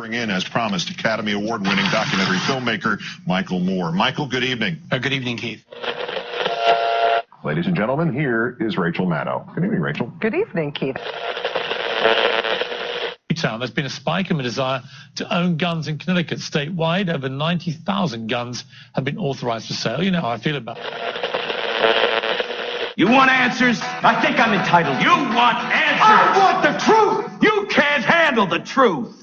bring in, as promised, Academy Award-winning documentary filmmaker Michael Moore. Michael, good evening. Good evening, Keith. Ladies and gentlemen, here is Rachel Maddow. Good evening, Rachel. Good evening, Keith. There's been a spike in the desire to own guns in Connecticut. Statewide, over 90,000 guns have been authorized for sale. You know how I feel about it. You want answers? I think I'm entitled. You want answers? I want the truth! You can't handle the truth!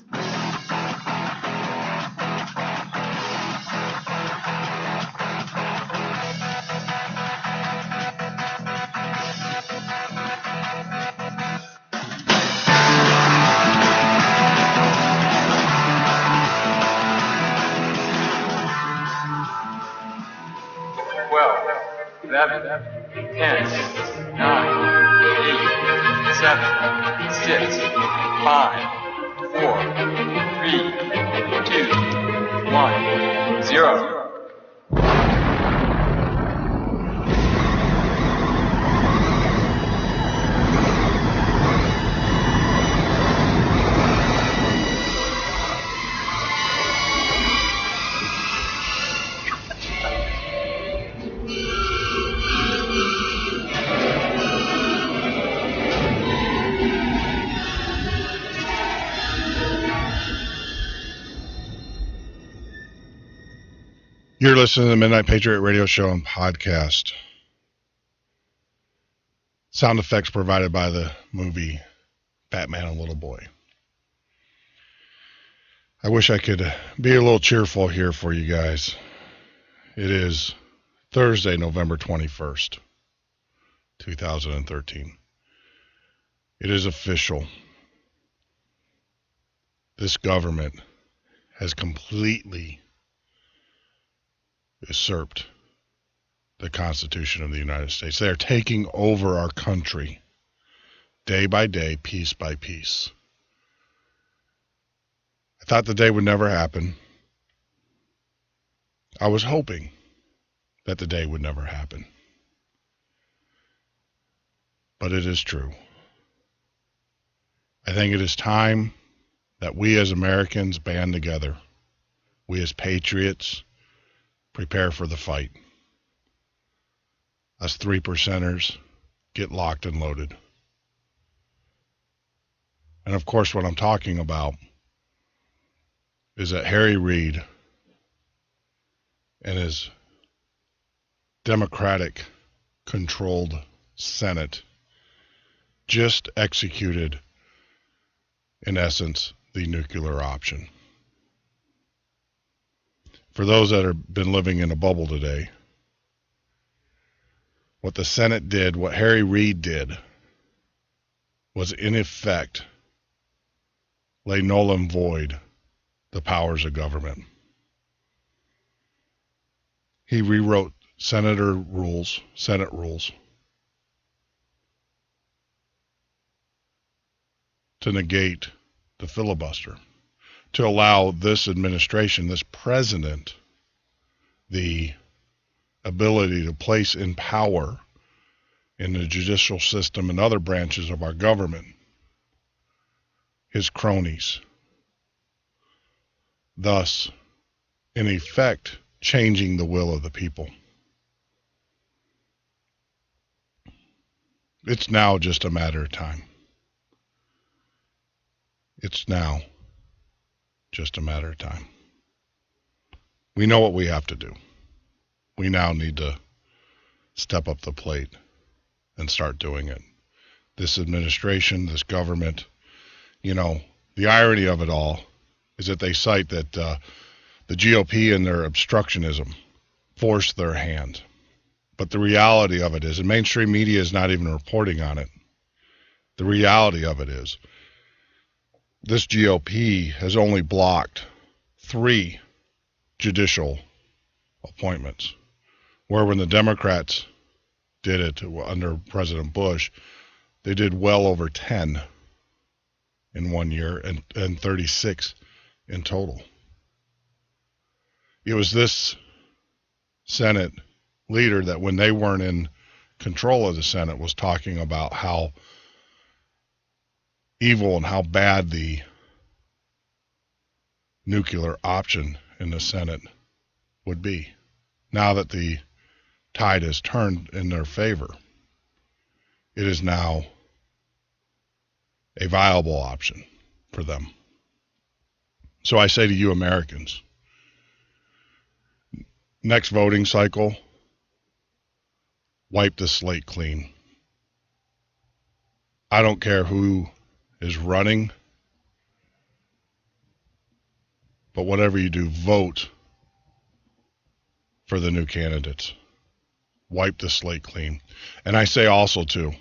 You're listening to the Midnight Patriot radio show and podcast. Sound effects provided by the movie Batman and Little Boy. I wish I could be a little cheerful here for you guys. It is Thursday, November 21st, 2013. It is official. This government has completely usurped the Constitution of the United States. They are taking over our country day by day, piece by piece. I thought the day would never happen. I was hoping that the day would never happen. But it is true. I think it is time that we as Americans band together. We as patriots prepare for the fight. Us 3%ers get locked and loaded. And of course, what I'm talking about is that Harry Reid and his Democratic-controlled Senate just executed, in essence, the nuclear option. For those that have been living in a bubble today, what the Senate did, what Harry Reid did, was in effect lay null and void the powers of government. He rewrote Senate rules to negate the filibuster, to allow this administration, this president, the ability to place in power in the judicial system and other branches of our government his cronies, thus, in effect, changing the will of the people. It's now just a matter of time. It's now just a matter of time. We know what we have to do. We now need to step up the plate and start doing it. This administration, this government, the irony of it all is that they cite that the GOP and their obstructionism forced their hand. But the reality of it is, and mainstream media is not even reporting on it, the reality of it is, this GOP has only blocked 3 judicial appointments, where when the Democrats did it under President Bush, they did well over 10 in 1 year and 36 in total. It was this Senate leader that when they weren't in control of the Senate was talking about how evil and how bad the nuclear option in the Senate would be. Now that the tide has turned in their favor, it is now a viable option for them. So I say to you Americans, next voting cycle, wipe the slate clean. I don't care who is running, but whatever you do, vote for the new candidates. Wipe the slate clean. And I say also, too,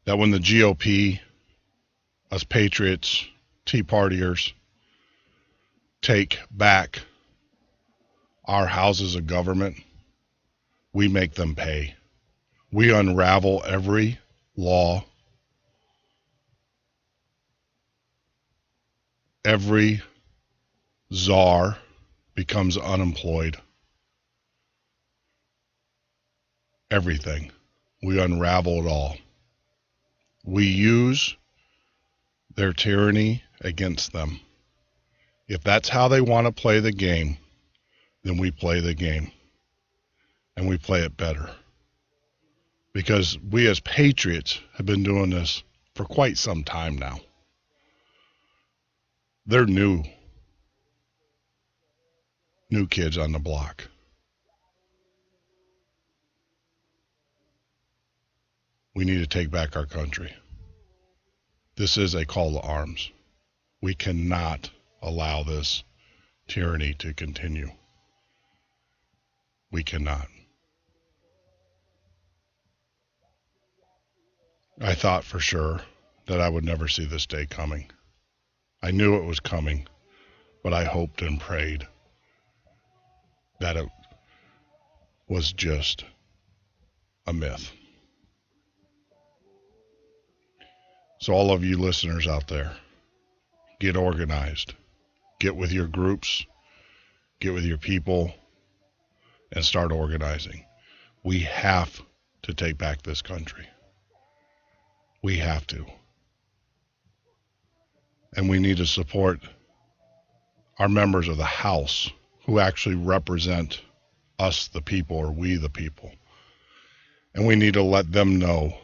that when the GOP, us patriots, Tea Partiers, take back our houses of government, we make them pay. We unravel every law, every czar becomes unemployed. Everything. We unravel it all. We use their tyranny against them. If that's how they want to play the game, then we play the game. And we play it better. Because we as patriots have been doing this for quite some time now. They're new kids on the block. We need to take back our country. This is a call to arms. We cannot allow this tyranny to continue. We cannot. I thought for sure that I would never see this day coming. I knew it was coming, but I hoped and prayed that it was just a myth. So all of you listeners out there, get organized. Get with your groups, get with your people, and start organizing. We have to take back this country. We have to. And we need to support our members of the House who actually represent us, the people, or we, the people. And we need to let them know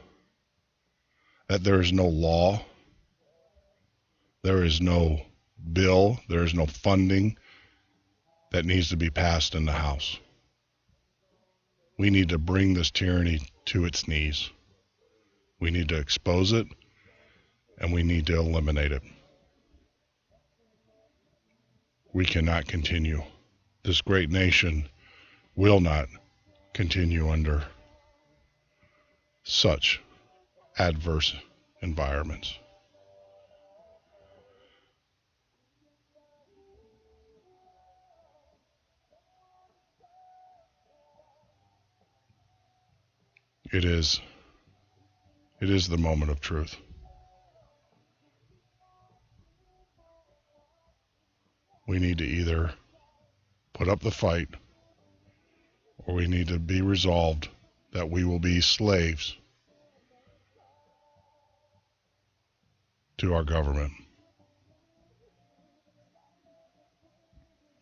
that there is no law, there is no bill, there is no funding that needs to be passed in the House. We need to bring this tyranny to its knees. We need to expose it, and we need to eliminate it. We cannot continue. This great nation will not continue under such adverse environments. It is the moment of truth. We need to either put up the fight, or we need to be resolved that we will be slaves to our government.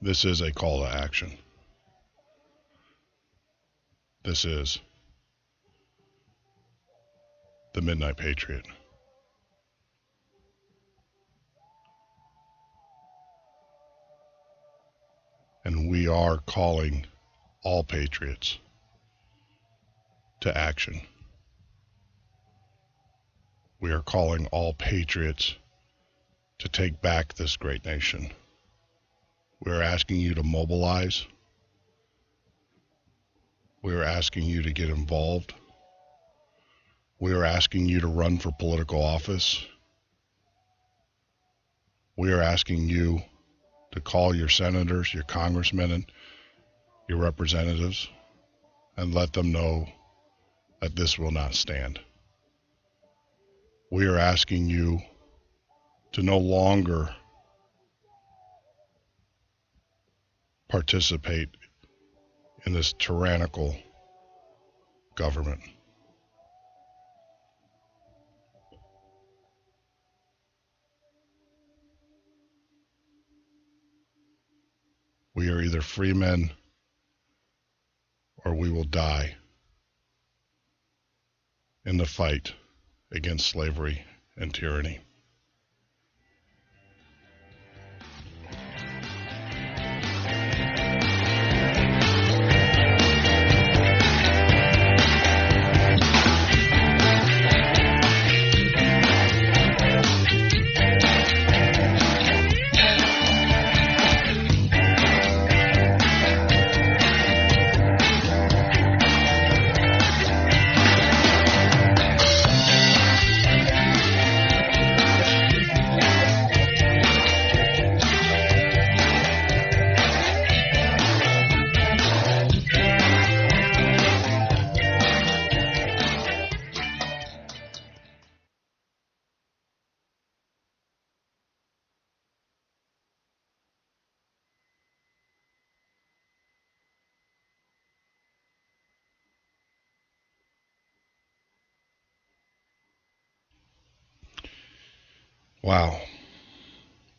This is a call to action. This is the Midnight Patriot. And we are calling all patriots to action. We are calling all patriots to take back this great nation. We are asking you to mobilize. We are asking you to get involved. We are asking you to run for political office. We are asking you to call your senators, your congressmen, and your representatives, and let them know that this will not stand. We are asking you to no longer participate in this tyrannical government. we are either free men or we will die in the fight against slavery and tyranny. Wow.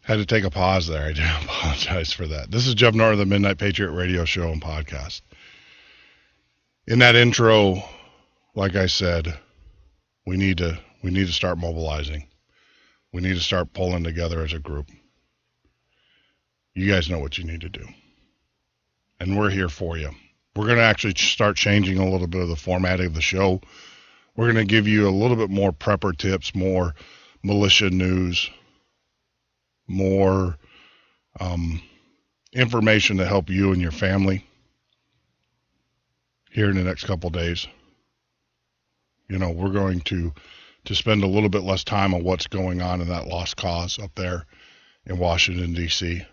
Had to take a pause there. I do apologize for that. This is Jeff Norton of the Midnight Patriot radio show and podcast. In that intro, like I said, we need to start mobilizing. We need to start pulling together as a group. You guys know what you need to do. And we're here for you. We're going to actually start changing a little bit of the format of the show. We're going to give you a little bit more prepper tips, more militia news, more information to help you and your family here in the next couple days. You know, we're going to spend a little bit less time on what's going on in that lost cause up there in Washington, D.C.,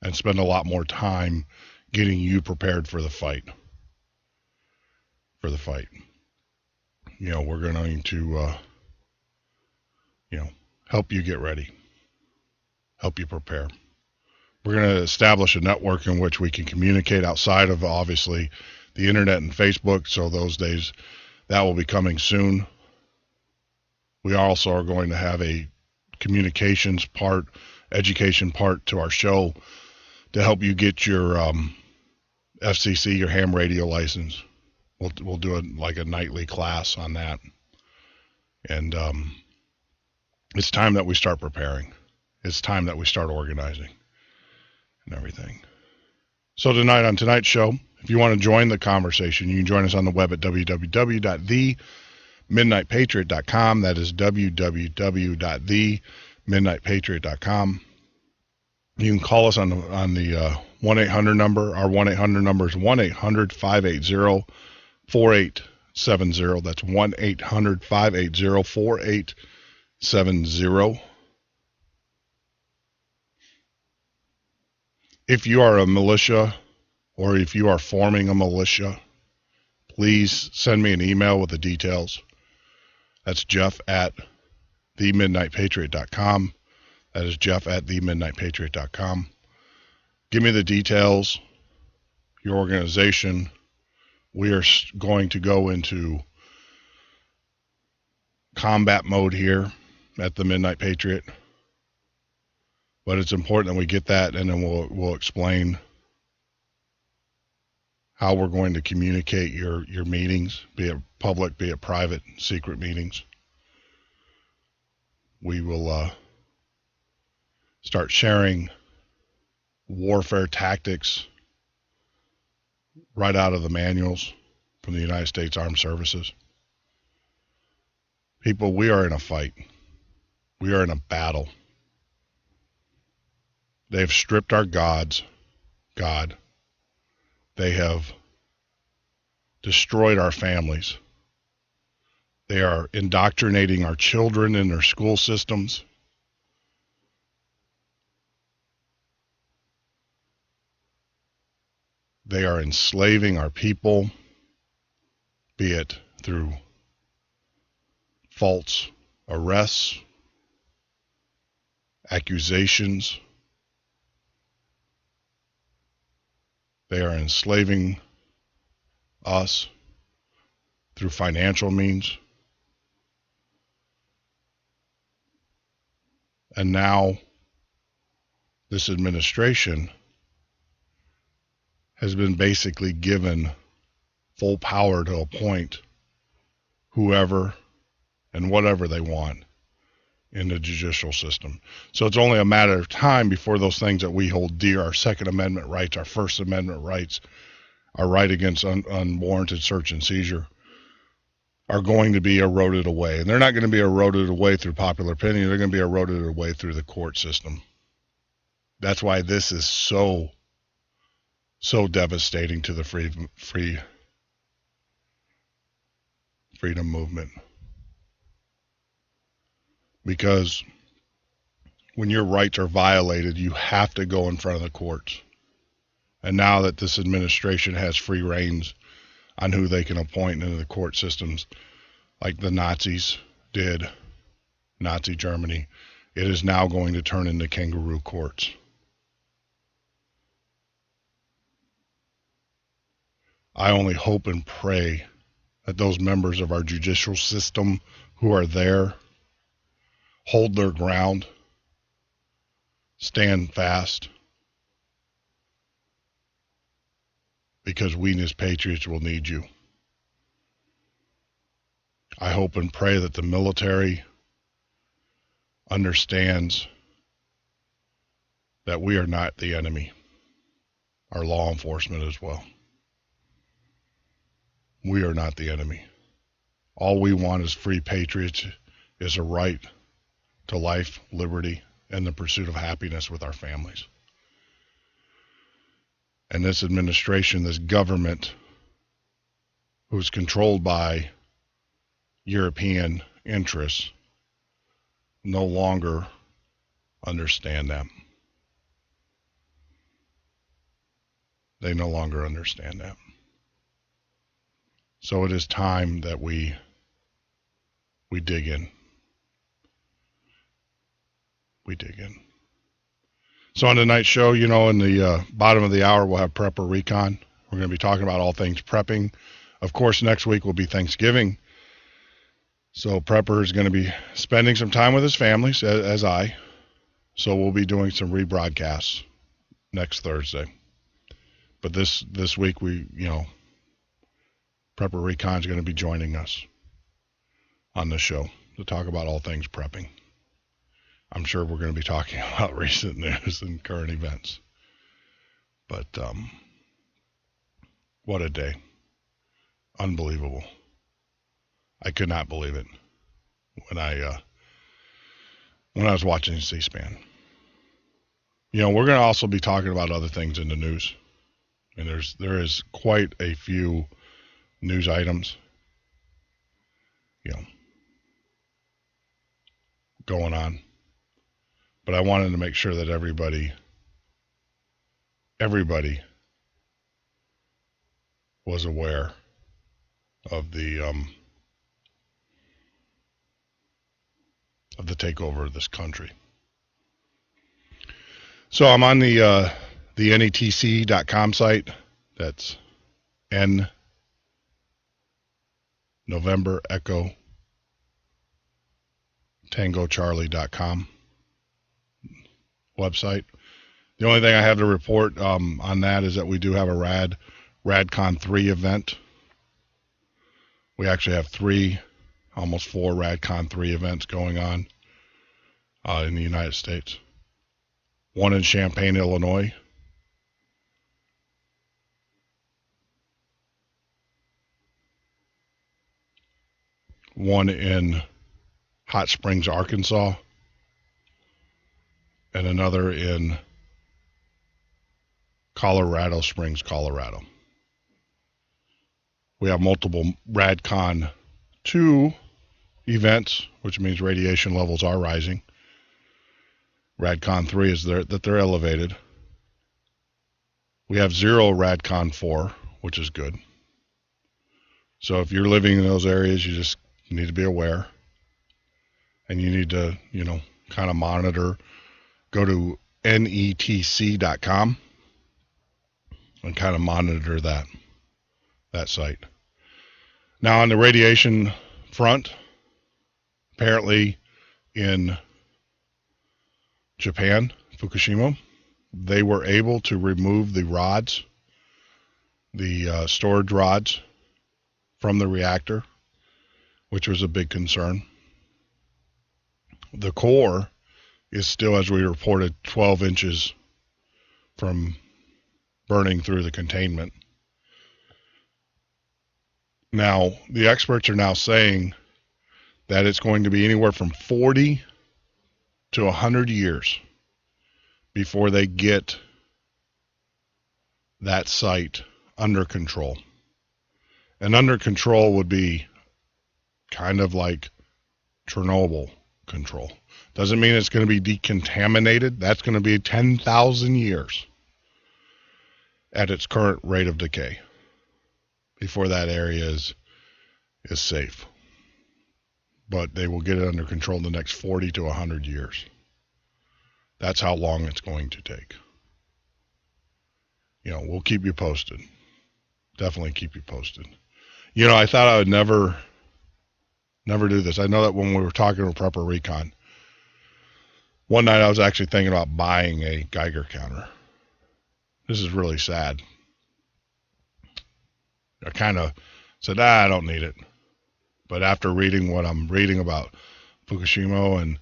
and spend a lot more time getting you prepared for the fight. You know, we're going to help you get ready, help you prepare. We're going to establish a network in which we can communicate outside of, obviously, the internet and Facebook, so those days, that will be coming soon. We also are going to have a communications part, education part to our show to help you get your FCC, your ham radio license. We'll do a nightly class on that. And it's time that we start preparing. It's time that we start organizing and everything. So tonight, on tonight's show, if you want to join the conversation, you can join us on the web at www.themidnightpatriot.com. That is www.themidnightpatriot.com. You can call us on the 1-800 number. Our 1-800 number is 1-800-580-4870. That's 1-800-580-4870. If you are a militia or if you are forming a militia, please send me an email with the details. That's Jeff at themidnightpatriot.com. That is Jeff at themidnightpatriot.com. Give me the details, your organization. We are going to go into combat mode here at the Midnight Patriot. But it's important that we get that, and then we'll explain how we're going to communicate your meetings, be it public, be it private, secret meetings. We will start sharing warfare tactics right out of the manuals from the United States Armed Services. People, we are in a fight. We are in a battle. They have stripped our God. They have destroyed our families. They are indoctrinating our children in their school systems. They are enslaving our people, be it through false arrests, accusations. They are enslaving us through financial means. And now this administration has been basically given full power to appoint whoever and whatever they want in the judicial system. So it's only a matter of time before those things that we hold dear, our Second Amendment rights, our First Amendment rights, our right against unwarranted search and seizure, are going to be eroded away. And they're not going to be eroded away through popular opinion. They're going to be eroded away through the court system. That's why this is so devastating to the freedom movement. Because when your rights are violated, you have to go in front of the courts. And now that this administration has free reins on who they can appoint into the court systems, like the Nazis did, Nazi Germany, it is now going to turn into kangaroo courts. I only hope and pray that those members of our judicial system who are there hold their ground, stand fast, because we as patriots will need you. I hope and pray that the military understands that we are not the enemy, our law enforcement as well. We are not the enemy. All we want as free patriots is a right to life, liberty, and the pursuit of happiness with our families. And this administration, this government, who's controlled by European interests, no longer understand that. They no longer understand that. So it is time that we dig in. We dig in. So on tonight's show, in the bottom of the hour, we'll have Prepper Recon. We're going to be talking about all things prepping. Of course, next week will be Thanksgiving. So Prepper is going to be spending some time with his family, as I. So we'll be doing some rebroadcasts next Thursday. But this week, Prepper Recon is going to be joining us on the show to talk about all things prepping. I'm sure we're going to be talking about recent news and current events. But what a day. Unbelievable. I could not believe it when I was watching C-SPAN. We're going to also be talking about other things in the news. And there is quite a few news items, going on. But I wanted to make sure that everybody was aware of the takeover of this country. So I'm on the netc.com site. That's N November Echo Tango Charlie.com website. The only thing I have to report on that is that we do have a RadCon 3 event. We actually have almost four RadCon 3 events going on in the United States. One in Champaign, Illinois. One in Hot Springs, Arkansas. And another in Colorado Springs, Colorado. We have multiple RadCon 2 events, which means radiation levels are rising. RadCon 3 is that they're elevated. We have 0 RadCon 4, which is good. So if you're living in those areas, you just need to be aware. And you need to, kind of monitor. Go to netc.com and kind of monitor that site. Now on the radiation front, apparently in Japan, Fukushima, they were able to remove the rods the storage rods from the reactor, which was a big concern. The core is still, as we reported, 12 inches from burning through the containment. Now, the experts are now saying that it's going to be anywhere from 40 to 100 years before they get that site under control. And under control would be kind of like Chernobyl control. Doesn't mean it's going to be decontaminated. That's going to be 10,000 years at its current rate of decay before that area is safe. But they will get it under control in the next 40 to 100 years. That's how long it's going to take. You know, we'll keep you posted. Definitely keep you posted. You know, I thought I would never do this. I know that when we were talking with Prepper Recon, one night I was actually thinking about buying a Geiger counter. This is really sad. I kind of said, I don't need it. But after reading what I'm reading about Fukushima and,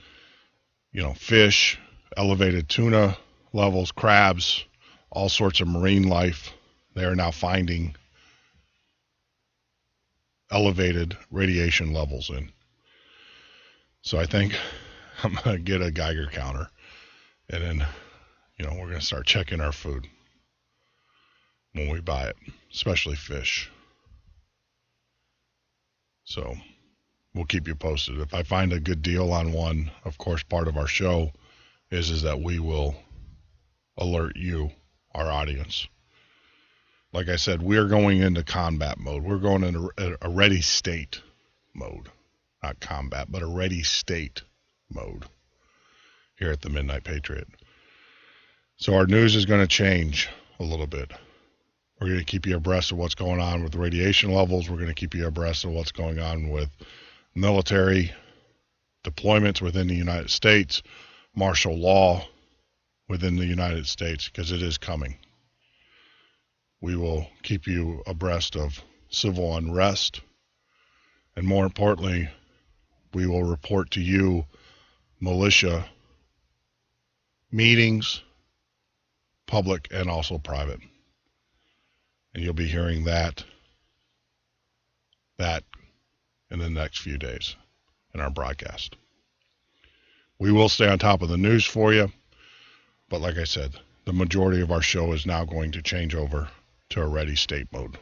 you know, fish, elevated tuna levels, crabs, all sorts of marine life, they are now finding elevated radiation levels in. So I think I'm going to get a Geiger counter, and then, you know, we're going to start checking our food when we buy it, especially fish. So we'll keep you posted. If I find a good deal on one, of course, part of our show is that we will alert you, our audience. Like I said, we're going into combat mode. We're going into a ready state mode. Not combat, but a ready state mode here at the Midnight Patriot. So our news is going to change a little bit. We're going to keep you abreast of what's going on with radiation levels. We're going to keep you abreast of what's going on with military deployments within the United States, martial law within the United States, because it is coming. We will keep you abreast of civil unrest. And more importantly, we will report to you militia meetings, public and also private. And you'll be hearing that in the next few days in our broadcast. We will stay on top of the news for you, but like I said, the majority of our show is now going to change over to a ready state mode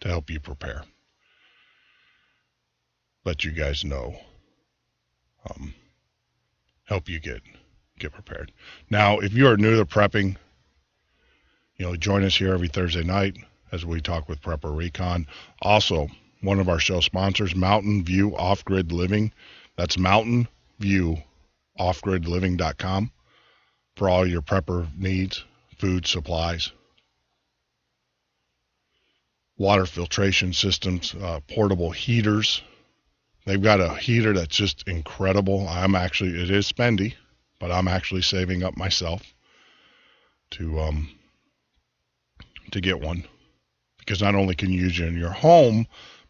to help you prepare. Let you guys know, help you get prepared. Now, if you are new to prepping, you know, join us here every Thursday night as we talk with Prepper Recon. Also, one of our show sponsors, Mountain View Off-Grid Living. That's mountainviewoffgridliving.com for all your prepper needs, food, supplies, water filtration systems, portable heaters. They've got a heater that's just incredible. It is spendy, but I'm actually saving up myself to get one, because not only can you use it in your home,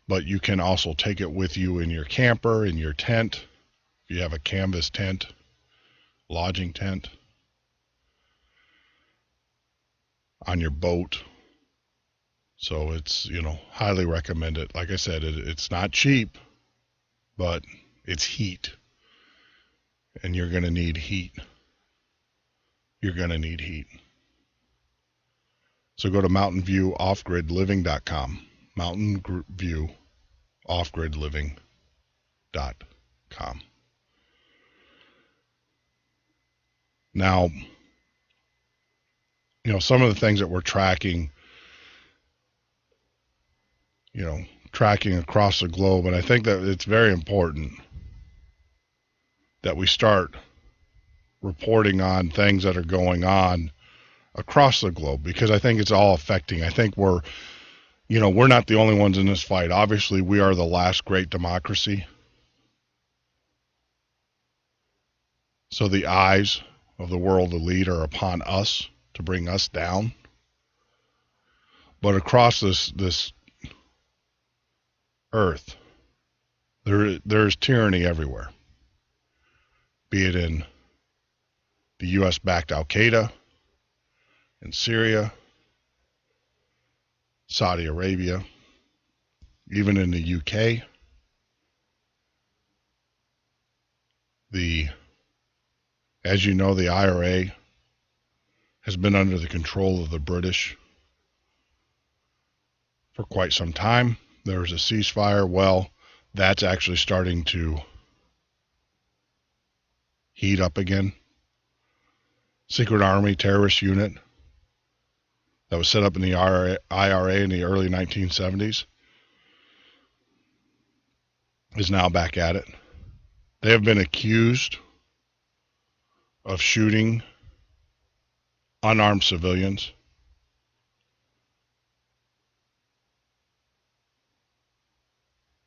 but you can also take it with you in your camper, in your tent. If you have a canvas tent, lodging tent, on your boat. So it's, you know, highly recommend it. Like I said, it's not cheap, but it's heat. And you're going to need heat. You're going to need heat. So go to mountainviewoffgridliving.com. mountainviewoffgridliving.com. Now, you know, some of the things that we're tracking, you know, tracking across the globe, and I think that it's very important that we start reporting on things that are going on across the globe, because I think it's all affecting. I think we're not the only ones in this fight. Obviously, we are the last great democracy. So the eyes of the world elite are upon us to bring us down. But across this earth, there's tyranny everywhere. Be it in the U.S.-backed Al-Qaeda, in Syria, Saudi Arabia, even in the UK. As you know, the IRA has been under the control of the British for quite some time. There was a ceasefire. Well, that's actually starting to heat up again. Secret Army terrorist unit that was set up in the IRA in the early 1970s is now back at it. They have been accused of shooting unarmed civilians.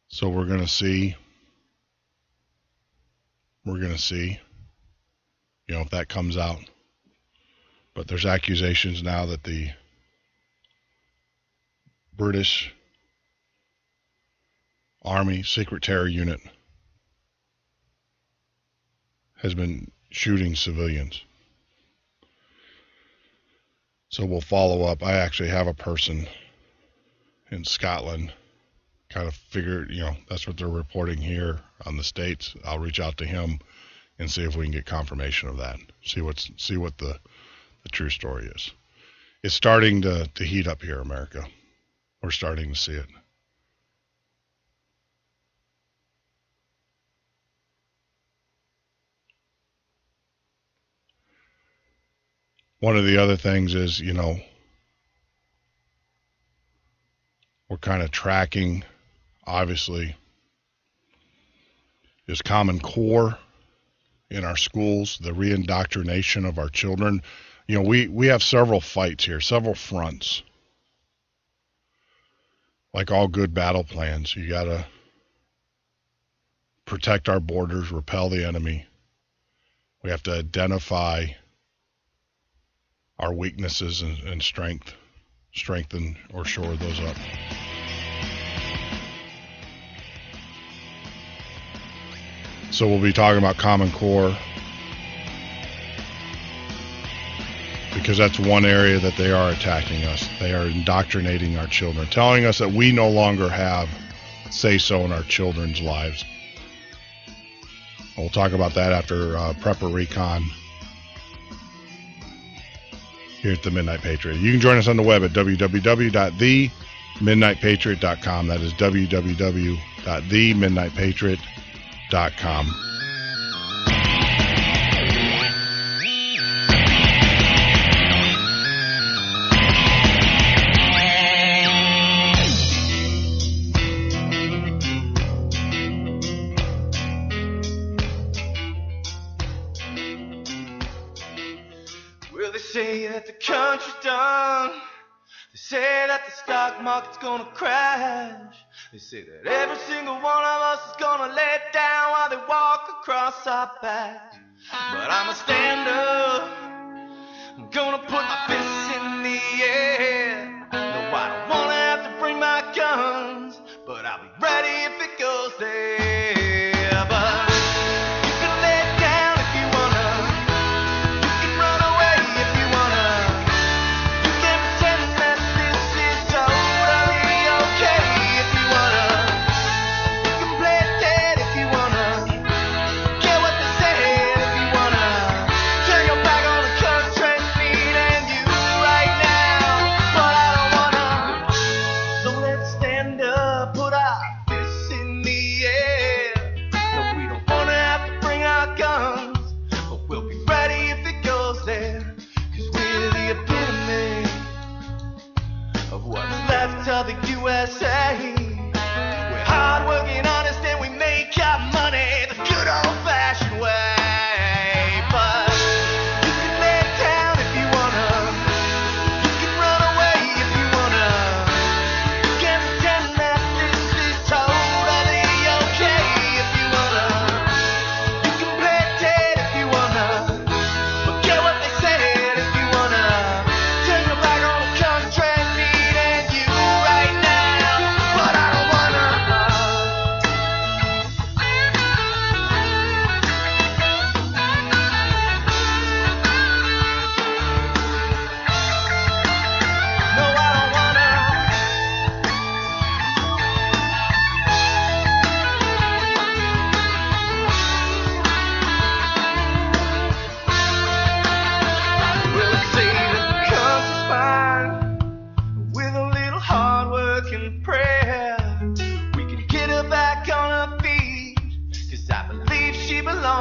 So we're going to see, if that comes out. But there's accusations now that the British Army Secret Terror Unit has been shooting civilians. So we'll follow up. I actually have a person in Scotland, kind of figured, that's what they're reporting here on the States. I'll reach out to him and see if we can get confirmation of that. See what the true story is. It's starting to heat up here, America. We're starting to see it. One of the other things is, we're kind of tracking, obviously, is Common Core in our schools, the reindoctrination of our children. We have several fights here, several fronts. Like all good battle plans, you got to protect our borders, repel the enemy. We have to identify our weaknesses and strengthen or shore those up. So we'll be talking about Common Core because that's one area that they are attacking us. They are indoctrinating our children, telling us that we no longer have say-so in our children's lives. We'll talk about that after Prepper Recon here at the Midnight Patriot. You can join us on the web at www.themidnightpatriot.com. That is www.themidnightpatriot.com. Well, they say that the country's done. They say that the stock market's gonna crash. They say that every single one of us is gonna lay down while they walk across our back. But I'ma stand up. I'm gonna put my fists in the air. No, I don't wanna have to bring my guns, but I'll be ready if it goes there. But you can lay down if you wanna. You can run away if you wanna. You can pretend that this is totally okay if you wanna. You can play dead if you wanna. Get what they said if you wanna. Turn your back on the country, me and you right now.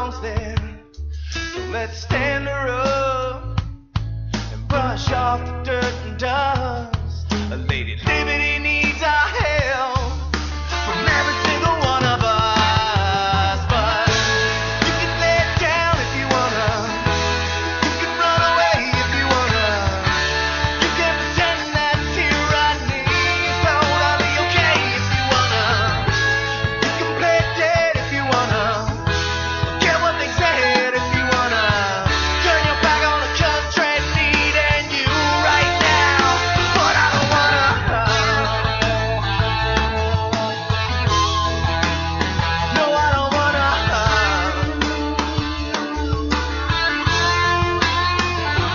belongs there. So let's stand her up and brush off the dirt and dust. A Lady Liberty needs our help from every single one of us. But you can lay it down if you wanna. You can run away if you wanna. You can pretend that tyranny's totally okay if you wanna. You can play dead if you wanna. Get what they said if you wanna. Turn your back on the country needing you right now. But I don't wanna. No, I don't wanna.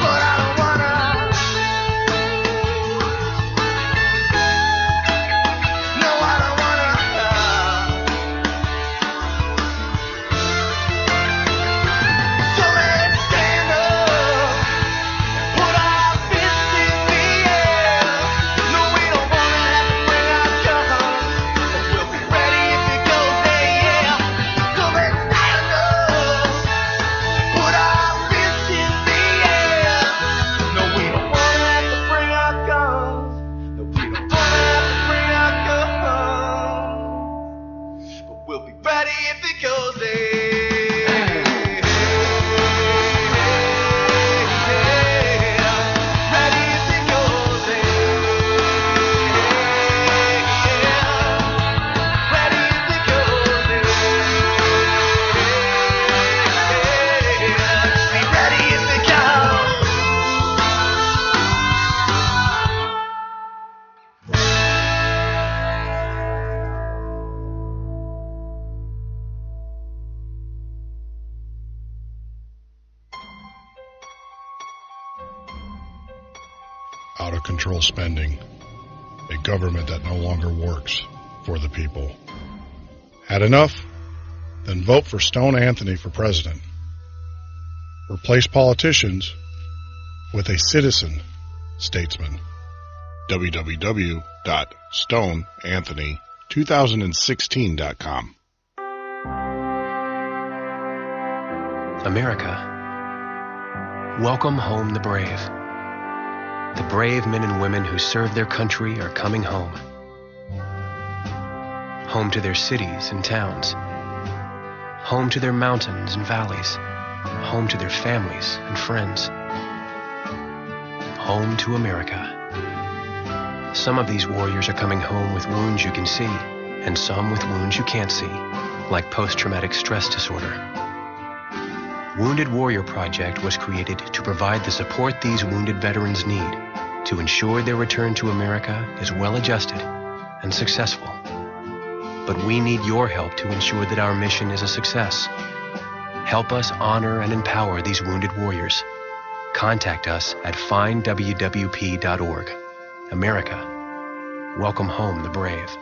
But I don't wanna. No, I don't wanna. So let's stand up and put our fists in the air. No, we don't wanna have to bring our guns, but we'll be ready if it goes there, yeah. So let's stand up, put our fists in the air. No, we don't wanna have to bring our guns. No, we don't wanna have to bring our guns, but we'll be ready if it goes there. Ready if it goes there. Ready if it goes there. Be ready if it goes. Out of control spending, a government that no longer works for the people. Had enough? Then vote for Stone Anthony for president. Replace politicians with a citizen statesman. www.stoneanthony2016.com. America, welcome home the brave. The brave men and women who serve their country are coming home. Home to their cities and towns. Home to their mountains and valleys. Home to their families and friends. Home to America. Some of these warriors are coming home with wounds you can see, and some with wounds you can't see, like post-traumatic stress disorder. Wounded Warrior Project was created to provide the support these wounded veterans need to ensure their return to America is well-adjusted and successful. But we need your help to ensure that our mission is a success. Help us honor and empower these wounded warriors. Contact us at findwwp.org. America, welcome home the brave.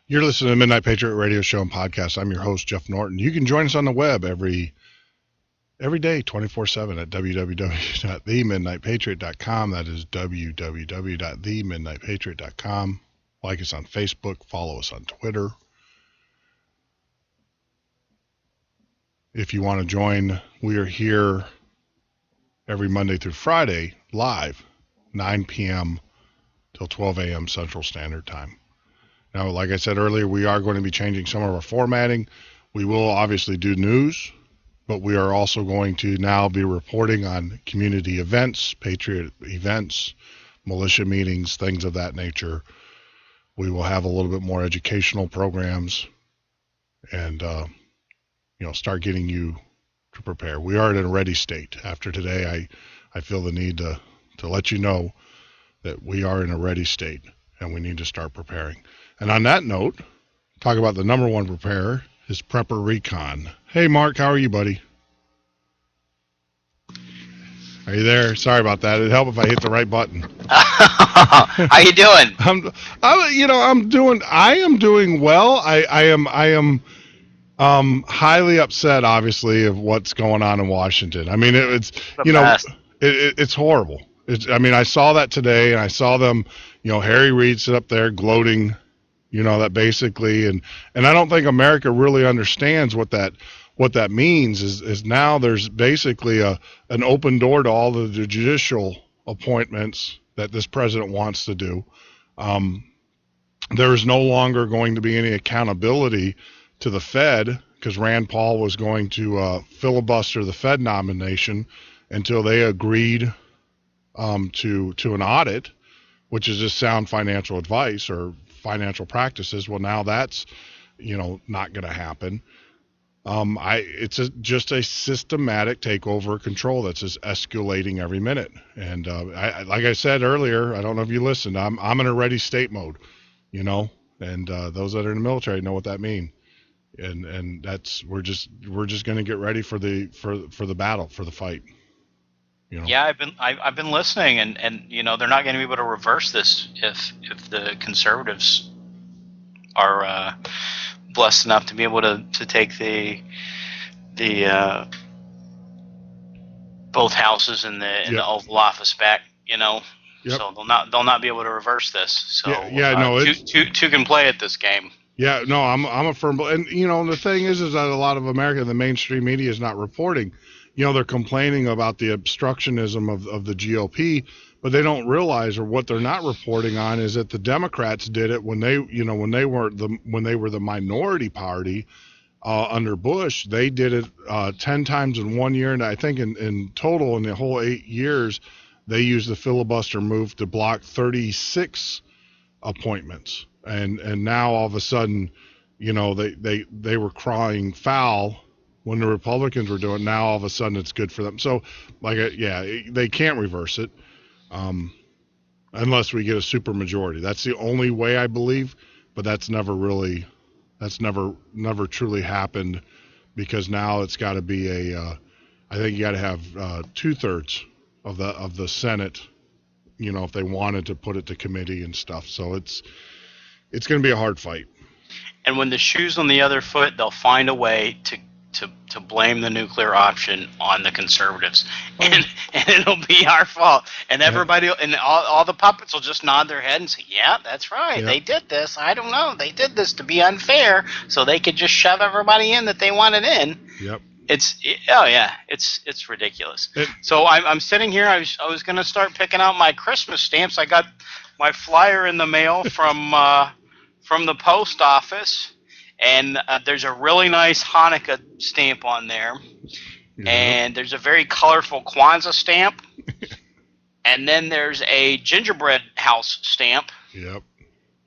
You're listening to the Midnight Patriot Radio Show and Podcast. I'm your host, Jeff Norton. You can join us on the web every day, 24/7 at www.themidnightpatriot.com. That is www.themidnightpatriot.com. Like us on Facebook. Follow us on Twitter. If you want to join, we are here every Monday through Friday, live, 9 p.m. till 12 a.m. Central Standard Time. Now, like I said earlier, we are going to be changing some of our formatting. We will obviously do news, but we are also going to now be reporting on community events, patriot events, militia meetings, things of that nature. We will have a little bit more educational programs and, start getting you to prepare. We are in a ready state. After today, I feel the need to let you know that we are in a ready state and we need to start preparing. And on that note, talk about the number one preparer is Prepper Recon. Hey, Mark, how are you, buddy? Are you there? Sorry about that. It'd help if I hit the right button. How you doing? I am doing well. I am highly upset, obviously, of what's going on in Washington. I mean, it's horrible. I saw that today, and I saw them, Harry Reid sit up there gloating, that basically, and I don't think America really understands what that means is now there's basically an open door to all of the judicial appointments that this president wants to do. There's no longer going to be any accountability to the Fed because Rand Paul was going to filibuster the Fed nomination until they agreed to an audit, which is just sound financial advice or financial practices. Well, now that's not going to happen. It's just a systematic takeover control that's just escalating every minute. And like I said earlier, I don't know if you listened. I'm in a ready state mode, and those that are in the military know what that means. And that's we're just going to get ready for the battle, for the fight. Yeah, I've been listening, and they're not going to be able to reverse this if the conservatives are blessed enough to be able to take the both houses in the Oval Office back. Yep. So they'll not be able to reverse this. So two can play at this game. Yeah, no, I'm a firm, and the thing is that a lot of America, the mainstream media is not reporting. They're complaining about the obstructionism of the GOP, but they don't realize, or what they're not reporting on, is that the Democrats did it when they were the minority party under Bush. They did it 10 times in 1 year, and I think in total in the whole 8 years, they used the filibuster move to block 36 appointments. And now all of a sudden, they were crying foul when the Republicans were doing it. Now all of a sudden it's good for them. So they can't reverse it unless we get a super majority. That's the only way, I believe, but that's never truly happened, because now it's got to be I think you got to have 2/3 of the Senate, if they wanted to put it to committee and stuff. So it's going to be a hard fight. And when the shoe's on the other foot, they'll find a way to blame the nuclear option on the conservatives, and it'll be our fault. And everybody and all the puppets will just nod their head and say, "Yeah, that's right. Yep. They did this. I don't know. They did this to be unfair, so they could just shove everybody in that they wanted in." Yep. It's ridiculous. So I'm sitting here. I was going to start picking out my Christmas stamps. I got my flyer in the mail from the post office. And there's a really nice Hanukkah stamp on there. Yep. And there's a very colorful Kwanzaa stamp. And then there's a gingerbread house stamp. Yep.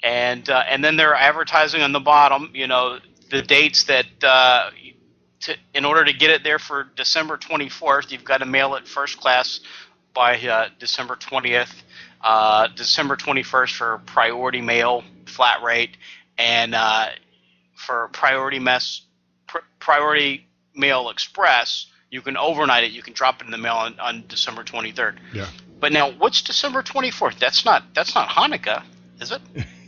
And then they're advertising on the bottom, the dates that in order to get it there for December 24th, you've got to mail it first class by December 20th, December 21st for priority mail, flat rate, and for priority mail express, you can overnight it. You can drop it in the mail on December 23rd. Yeah. But now, what's December 24th? That's not Hanukkah, is it?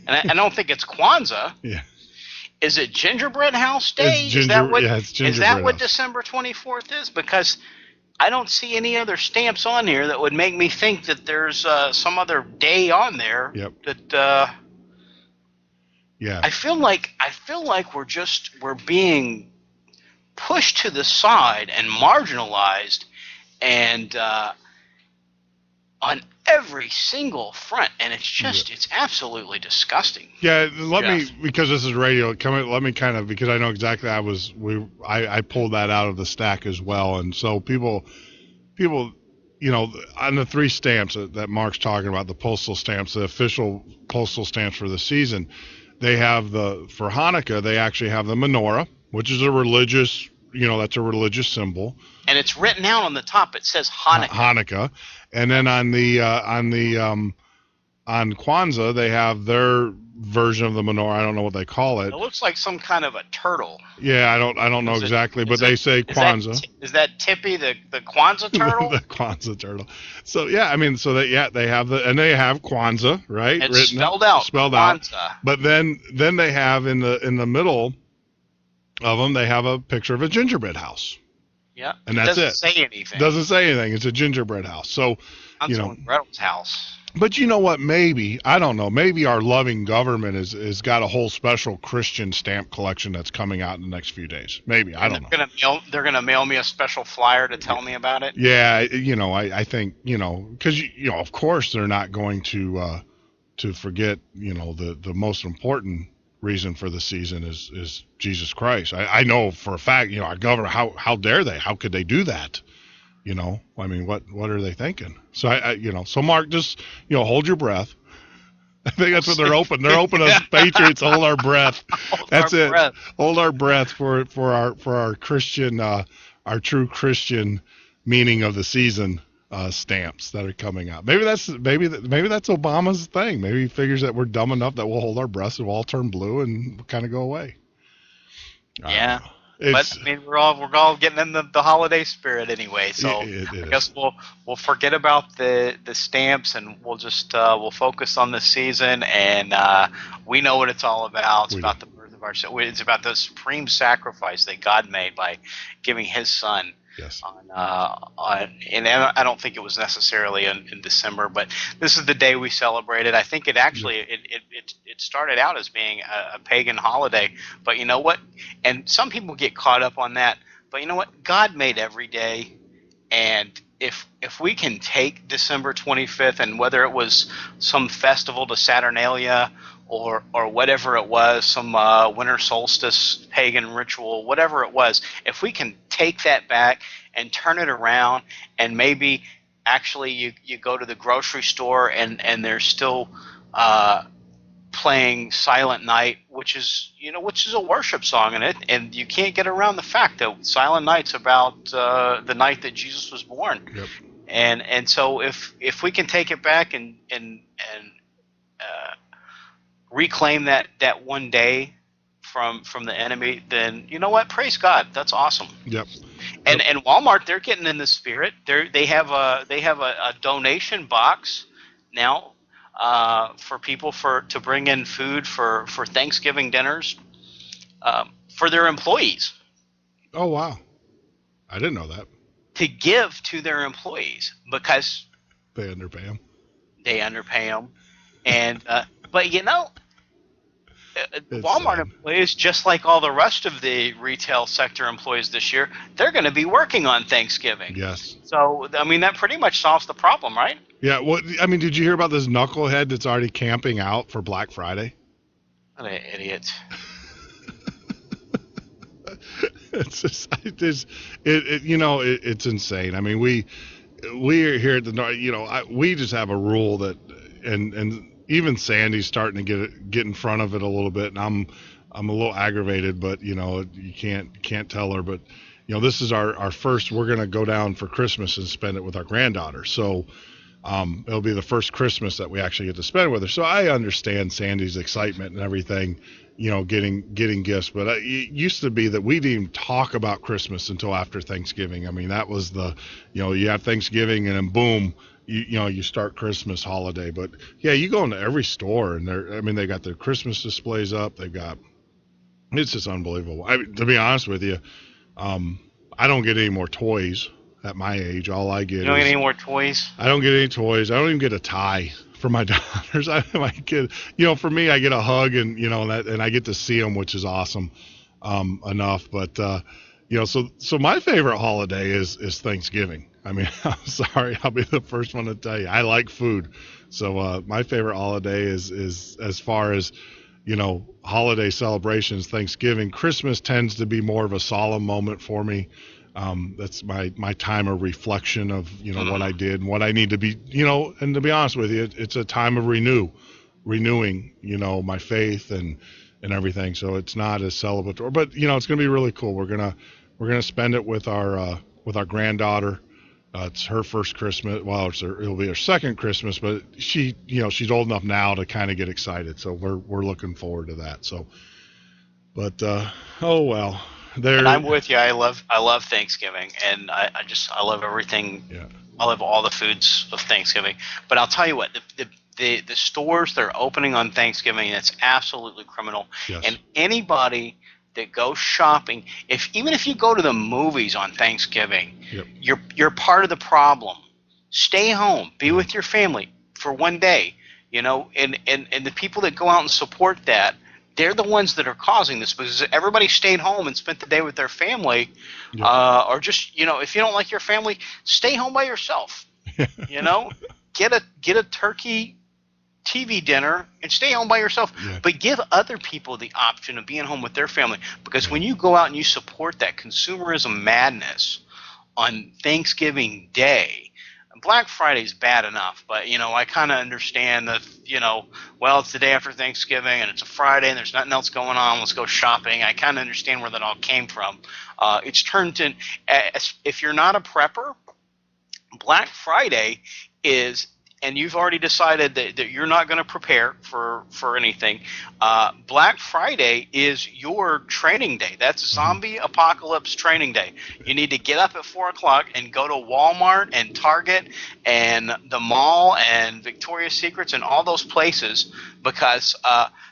And I don't think it's Kwanzaa. Yeah. Is it Gingerbread House Day? It's gingerbread Is that what house. December 24th is? Because I don't see any other stamps on here that would make me think that there's some other day on there. Yep. That. Yeah. I feel like we're being pushed to the side and marginalized, and on every single front, and it's absolutely disgusting. Yeah, because this is radio, let me kind of, because I know exactly I pulled that out of the stack as well, and so people on the 3 stamps that Mark's talking about, the postal stamps, the official postal stamps for the season, they have for Hanukkah, they actually have the menorah, which is a religious, that's a religious symbol. And it's written out on the top. It says Hanukkah. And then on Kwanzaa, they have their version of the menorah. I don't know what they call it. It looks like some kind of a turtle. Yeah, I don't know exactly, but they say Kwanzaa. Is that Tippy, the Kwanzaa turtle? The Kwanzaa turtle. So yeah, they have they have Kwanzaa, right? It's written spelled Kwanzaa. out. But then they have in the middle of them, they have a picture of a gingerbread house. Yeah. And that's it. Doesn't say anything. Doesn't say anything. It's a gingerbread house. So, Hansel and Gretel's house. But you know what? Maybe, I don't know. Maybe our loving government is got a whole special Christian stamp collection that's coming out in the next few days. Maybe, I don't know. They're gonna mail me a special flyer to tell me about it. Yeah, I think because of course they're not going to forget the most important reason for the season is Jesus Christ. I know for a fact our government, how dare they? How could they do that? I mean, what are they thinking? So so Mark, just hold your breath. I think that's what they're hoping. They're hoping us Patriots hold our breath. That's it. Hold our breath for our Christian, our true Christian meaning of the season stamps that are coming out. Maybe that's Obama's thing. Maybe he figures that we're dumb enough that we'll hold our breath and we'll all turn blue and kind of go away. Yeah. But I mean, we're all getting in the holiday spirit anyway, so I guess we'll forget about the stamps and we'll just we'll focus on the season, and we know what it's all about. It's about the birth of our son. It's about the supreme sacrifice that God made by giving His Son. Yes. And I don't think it was necessarily in December, but this is the day we celebrated. I think it actually it started out as being a pagan holiday, but you know what? And some people get caught up on that, but you know what? God made every day, and if we can take December 25th, and whether it was some festival to Saturnalia or whatever it was, some winter solstice pagan ritual, whatever it was, if we can take that back and turn it around, and maybe actually you go to the grocery store and they're still playing Silent Night, which is a worship song in it, and you can't get around the fact that Silent Night's about the night that Jesus was born. Yep. And so if we can take it back and reclaim that one day from the enemy, then you know what? Praise God. That's awesome. Yep. And Walmart, they're getting in the spirit. They have a donation box now for people to bring in food for Thanksgiving dinners for their employees. Oh wow, I didn't know that. To give to their employees because they underpay them. And but Walmart employees, just like all the rest of the retail sector employees this year, they're going to be working on Thanksgiving. Yes. So, I mean, that pretty much solves the problem, right? Yeah. Well, I mean, did you hear about this knucklehead that's already camping out for Black Friday? What an idiot. It's insane. I mean, we are here at the North. We just have a rule that, and even Sandy's starting to get in front of it a little bit, and I'm a little aggravated, but you can't tell her. But this is our first. We're gonna go down for Christmas and spend it with our granddaughter. So it'll be the first Christmas that we actually get to spend with her. So I understand Sandy's excitement and everything, getting gifts. But it used to be that we didn't even talk about Christmas until after Thanksgiving. I mean, that was you have Thanksgiving and then boom. You start Christmas holiday. But yeah, you go into every store and they got their Christmas displays up. It's just unbelievable. To be honest with you, I don't get any more toys at my age. All I get You don't get any more toys? I don't get any toys. I don't even get a tie for my daughters. I get, for me, I get a hug and, and I get to see them, which is awesome enough. But, so my favorite holiday is Thanksgiving. I mean, I'm sorry, I'll be the first one to tell you. I like food. So my favorite holiday is as far as, holiday celebrations, Thanksgiving. Christmas tends to be more of a solemn moment for me. That's my time of reflection of, what I did and what I need to be, and to be honest with you, it's a time of renewing, my faith and everything. So it's not as celebratory, but it's going to be really cool. We're going to spend it with our granddaughter. It's her first Christmas. Well, it'll be her second Christmas, but she's old enough now to kind of get excited. So we're looking forward to that. So, but, oh well. And I'm with you. I love Thanksgiving, and I love everything. Yeah. I love all the foods of Thanksgiving. But I'll tell you what, the stores that are opening on Thanksgiving, it's absolutely criminal. Yes. And anybody that goes shopping, even if you go to the movies on Thanksgiving, yep. you're part of the problem, Stay home. Be with your family for one day. You know, and the people that go out and support that, they're the ones that are causing this, because everybody stayed home and spent the day with their family, or just, you know, if you don't like your family, stay home by yourself. You know, get a turkey TV dinner and stay home by yourself, but give other people the option of being home with their family, because when you go out and you support that consumerism madness on Thanksgiving Day, Black Friday is bad enough, but, you know, I kind of understand that, you know, well, it's the day after Thanksgiving and it's a Friday and there's nothing else going on. Let's go shopping. I kind of understand where that all came from. It's turned in, if you're not a prepper, Black Friday is, and you've already decided that you're not going to prepare for anything, Black Friday is your training day. That's zombie apocalypse training day. You need to get up at 4 o'clock and go to Walmart and Target and the mall and Victoria's Secrets and all those places, because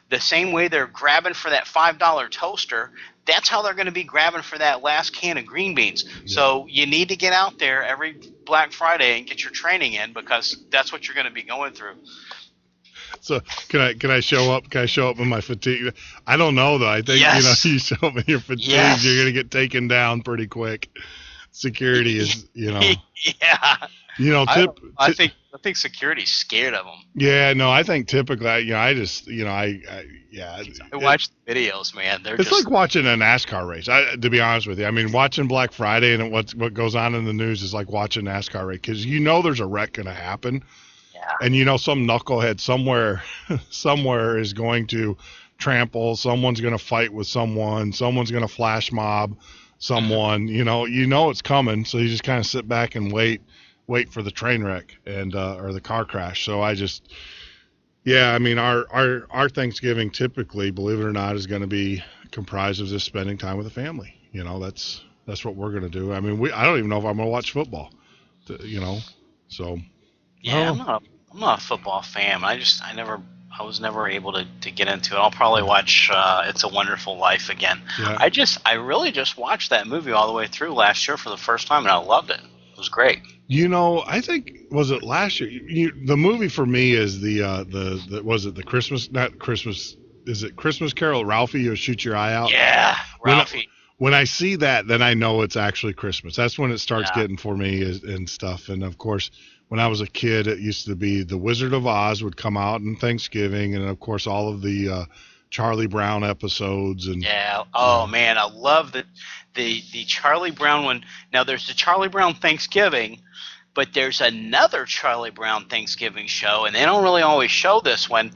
the same way they're grabbing for that $5 toaster, that's how they're going to be grabbing for that last can of green beans. So you need to get out there every Black Friday and get your training in, because that's what you're going to be going through. So can I show up? Can I show up in my fatigue? I don't know though. I think you show up in your fatigue, you're going to get taken down pretty quick. Security is, I think security's scared of them. Yeah, no, I think typically, I watch the videos, man. It's like watching a NASCAR race. To be honest with you, I mean, watching Black Friday and what goes on in the news is like watching a NASCAR race, because there's a wreck going to happen, and some knucklehead somewhere is going to trample. Someone's going to fight with someone. Someone's going to flash mob someone. It's coming, so you just kind of sit back and wait for the train wreck and or the car crash. So I just, I mean, our Thanksgiving typically, believe it or not, is going to be comprised of just spending time with the family. That's what we're going to do. I mean, I don't even know if I'm going to watch football. So. Yeah, I'm not a football fan. I was never able to get into it. I'll probably watch It's a Wonderful Life again. Yeah. I really just watched that movie all the way through last year for the first time, and I loved it. It was great. I think, was it last year? The movie for me is the Christmas, not Christmas, is it Christmas Carol, Ralphie, You'll Shoot Your Eye Out? Yeah, Ralphie. When I see that, then I know it's actually Christmas. That's when it starts getting for me and stuff. And of course, when I was a kid, it used to be The Wizard of Oz would come out on Thanksgiving, and of course all of the Charlie Brown episodes. And man, I love the Charlie Brown one. Now there's the Charlie Brown Thanksgiving, but there's another Charlie Brown Thanksgiving show, and they don't really always show this one,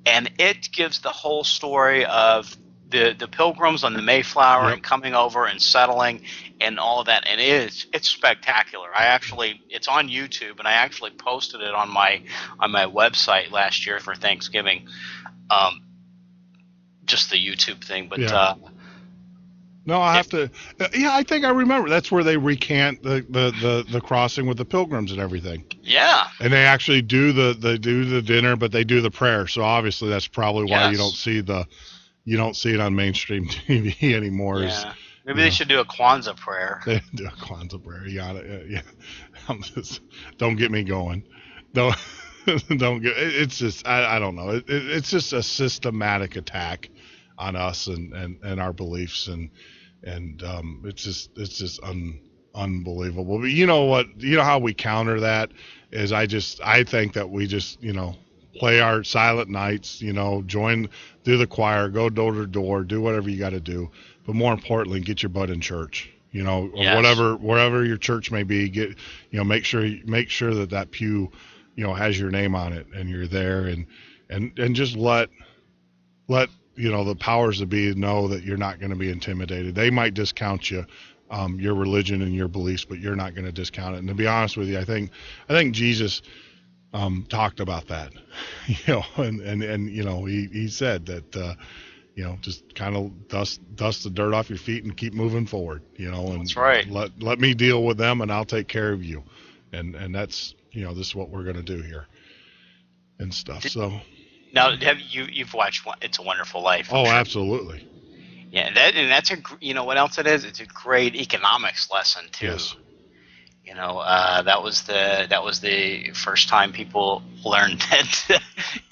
and it gives the whole story of the Pilgrims on the Mayflower and coming over and settling and all of that, and it's spectacular. It's on YouTube, and I actually posted it on my website last year for Thanksgiving. Just the YouTube thing, but no, I have to. Yeah, I think I remember. That's where they recant the crossing with the Pilgrims and everything. Yeah, and they actually do the dinner, but they do the prayer. So obviously, that's probably why you don't see it on mainstream TV anymore. Yeah. Maybe they should do a Kwanzaa prayer. They do a Kwanzaa prayer. Don't get me going. Don't get. It's just I don't know. It's just a systematic attack on us and our beliefs and it's just unbelievable. But you know what? You know how we counter that is I think that we just play our silent nights. Join, do the choir, go door to door, do whatever you got to do. But more importantly, get your butt in church. Or wherever your church may be. Make sure that pew has your name on it and you're there and just let the powers that be know that you're not going to be intimidated. They might discount you, your religion and your beliefs, but you're not going to discount it. And to be honest with you, I think Jesus talked about that, and he said that just kind of dust the dirt off your feet and keep moving forward, and that's right. Let me deal with them and I'll take care of you, and that's this is what we're going to do here and stuff. So now, you've watched It's a Wonderful Life? Oh, sure. Absolutely. Yeah, that's what else it is? It's a great economics lesson too. Yes. That was the first time people learned that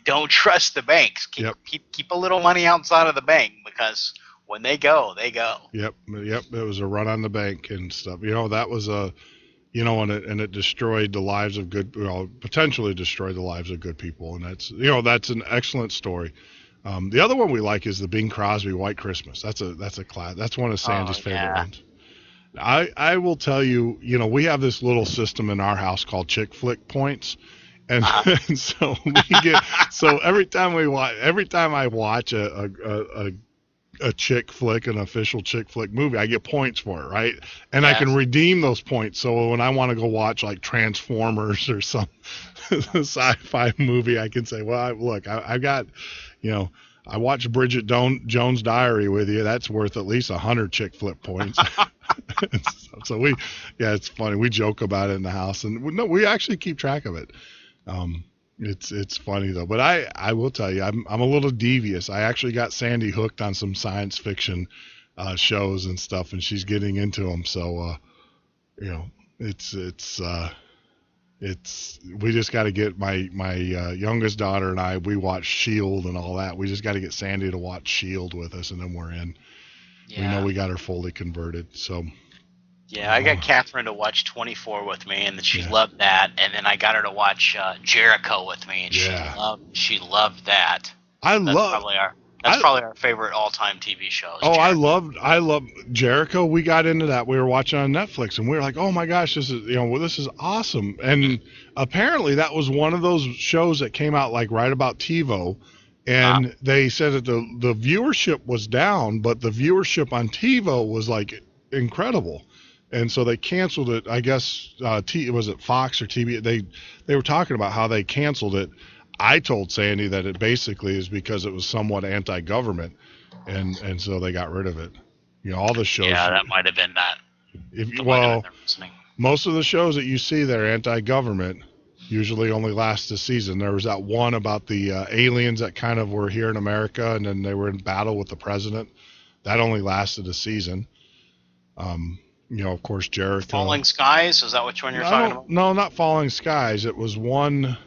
don't trust the banks. Keep a little money outside of the bank, because when they go, they go. Yep. It was a run on the bank and stuff. That was and it destroyed the lives of potentially destroyed the lives of good people, and that's an excellent story. The other one we like is the Bing Crosby White Christmas. That's a class. That's one of Sandy's favorite ones. I will tell you, we have this little system in our house called chick flick points. And, and so we get, every time I watch a chick flick, an official chick flick movie, I get points for it, right? And I can redeem those points. So when I want to go watch like Transformers or some sci-fi movie, I can say, well, I got, I watched Bridget Jones' Diary with you. That's worth at least 100 chick flick points. So it's funny. We joke about it in the house, and we actually keep track of it. It's funny though. But I will tell you, I'm a little devious. I actually got Sandy hooked on some science fiction shows and stuff, and she's getting into them. So we just got to get my youngest daughter and I. We watch S.H.I.E.L.D. and all that. We just got to get Sandy to watch S.H.I.E.L.D. with us, and then we're in. Yeah. We know we got her fully converted. So. Yeah, I got Catherine to watch 24 with me, and she loved that. And then I got her to watch Jericho with me, and she loved that. That's probably our favorite all-time TV show. Jericho. I love Jericho. We got into that. We were watching on Netflix, and we were like, "Oh my gosh, this is awesome!" And apparently, that was one of those shows that came out like right about TiVo, and they said that the viewership was down, but the viewership on TiVo was like incredible. And so they canceled it. I guess was it Fox or TV? They were talking about how they canceled it. I told Sandy that it basically is because it was somewhat anti-government, and so they got rid of it. All the shows. Yeah, that might have been that. Most of the shows that you see that are anti-government usually only last a season. There was that one about the aliens that kind of were here in America, and then they were in battle with the president. That only lasted a season. Of course, Jericho. Falling Skies? Is that which one you're talking about? No, not Falling Skies. It was one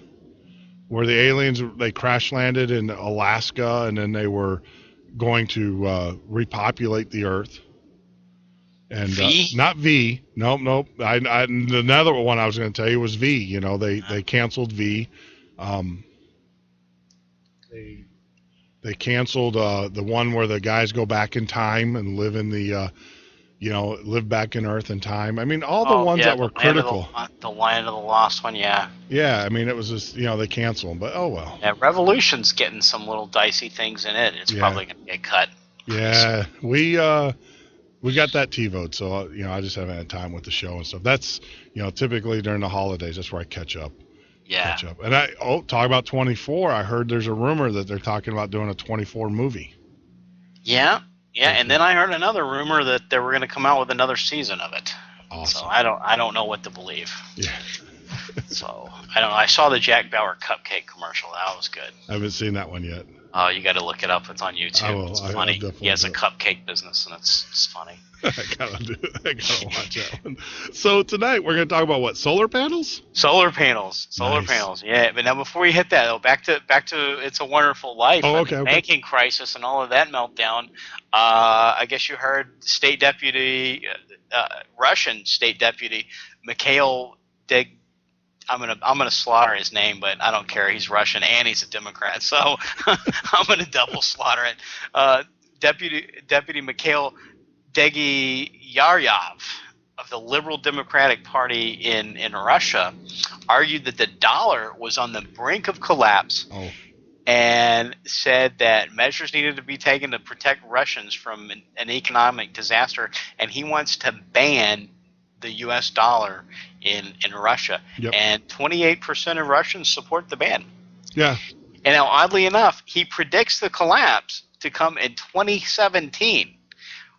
where the aliens, they crash landed in Alaska, and then they were going to repopulate the Earth. And V? Not V. Nope. Another one I was going to tell you was V. They canceled V. They canceled the one where the guys go back in time and live in the live back in Earth and time. I mean, all the ones that were critical. The Land of the Lost one, yeah. Yeah, I mean, it was just, they cancel them, but oh well. Yeah, Revolution's getting some little dicey things in it. It's probably going to get cut. Yeah, we got that TiVo'd, so, I just haven't had time with the show and stuff. That's, typically during the holidays, that's where I catch up. Yeah. And talk about 24. I heard there's a rumor that they're talking about doing a 24 movie. Yeah. Yeah, and then I heard another rumor that they were going to come out with another season of it. Awesome. So I don't know what to believe. Yeah. So I don't know. I saw the Jack Bauer cupcake commercial. That was good. I haven't seen that one yet. Oh, you got to look it up. It's on YouTube. I will. It's funny. He has a cupcake business, and it's funny. I gotta watch that one. So tonight we're going to talk about what? Solar panels? Solar panels. Yeah, but now before we hit that, though, back to It's a Wonderful Life. Oh, okay. The banking crisis and all of that meltdown. I guess you heard Russian state deputy Mikhail Deg. I'm gonna slaughter his name, but I don't care. He's Russian and he's a Democrat, so I'm gonna double slaughter it. Deputy Mikhail Degyaryov of the Liberal Democratic Party in Russia argued that the dollar was on the brink of collapse, and said that measures needed to be taken to protect Russians from an economic disaster, and he wants to ban the U.S. dollar in Russia. Yep. And 28% of Russians support the ban. Yeah. And now, oddly enough, he predicts the collapse to come in 2017,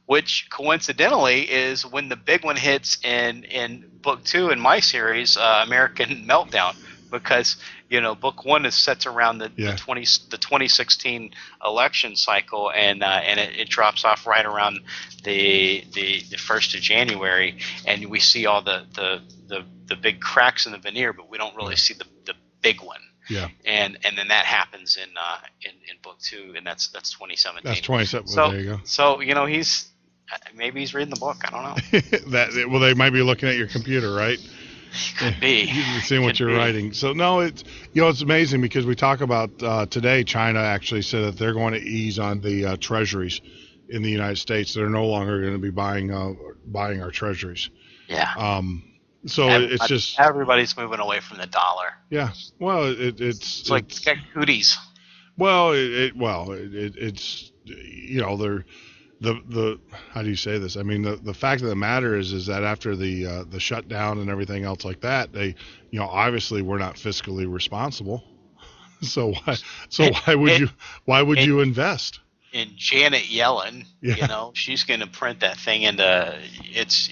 which coincidentally is when the big one hits in book 2 in my series, American Meltdown. because book one is set around the 2016 election cycle, and it drops off right around the 1st of January, and we see all the big cracks in the veneer, but we don't really see the big one. Yeah. And then that happens in book two, and that's 2017. That's 2017. Well, there you go. So maybe he's reading the book. I don't know. Well, they might be looking at your computer, right? Could be. Seeing what you're writing. So no, it's amazing because we talk about today. China actually said that they're going to ease on the treasuries in the United States. They're no longer going to be buying our treasuries. Yeah. So it's just everybody's moving away from the dollar. Yeah. Well, it's like cooties. Well, it's they're. The how do you say this? I mean, the fact of the matter is that after the shutdown and everything else like that, they obviously we're not fiscally responsible. So why would you invest? And Janet Yellen, she's going to print that thing into it's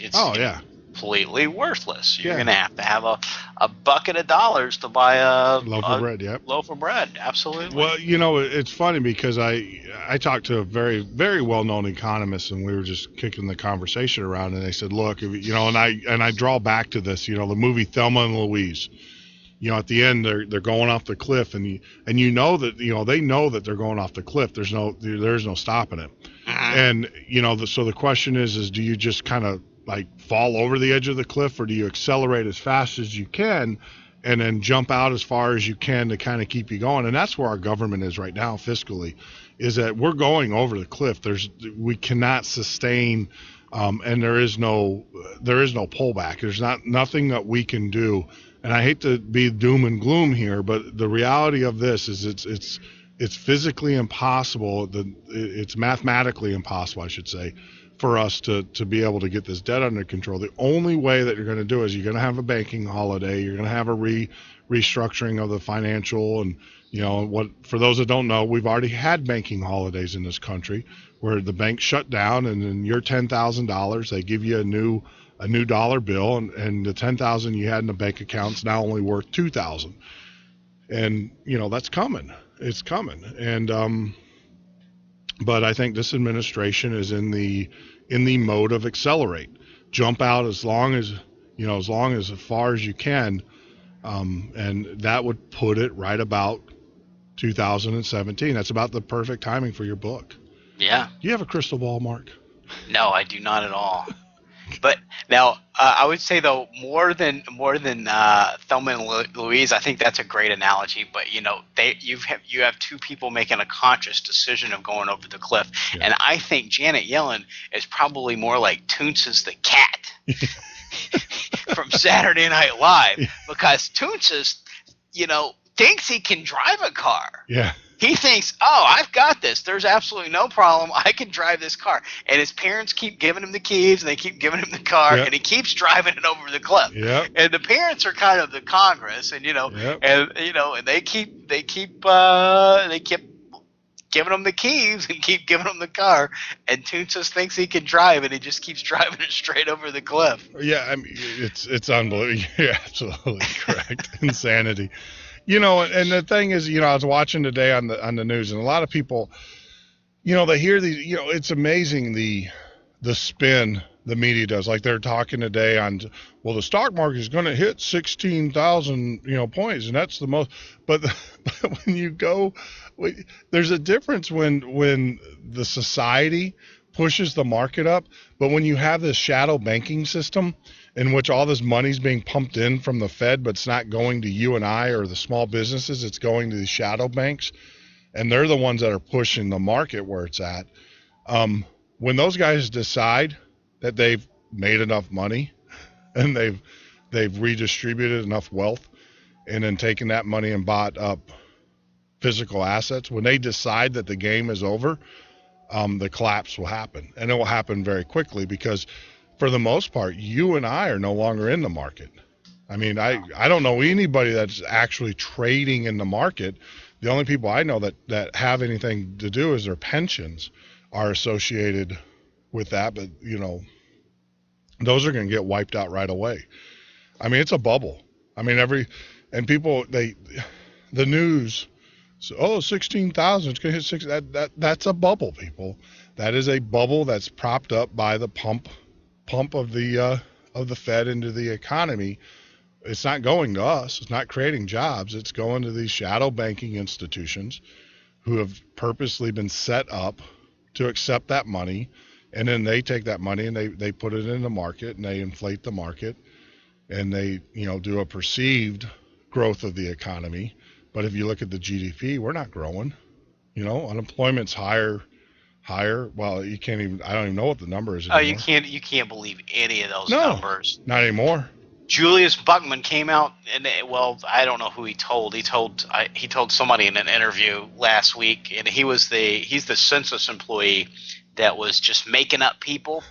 completely worthless. You're going to have a bucket of dollars to buy a loaf of bread. Yep. Loaf of bread. Absolutely. Well, it's funny because I talked to a very, very well-known economist, and we were just kicking the conversation around, and they said, look, and I draw back to this, the movie Thelma and Louise. At the end they're going off the cliff, and they know that they're going off the cliff. There's no stopping it. And so the question is do you just kind of like fall over the edge of the cliff, or do you accelerate as fast as you can and then jump out as far as you can to kind of keep you going? And that's where our government is right now fiscally, is that we're going over the cliff. We cannot sustain, and there is no pullback. There's nothing that we can do. And I hate to be doom and gloom here, but the reality of this is it's physically impossible. It's mathematically impossible, I should say, for us to be able to get this debt under control. The only way that you're going to do is you're going to have a banking holiday. You're going to have a restructuring of the financial, and for those that don't know, we've already had banking holidays in this country where the bank shut down, and then your $10,000, they give you a new dollar bill, and the $10,000 you had in the bank account is now only worth $2,000, and that's coming. It's coming, and but I think this administration is in the mode of accelerate, jump out as far as you can, and that would put it right about 2017. That's about the perfect timing for your book. Yeah. Do you have a crystal ball, Mark? No, I do not at all. But now, I would say though, more than Thelma and Louise, I think that's a great analogy. But you have two people making a conscious decision of going over the cliff, and I think Janet Yellen is probably more like Toonces the cat from Saturday Night Live, because Toonces, thinks he can drive a car. Yeah. He thinks, I've got this. There's absolutely no problem. I can drive this car. And his parents keep giving him the keys, and they keep giving him the car, and he keeps driving it over the cliff. Yep. And the parents are kind of the Congress, and and they keep giving him the keys and keep giving him the car. And Toonces thinks he can drive, and he just keeps driving it straight over the cliff. Yeah, I mean, it's unbelievable. You're absolutely correct. Insanity. And the thing is, I was watching today on the news, and a lot of people, they hear these, it's amazing the spin the media does. Like they're talking today on, well, the stock market is going to hit 16,000, points, and that's the most. But when you go, there's a difference when the society pushes the market up, but when you have this shadow banking system in which all this money's being pumped in from the Fed, but it's not going to you and I or the small businesses, it's going to the shadow banks, and they're the ones that are pushing the market where it's at. When those guys decide that they've made enough money and they've redistributed enough wealth and then taken that money and bought up physical assets, when they decide that the game is over, the collapse will happen, and it will happen very quickly, because for the most part, you and I are no longer in the market. I mean, I don't know anybody that's actually trading in the market. The only people I know that have anything to do is their pensions are associated with that, but those are going to get wiped out right away. I mean, it's a bubble. I mean, And people, the news, so, 16,000, it's going to hit 6. That's a bubble, people. That is a bubble that's propped up by the pump of the Fed into the economy. It's not going to us. It's not creating jobs. It's going to these shadow banking institutions who have purposely been set up to accept that money, and then they take that money and they put it in the market and they inflate the market, and they do a perceived growth of the economy. But if you look at the GDP, we're not growing. Unemployment's higher. Well, you can't even. I don't even know what the number is anymore. You can't believe any of those numbers. Not anymore. Julius Buckman came out, and I don't know who he told. He told somebody in an interview last week, and he's the census employee that was just making up people,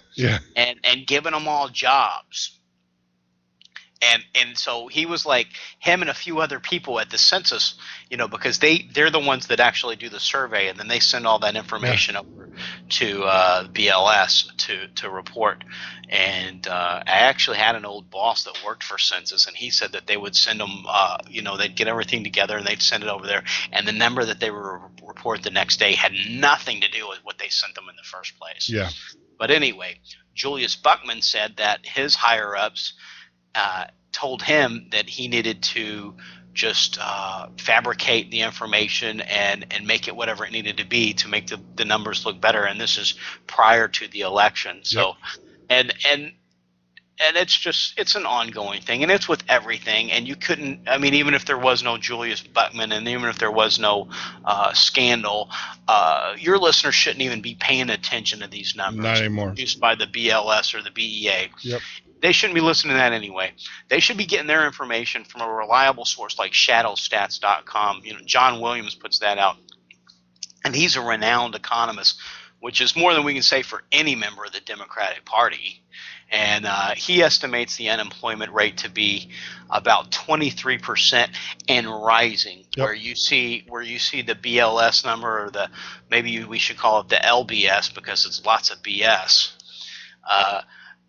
and giving them all jobs. And so he was like, him and a few other people at the census, because they're the ones that actually do the survey, and then they send all that information over to BLS to report. And I actually had an old boss that worked for census, and he said that they would send them, they'd get everything together and they'd send it over there, and the number that they would report the next day had nothing to do with what they sent them in the first place. Yeah. But anyway, Julius Buckman said that his higher ups told him that he needed to just fabricate the information and make it whatever it needed to be to make the numbers look better. And this is prior to the election. So, and it's an ongoing thing, and it's with everything. And you couldn't, even if there was no Julius Buckman, and even if there was no scandal, your listeners shouldn't even be paying attention to these numbers. Not anymore. Produced by the BLS or the BEA. Yep. They shouldn't be listening to that anyway. They should be getting their information from a reliable source like shadowstats.com. John Williams puts that out, and he's a renowned economist, which is more than we can say for any member of the Democratic Party. And he estimates the unemployment rate to be about 23% and rising. Yep. Where you see the BLS number, or maybe we should call it the LBS, because it's lots of BS.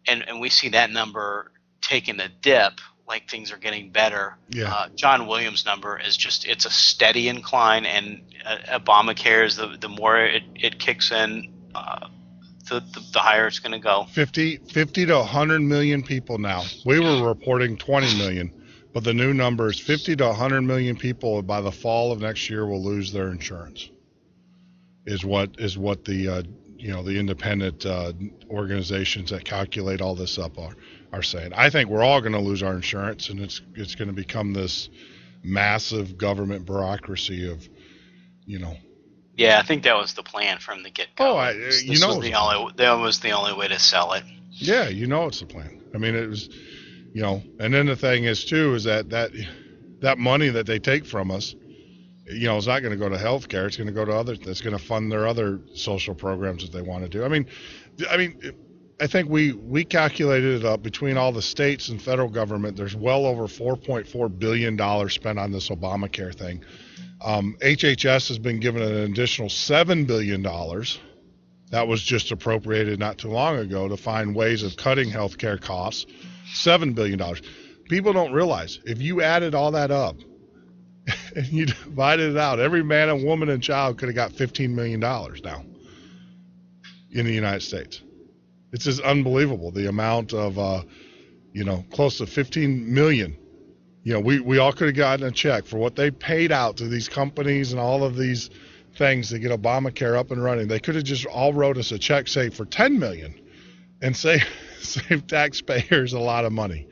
And we see that number taking a dip, like things are getting better. Yeah. John Williams' number is it's a steady incline, and Obamacare is the more it kicks in, the higher it's going to go. 50 to 100 million people now. We were reporting 20 million, but the new number is 50 to 100 million people by the fall of next year will lose their insurance. Is what the the independent organizations that calculate all this up are saying. I think we're all going to lose our insurance, and it's going to become this massive government bureaucracy of, Yeah, I think that was the plan from the get-go. That was the only way to sell it. Yeah, it's the plan. It was, and then the thing is too is that money that they take from us, it's not going to go to health care. It's going to go to it's going to fund their other social programs that they want to do. I think we calculated it up between all the states and federal government. There's well over $4.4 billion spent on this Obamacare thing. HHS has been given an additional $7 billion. That was just appropriated not too long ago to find ways of cutting health care costs. $7 billion. People don't realize, if you added all that up, and you divided it out, every man and woman and child could have got $15 million now in the United States. It's just unbelievable, the amount of, close to 15 million. We all could have gotten a check for what they paid out to these companies and all of these things to get Obamacare up and running. They could have just all wrote us a check, say, for 10 million and save taxpayers a lot of money.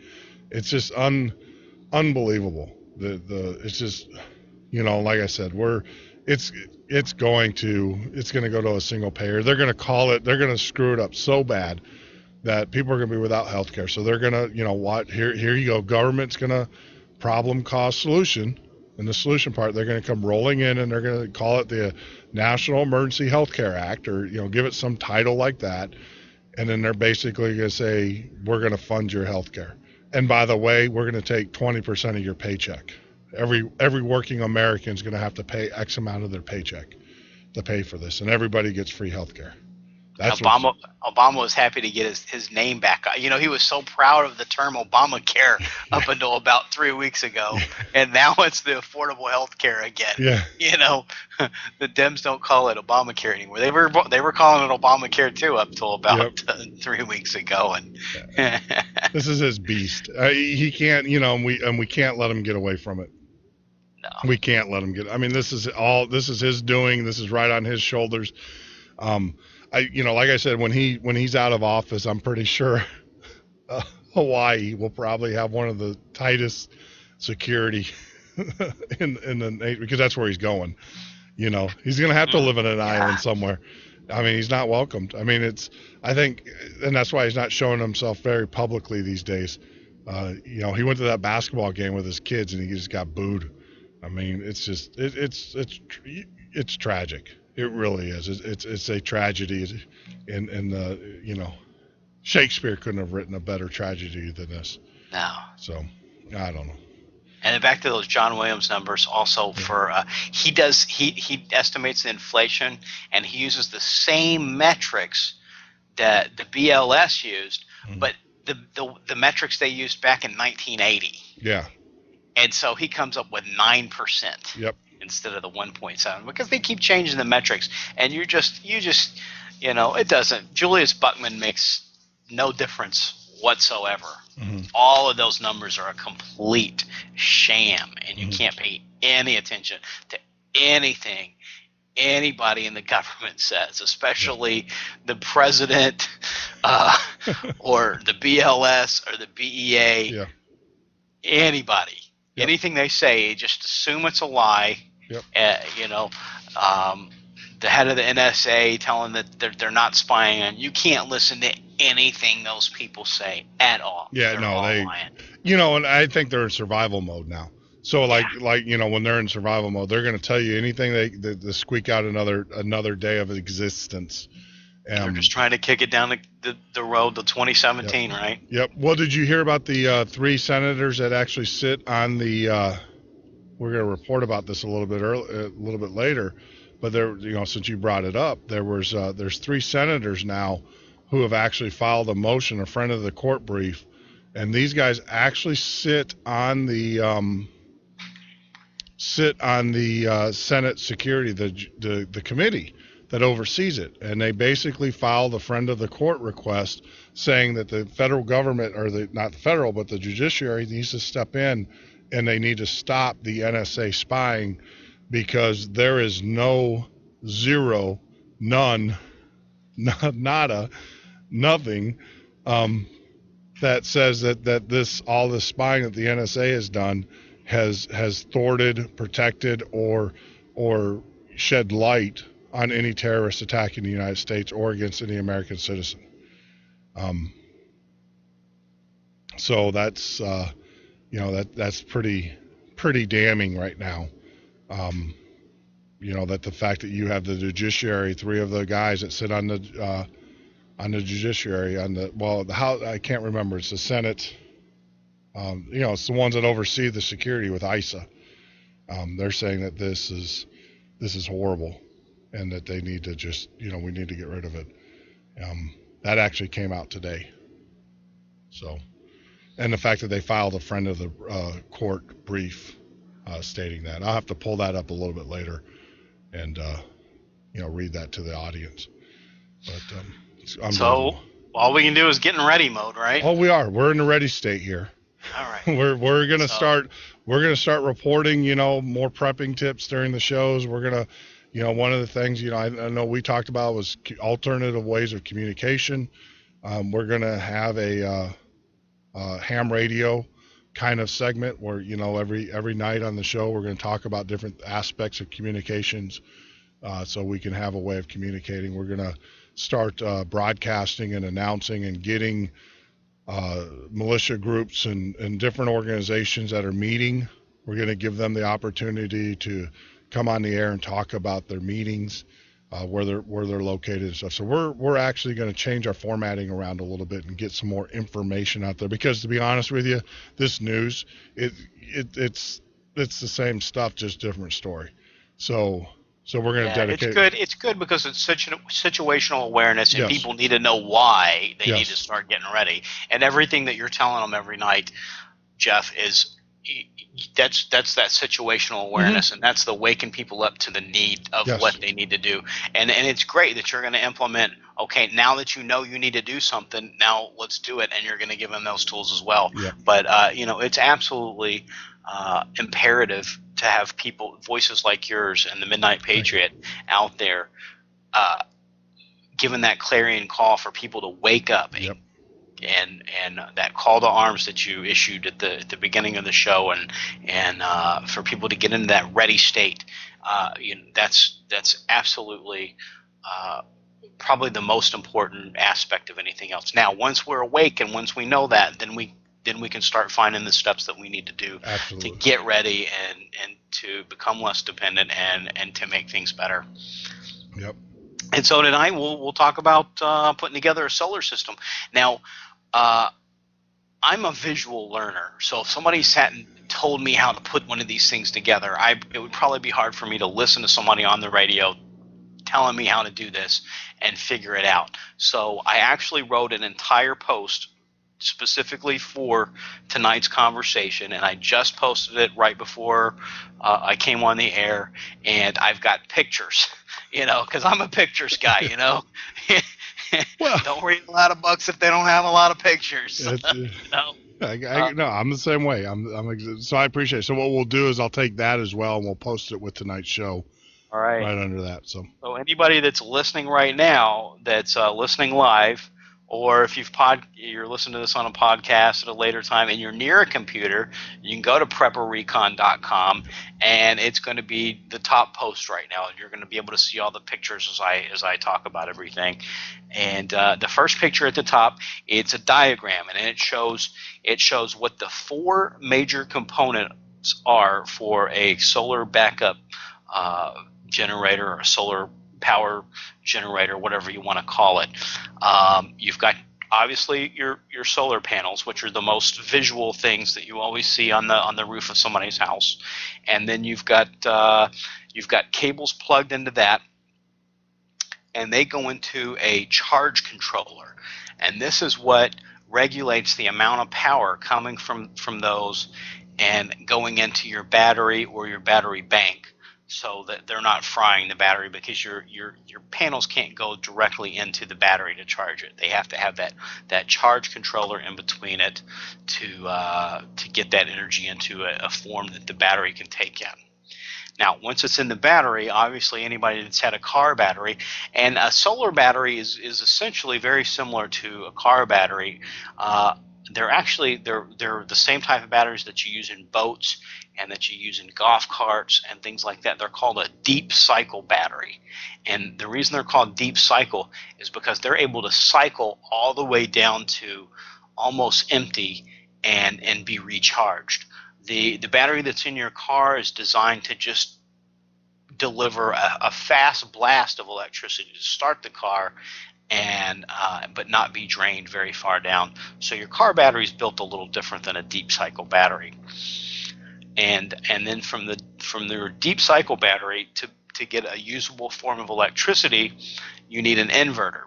It's just unbelievable. It's just, like I said, it's going to go to a single payer. They're going to screw it up so bad that people are going to be without health care. So they're going to, here you go. Government's going to problem cause solution. And the solution part, they're going to come rolling in, and they're going to call it the National Emergency Health Care Act, or, give it some title like that. And then they're basically going to say, we're going to fund your health care. And by the way, we're going to take 20% of your paycheck. Every working American is going to have to pay X amount of their paycheck to pay for this, and everybody gets free health care. That's Obama was happy to get his name back. You know, he was so proud of the term Obamacare up until about 3 weeks ago, and now it's the affordable health care again. Yeah. You know, the Dems don't call it Obamacare anymore. They were calling it Obamacare too up till about 3 weeks ago. And this is his beast. He can't, you know, and we can't let him get away from it. No, we can't let him get. I mean, this is his doing. This is right on his shoulders. Like I said, when he's out of office, I'm pretty sure Hawaii will probably have one of the tightest security in the nation, because that's where he's going. You know, he's going to have to live on an island somewhere. I mean, he's not welcomed. I mean, I think, and that's why he's not showing himself very publicly these days. You know, he went to that basketball game with his kids and he just got booed. I mean, it's just, it's tragic. It really is. It's a tragedy, and you know, Shakespeare couldn't have written a better tragedy than this. No. So, I don't know. And then back to those John Williams numbers. Also, for he estimates the inflation, and he uses the same metrics that the BLS used, but the metrics they used back in 1980. Yeah. And so he comes up with 9%. Yep. Instead of the 1.7, because they keep changing the metrics, and you just you know, it doesn't. Julius Buckman makes no difference whatsoever. All of those numbers are a complete sham, and you can't pay any attention to anything anybody in the government says, especially the president or the BLS or the BEA. Yeah. Anybody. Yep. Anything they say, just assume it's a lie. Yep. You know, the head of the NSA telling that they're not spying on you. Can't listen to anything those people say at all. Yeah, they're no, all they, lying. You know, and I think they're in survival mode now. So like you know, when they're in survival mode, they're going to tell you anything they squeak out another day of existence. They're just trying to kick it down the road to 2017, right? Yep. Well, did you hear about the 3 senators that actually sit on the? We're going to report about this a little bit later, but there, you know, since you brought it up, there's 3 senators now who have actually filed a motion, a friend of the court brief, and these guys actually sit on the Senate Security, the committee that oversees it, and they basically filed a friend of the court request saying that the federal government, or not the federal, but the judiciary needs to step in, and they need to stop the NSA spying, because there is none, nada, nothing that says that all this spying that the NSA has done has thwarted, protected, or shed light on any terrorist attack in the United States or against any American citizen. So that's that's pretty damning right now. You know, that the fact that you have the judiciary, 3 of the guys that sit on the judiciary, the House, I can't remember, it's the Senate. You know, it's the ones that oversee the security with ISA. They're saying that this is horrible, and that they need to just, you know, we need to get rid of it. That actually came out today. So, and the fact that they filed a friend of the court brief stating that. I'll have to pull that up a little bit later and, you know, read that to the audience. But so all we can do is get in ready mode, right? Oh, we are. We're in the ready state here. All right. We're gonna start reporting, you know, more prepping tips during the shows. We're gonna, you know, one of the things, you know, I know we talked about was alternative ways of communication. We're gonna have a ham radio kind of segment where, you know, every night on the show we're going to talk about different aspects of communications, so we can have a way of communicating. We're going to start broadcasting and announcing and getting militia groups and different organizations that are meeting. We're going to give them the opportunity to come on the air and talk about their meetings, where they're located and stuff. So we're actually going to change our formatting around a little bit and get some more information out there, because to be honest with you, this news, it's the same stuff, just different story. So So we're going to dedicate. It's good. It's good because it's such a situational awareness, and Yes. people need to know why they Yes. need to start getting ready. And everything that you're telling them every night, Jeff, is that's that situational awareness, and that's the waking people up to the need of Yes. what they need to do. And it's great that you're going to implement. Okay, now that you know you need to do something, now let's do it, and you're going to give them those tools as well. Yeah. But it's absolutely imperative to have voices like yours and the Midnight Patriot out there, giving that clarion call for people to wake up. Yep. And that call to arms that you issued at the beginning of the show, and for people to get into that ready state, that's absolutely probably the most important aspect of anything else. Now, once we're awake and once we know that, then we can start finding the steps that we need to do Absolutely. to get ready and to become less dependent and to make things better. Yep. And so tonight we'll talk about putting together a solar system. Now, I'm a visual learner, so if somebody sat and told me how to put one of these things together, it would probably be hard for me to listen to somebody on the radio telling me how to do this and figure it out. So I actually wrote an entire post specifically for tonight's conversation, and I just posted it right before I came on the air, and I've got pictures, because I'm a pictures guy, Well, don't read a lot of books if they don't have a lot of pictures. No, I'm the same way. So I appreciate it. So what we'll do is I'll take that as well, and we'll post it with tonight's show. All right. Right under that. So anybody that's listening right now, that's listening live, or if you're listening to this on a podcast at a later time and you're near a computer, you can go to prepperrecon.com, and it's going to be the top post right now. You're going to be able to see all the pictures as I talk about everything. And the first picture at the top, it's a diagram, and it shows what the four major components are for a solar backup generator, or a solar power generator, whatever you want to call it. You've got obviously your solar panels, which are the most visual things that you always see on the roof of somebody's house, and then you've got cables plugged into that, and they go into a charge controller, and this is what regulates the amount of power coming from those and going into your battery or your battery bank, so that they're not frying the battery, because your panels can't go directly into the battery to charge it. They have to have that charge controller in between it to get that energy into a form that the battery can take in. Now, once it's in the battery, obviously anybody that's had a car battery, and a solar battery is essentially very similar to a car battery. They're the same type of batteries that you use in boats and that you use in golf carts and things like that. They're called a deep cycle battery. And the reason they're called deep cycle is because they're able to cycle all the way down to almost empty and be recharged. The battery that's in your car is designed to just deliver a fast blast of electricity to start the car, and but not be drained very far down. So your car battery is built a little different than a deep cycle battery. And then from the deep cycle battery to get a usable form of electricity, you need an inverter,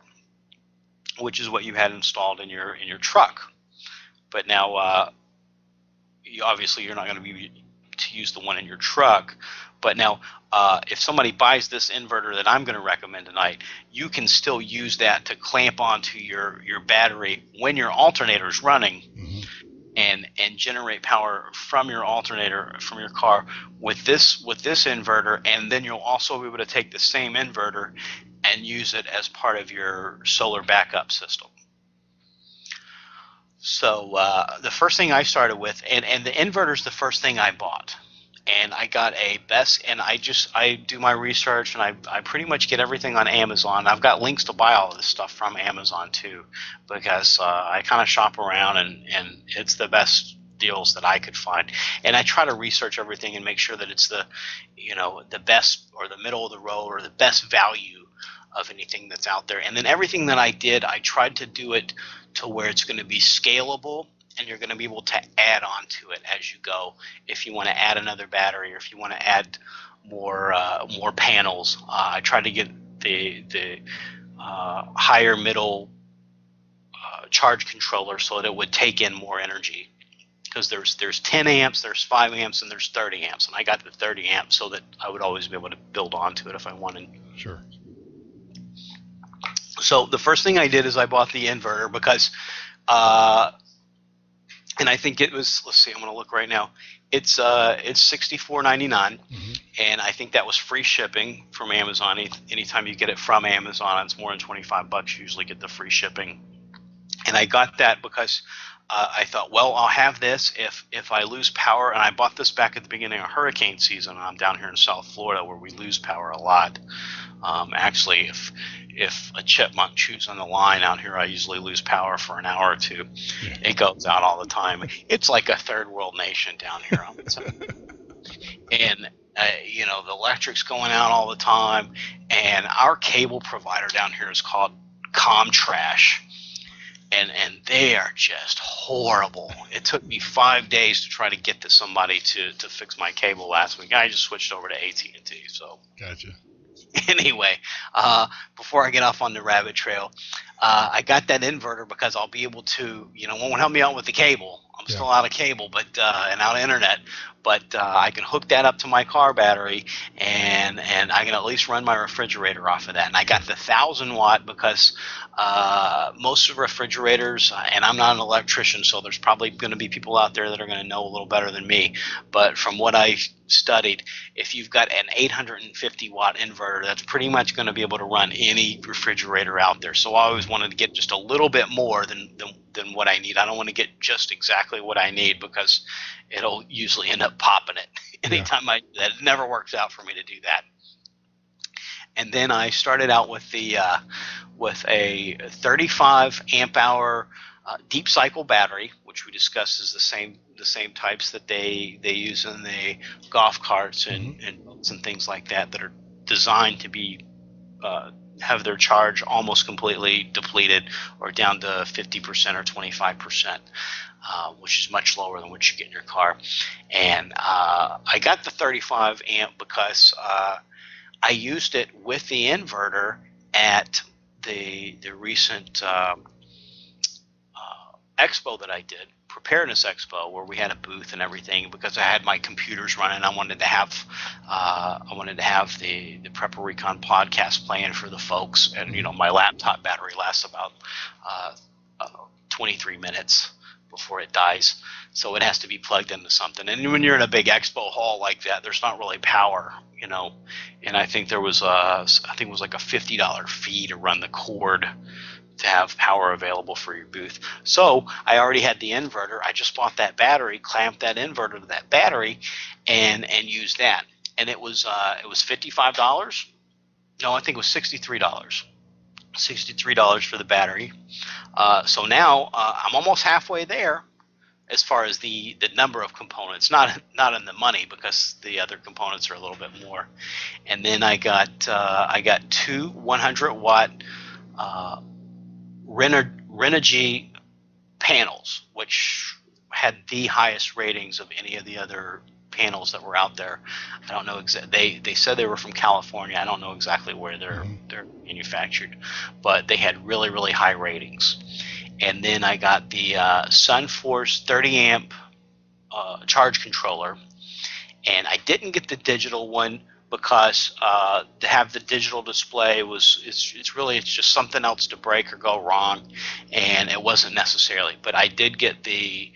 which is what you had installed in your truck. But now, obviously, you're not going to be to use the one in your truck. But now, if somebody buys this inverter that I'm going to recommend tonight, you can still use that to clamp onto your battery when your alternator is running, and generate power from your alternator from your car with this inverter. And then you'll also be able to take the same inverter and use it as part of your solar backup system. So the first thing I started with, and the inverter is the first thing I bought. And I got I do my research, and I pretty much get everything on Amazon. I've got links to buy all of this stuff from Amazon too, because I kind of shop around, and it's the best deals that I could find. And I try to research everything and make sure that it's the best, or the middle of the road, or the best value of anything that's out there. And then everything that I did, I tried to do it to where it's going to be scalable, and you're going to be able to add on to it as you go. If you want to add another battery, or if you want to add more panels. I tried to get the higher middle charge controller so that it would take in more energy. Because there's 10 amps, there's 5 amps, and there's 30 amps, and I got the 30 amps so that I would always be able to build onto it if I wanted. Sure. So the first thing I did is I bought the inverter because, and I think it was, let's see, I'm going to look right now. It's $64.99, and I think that was free shipping from Amazon. Anytime you get it from Amazon, it's more than $25. You usually get the free shipping, and I got that because I thought, well, I'll have this if I lose power. And I bought this back at the beginning of hurricane season. I'm down here in South Florida where we lose power a lot. Actually, if a chipmunk chews on the line out here, I usually lose power for an hour or two. Yeah. It goes out all the time. It's like a third world nation down here. And the electric's going out all the time. And our cable provider down here is called Comtrash. And they are just horrible. It took me 5 days to try to get to somebody to fix my cable last week. I just switched over to AT&T. So gotcha. Anyway, before I get off on the rabbit trail, I got that inverter because I'll be able to, it won't help me out with the cable. I'm still out of cable, but and out of internet. But I can hook that up to my car battery, and I can at least run my refrigerator off of that. And I got the 1,000 watt because most of refrigerators, and I'm not an electrician, so there's probably going to be people out there that are going to know a little better than me. But from what I studied, if you've got an 850 watt inverter, that's pretty much going to be able to run any refrigerator out there. So I always wanted to get just a little bit more than what I need. I don't want to get just exactly what I need because it'll usually end up popping it anytime I do that. It never works out for me to do that. And then I started out with with a 35 amp hour deep cycle battery, which we discussed is the same types that they use in the golf carts and boats and things like that are designed to be have their charge almost completely depleted or down to 50% or 25%, which is much lower than what you get in your car. And I got the 35 amp because I used it with the inverter at the recent expo that I did, Preparedness Expo, where we had a booth and everything, because I had my computers running. I wanted to have the Prepper Recon podcast playing for the folks, and my laptop battery lasts about 23 minutes before it dies, so it has to be plugged into something. And when you're in a big expo hall like that, there's not really power, and I think there was it was like a $50 fee to run the cord to have power available for your booth. So I already had the inverter. I just bought that battery, clamped that inverter to that battery, and used that. And it was $55. No, I think it was $63. $63 for the battery. So now I'm almost halfway there as far as the number of components, not in the money, because the other components are a little bit more. And then I got two 100 watt Renogy panels, which had the highest ratings of any of the other panels that were out there. I don't know exactly. They said they were from California. I don't know exactly where they're manufactured, but they had really, really high ratings. And then I got the SunForce 30 amp charge controller, and I didn't get the digital one because to have the digital display it's just something else to break or go wrong, and it wasn't necessarily. But I did get the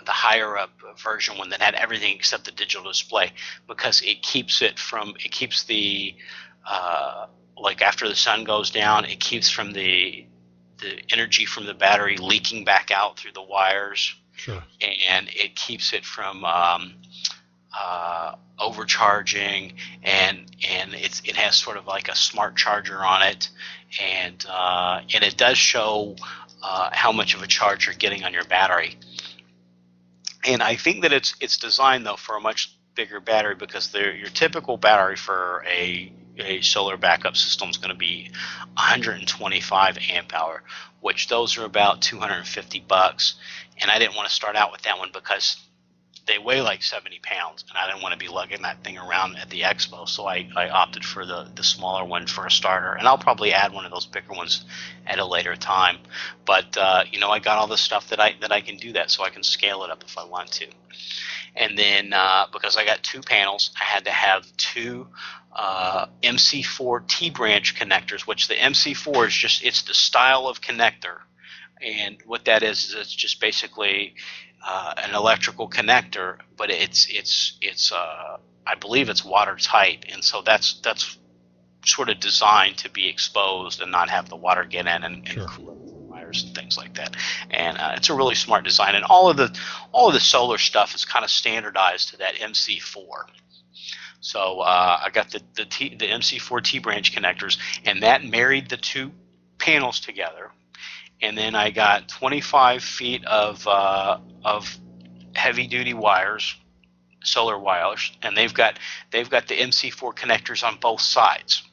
higher up version one that had everything except the digital display, because it keeps the like after the sun goes down, it keeps from the energy from the battery leaking back out through the wires. Sure. And it keeps it from overcharging, and it has sort of like a smart charger on it, and it does show how much of a charge you're getting on your battery. And I think that it's designed though for a much bigger battery, because your typical battery for a solar backup system is going to be 125 amp hour, which those are about $250. And I didn't want to start out with that one because they weigh like 70 pounds, and I didn't want to be lugging that thing around at the expo, so I opted for the smaller one for a starter, and I'll probably add one of those bigger ones at a later time. But I got all the stuff that I can do that, so I can scale it up if I want to. And then because I got 2 panels, I had to have 2 MC4 T-branch connectors, which the MC4 is it's the style of connector. And what that is it's just basically an electrical connector, but it's I believe it's watertight, and so that's sort of designed to be exposed and not have the water get in and corrode wires and things like that. And it's a really smart design, and all of the solar stuff is kind of standardized to that MC4. So I got the MC4 T-branch connectors, and that married the 2 panels together. And then I got 25 feet of heavy duty wires, solar wires, and they've got the MC4 connectors on both sides.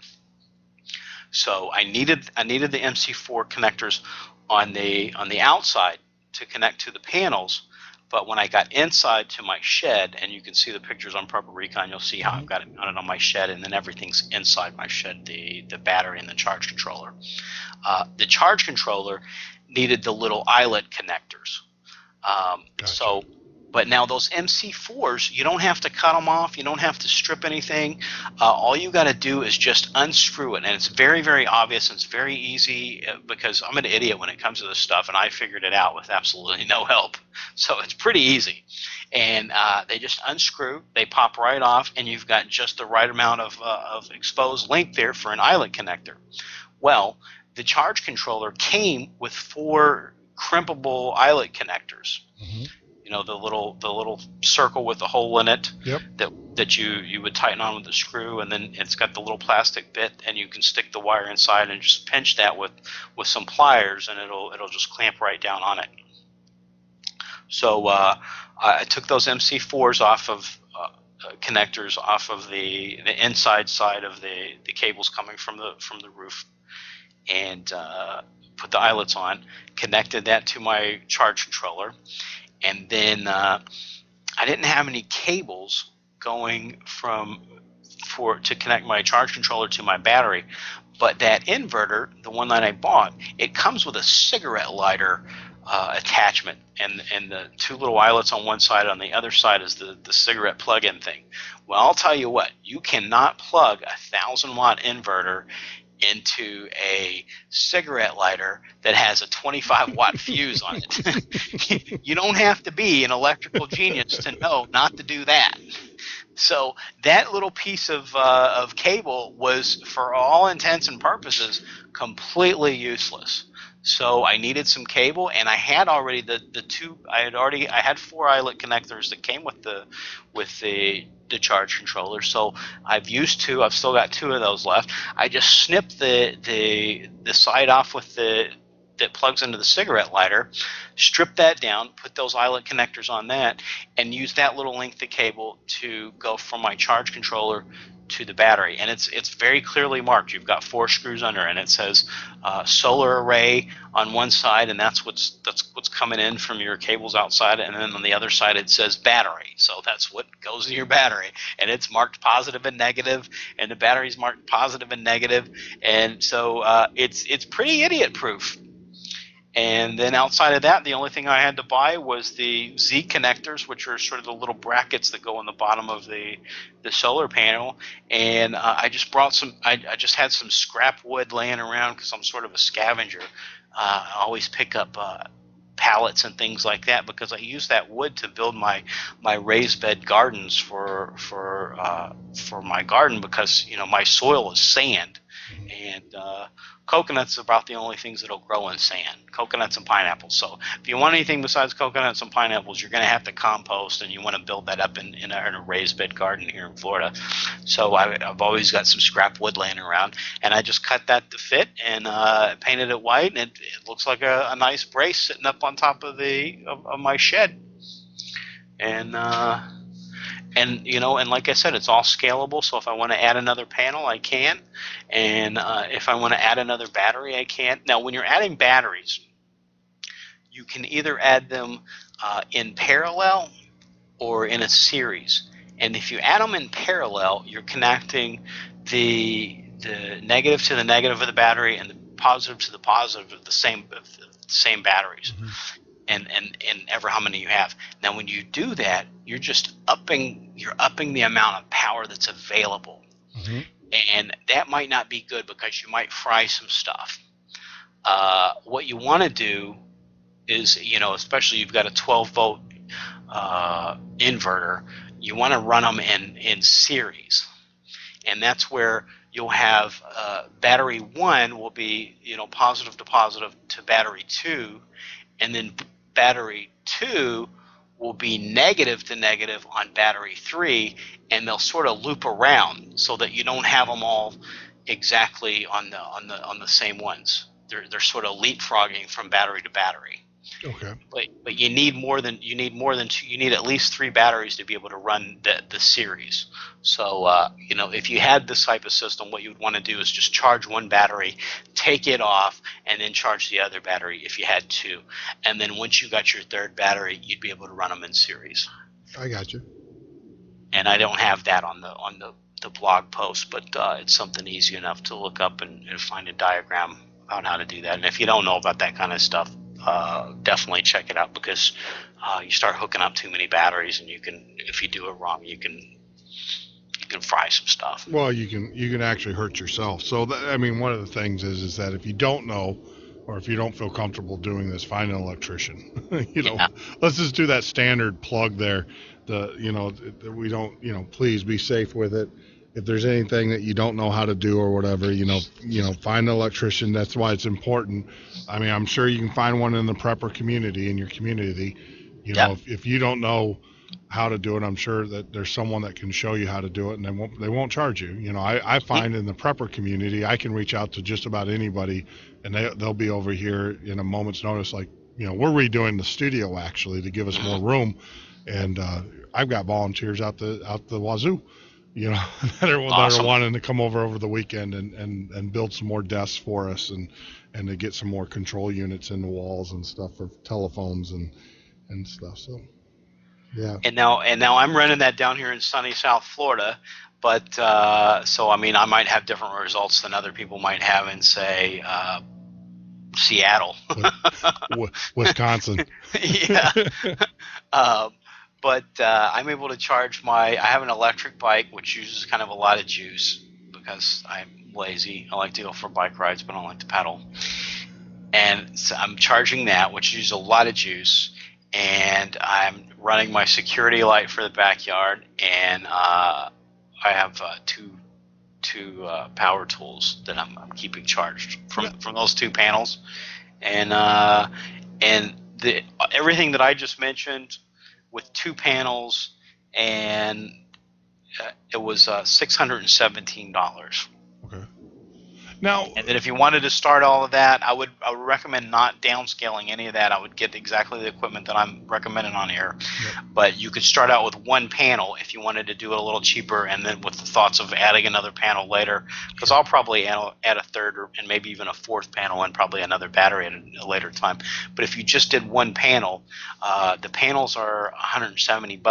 So I needed the MC4 connectors on the outside to connect to the panels. But when I got inside to my shed, and you can see the pictures on Purple Recon, you'll see how I've got it mounted on my shed, and then everything's inside my shed, the battery and the charge controller. The charge controller needed the little eyelet connectors. Gotcha. But now those MC4s, you don't have to cut them off. You don't have to strip anything. All you got to do is just unscrew it. And it's very, very obvious. And it's very easy because I'm an idiot when it comes to this stuff. And I figured it out with absolutely no help. So it's pretty easy. And they just unscrew. They pop right off. And you've got just the right amount of exposed length there for an eyelet connector. Well, the charge controller came with 4 crimpable eyelet connectors. Mm-hmm. The little circle with the hole in it. Yep. that you would tighten on with the screw, and then it's got the little plastic bit, and you can stick the wire inside and just pinch that with some pliers, and it'll just clamp right down on it. So I took those MC4s off of connectors off of the inside side of the cables coming from the roof, and put the eyelets on, connected that to my charge controller. And then I didn't have any cables going to connect my charge controller to my battery, but that inverter, the one that I bought, it comes with a cigarette lighter attachment, and the 2 little eyelets on one side. On the other side is the cigarette plug-in thing. Well, I'll tell you what, you cannot plug a 1,000-watt inverter into a cigarette lighter that has a 25-watt fuse on it. You don't have to be an electrical genius to know not to do that. So that little piece of cable was, for all intents and purposes, completely useless. So I needed some cable, and I had already the 2. I had 4 eyelet connectors that came with the charge controller. So I've used 2. I've still got 2 of those left. I just snipped the side off that plugs into the cigarette lighter, strip that down, put those eyelet connectors on that, and use that little length of cable to go from my charge controller to the battery. And it's very clearly marked. You've got 4 screws under, and it says solar array on one side, and that's what's coming in from your cables outside, and then on the other side it says battery. So that's what goes in your battery, and it's marked positive and negative, and the battery's marked positive and negative, and so it's pretty idiot proof. And then outside of that, the only thing I had to buy was the Z connectors, which are sort of the little brackets that go in the bottom of the solar panel. And I just brought some. I just had some scrap wood laying around because I'm sort of a scavenger. I always pick up pallets and things like that because I use that wood to build my raised bed gardens for my garden, because my soil is sand, and coconuts are about the only things that'll grow in sand. Coconuts and pineapples. So if you want anything besides coconuts and pineapples, you're going to have to compost, and you want to build that up in a raised bed garden here in Florida. So I've always got some scrap wood laying around, and I just cut that to fit and painted it white, and it looks like a nice brace sitting up on top of my shed. And like I said, it's all scalable. So if I want to add another panel, I can. And if I want to add another battery, I can. Now, when you're adding batteries, you can either add them in parallel or in a series. And if you add them in parallel, you're connecting the negative to the negative of the battery and the positive to the positive of the same batteries. Mm-hmm. And ever how many you have. Now, when you do that, you're just upping the amount of power that's available. Mm-hmm. And that might not be good because you might fry some stuff. What you want to do is, especially you've got a 12-volt inverter, you want to run them in series. And that's where you'll have battery 1 will be, positive to positive to battery 2, and then battery 2 will be negative to negative on battery 3, and they'll sort of loop around so that you don't have them all exactly on the same ones. They're sort of leapfrogging from battery to battery. Okay. But you need more than two. You need at least 3 batteries to be able to run the series. So if you had this type of system, what you would want to do is just charge one battery, take it off, and then charge the other battery if you had 2. And then once you got your third battery, you'd be able to run them in series. I got you. And I don't have that on the blog post, but it's something easy enough to look up and find a diagram about how to do that. And if you don't know about that kind of stuff, definitely check it out, because you start hooking up too many batteries, and if you do it wrong, you can fry some stuff. Well, you can actually hurt yourself. So one of the things is that if you don't know, or if you don't feel comfortable doing this, find an electrician. Let's just do that standard plug there. We don't, please be safe with it. If there's anything that you don't know how to do or whatever, find an electrician. That's why it's important. I'm sure you can find one in the prepper community, in your community. If you don't know how to do it, I'm sure that there's someone that can show you how to do it, and they won't charge you. I find in the prepper community, I can reach out to just about anybody, and they'll be over here in a moment's notice. Like, we're redoing the studio actually to give us more room, and I've got volunteers out the wazoo. That are wanting to come over the weekend and build some more desks for us and to get some more control units in the walls and stuff for telephones and stuff. So, yeah. And now I'm running that down here in sunny South Florida, but I might have different results than other people might have in, say, Seattle, Wisconsin. Yeah. But I'm able to charge I have an electric bike, which uses kind of a lot of juice because I'm lazy. I like to go for bike rides, but I don't like to pedal. And so I'm charging that, which uses a lot of juice. And I'm running my security light for the backyard. And I have two power tools that I'm keeping charged from those 2 panels. And everything that I just mentioned, with 2 panels, and it was $617. Okay. Now, and then if you wanted to start all of that, I would recommend not downscaling any of that. I would get exactly the equipment that I'm recommending on here. Yep. But you could start out with 1 panel if you wanted to do it a little cheaper, and then with the thoughts of adding another panel later, because I'll probably add a third and maybe even a 4th panel and probably another battery at a later time. But if you just did 1 panel, the panels are $170,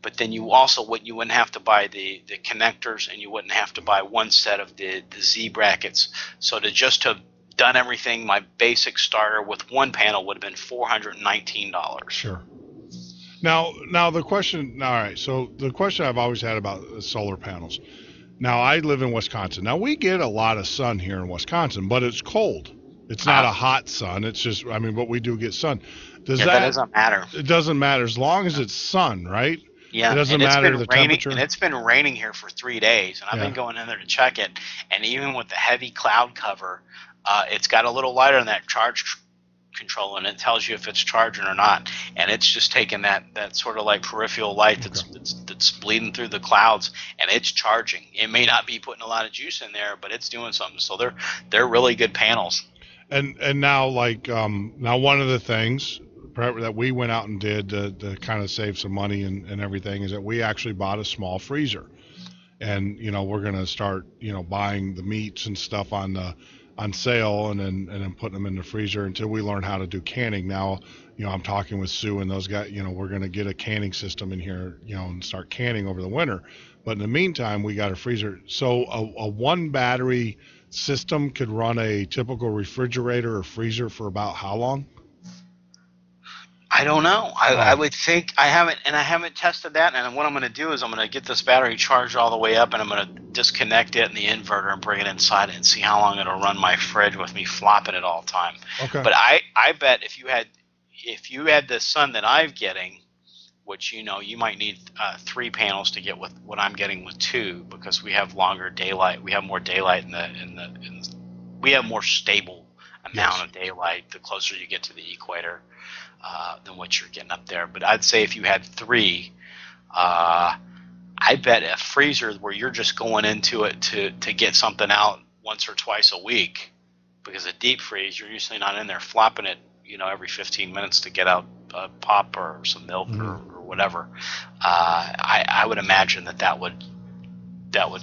but then you wouldn't have to buy the connectors, and you wouldn't have to buy 1 set of the Z brackets. So to have done everything, my basic starter with 1 panel would have been $419. Sure. Now the question. All right. So the question I've always had about solar panels. Now I live in Wisconsin. Now we get a lot of sun here in Wisconsin, but it's cold. It's not a hot sun. It's just, but we do get sun. That doesn't matter. It doesn't matter as long as it's sun, right? Yeah, it doesn't matter the temperature. And it's been raining here for 3 days, and I've been going in there to check it. And even with the heavy cloud cover, it's got a little lighter than that charge control, and it tells you if it's charging or not. And it's just taking that sort of like peripheral light that's bleeding through the clouds, and it's charging. It may not be putting a lot of juice in there, but it's doing something. So they're really good panels. And now now one of the things that we went out and did to kind of save some money and everything is that we actually bought a small freezer, and we're going to start buying the meats and stuff on on sale and then putting them in the freezer until we learn how to do canning. Now, I'm talking with Sue and those guys, we're going to get a canning system in here, and start canning over the winter. But in the meantime, we got a freezer. So a one battery system could run a typical refrigerator or freezer for about how long? I don't know. I would think I haven't tested that. And what I'm going to do is I'm going to get this battery charged all the way up, and I'm going to disconnect it in the inverter and bring it inside it and see how long it'll run my fridge with me flopping it all the time. Okay. But I bet if you had the sun that I'm getting, which you might need 3 panels to get with what I'm getting with 2, because we have longer daylight. We have more daylight we have more stable amount of daylight the closer you get to the equator than what you're getting up there. But I'd say if you had 3, I bet a freezer where you're just going into it to get something out once or twice a week, because a deep freeze you're usually not in there flopping it every 15 minutes to get out a pop or some milk or whatever. I would imagine that would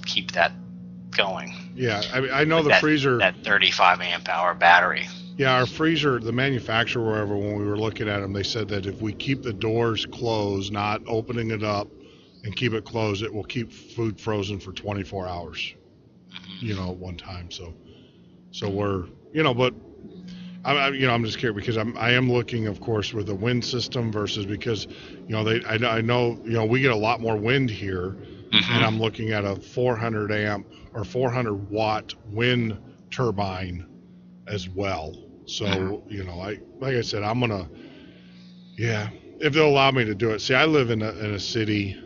keep that going. Yeah, I know the freezer, that 35 amp hour battery. Yeah, our freezer, the manufacturer, wherever, when we were looking at them, they said that if we keep the doors closed, not opening it up, and keep it closed, it will keep food frozen for 24 hours. At one time. So we're, but I'm just curious because I am looking, of course, with a wind system versus because, I know, we get a lot more wind here, and I'm looking at a 400 amp or 400 watt wind turbine as well. So, like I said, I'm going to, if they'll allow me to do it. See, I live in a city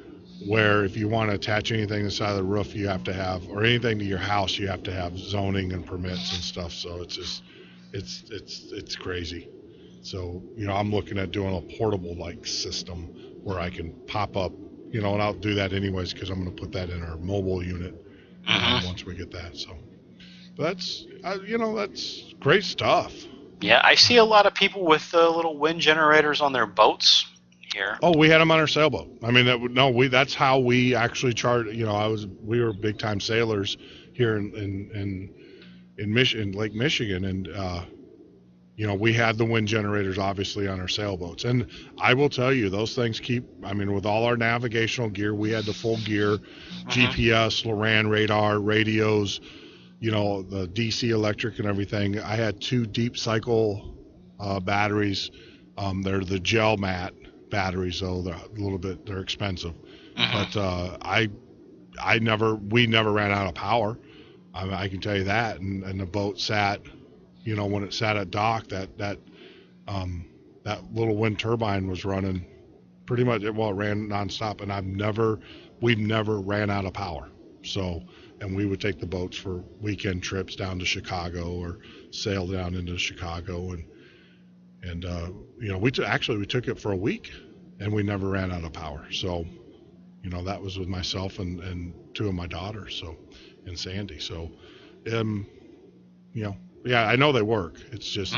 where if you want to attach anything to the side of the roof, you have to have, or anything to your house, you have to have zoning and permits and stuff. So it's just, it's crazy. So, I'm looking at doing a portable system where I can pop up, and I'll do that anyways, because I'm going to put that in our mobile unit once we get that. So that's, that's great stuff. Yeah, I see a lot of people with little wind generators on their boats here. Oh, we had them on our sailboat. I mean, that's how we actually charged. We were big time sailors here in Lake Michigan, and we had the wind generators obviously on our sailboats. And I will tell you, those things with all our navigational gear, we had the full gear, GPS, Loran radar, radios, the DC electric and everything. I had 2 deep cycle batteries. They're the gel mat batteries, though they're expensive. But we never ran out of power. I can tell you that. And the boat sat, when it sat at dock, that little wind turbine was running pretty much. It ran nonstop, and we've never ran out of power. So. And we would take the boats for weekend trips down to Chicago or sail down into Chicago. And we took it for a week, and we never ran out of power. So, that was with myself and 2 of my daughters, and Sandy. So, I know they work. It's just,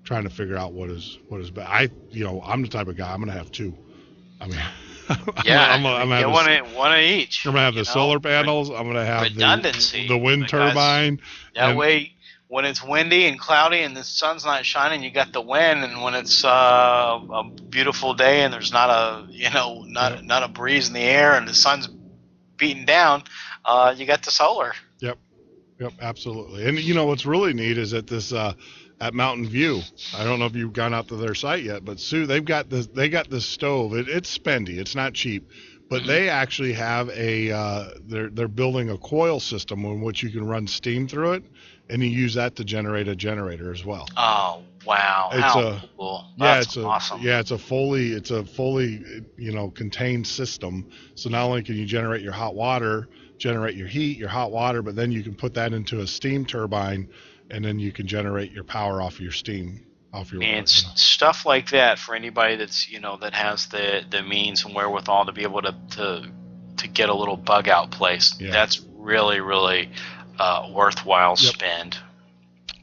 trying to figure out what is best. I'm the type of guy, I'm going to have 2. I mean, I'm one of each. I'm gonna have the solar panels. I'm gonna have redundancy, the wind turbine. That way, when it's windy and cloudy and the sun's not shining, you got the wind. And when it's a beautiful day and there's not a breeze in the air and the sun's beating down, you got the solar. Yep, absolutely. And what's really neat is that this. At Mountain View, I don't know if you've gone out to their site yet, but Sue, they got this stove. It's spendy. It's not cheap, but they actually have they're building a coil system in which you can run steam through it, and you use that to generate a generator as well. Oh wow! How cool! That's awesome. Yeah, it's a fully contained system. So not only can you generate your hot water, generate your heat, your hot water, but then you can put that into a steam turbine. And then you can generate your power off of your steam, stuff like that for anybody that's that has the means and wherewithal to be able to get a little bug out place. Yeah. That's really really worthwhile spend.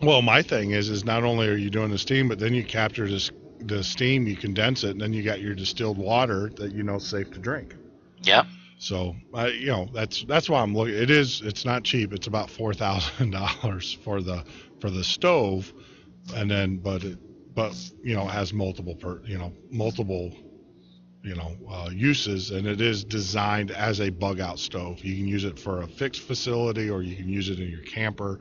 Well, my thing is not only are you doing the steam, but then you capture the steam, you condense it, and then you got your distilled water that is safe to drink. Yep. So that's why I'm looking. It's not cheap. It's about $4,000 for the stove, and then but it has multiple uses, and it is designed as a bug out stove. You can use it for a fixed facility, or you can use it in your camper,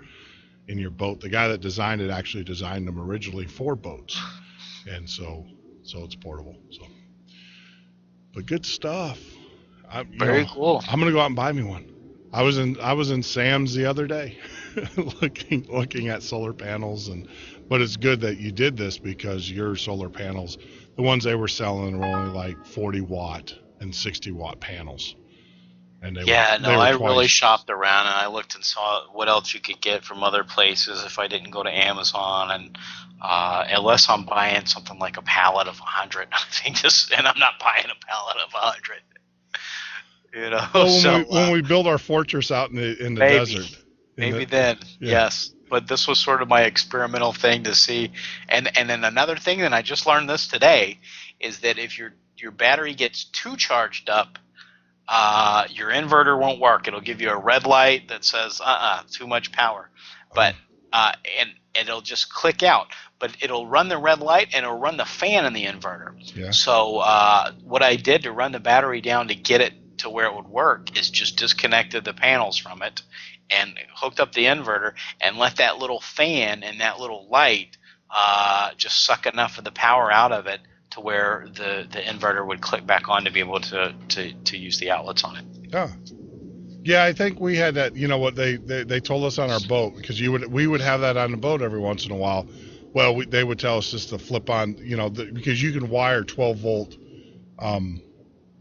in your boat. The guy that designed it actually designed them originally for boats, and so it's portable. So, but good stuff. Very cool. I'm gonna go out and buy me one. I was in Sam's the other day, looking at solar panels, but it's good that you did this, because your solar panels, the ones they were selling, were only like 40 watt and 60 watt panels. And I really shopped around, and I looked and saw what else you could get from other places if I didn't go to Amazon, and unless I'm buying something like a pallet of 100, I think and I'm not buying a pallet of 100. Well, when we build our fortress out in the desert, yes. But this was sort of my experimental thing to see. And then another thing that I just learned this today is that if your battery gets too charged up, your inverter won't work. It'll give you a red light that says too much power, but and it'll just click out. But it'll run the red light, and it'll run the fan in the inverter. Yeah. So what I did to run the battery down to get it to where it would work is just disconnected the panels from it and hooked up the inverter, and let that little fan and that little light just suck enough of the power out of it to where the inverter would click back on to be able to use the outlets on it. Yeah, I think we had that. You know what they told us on our boat, because we would have that on the boat every once in a while. Well, they would tell us just to flip on, because you can wire 12 volt.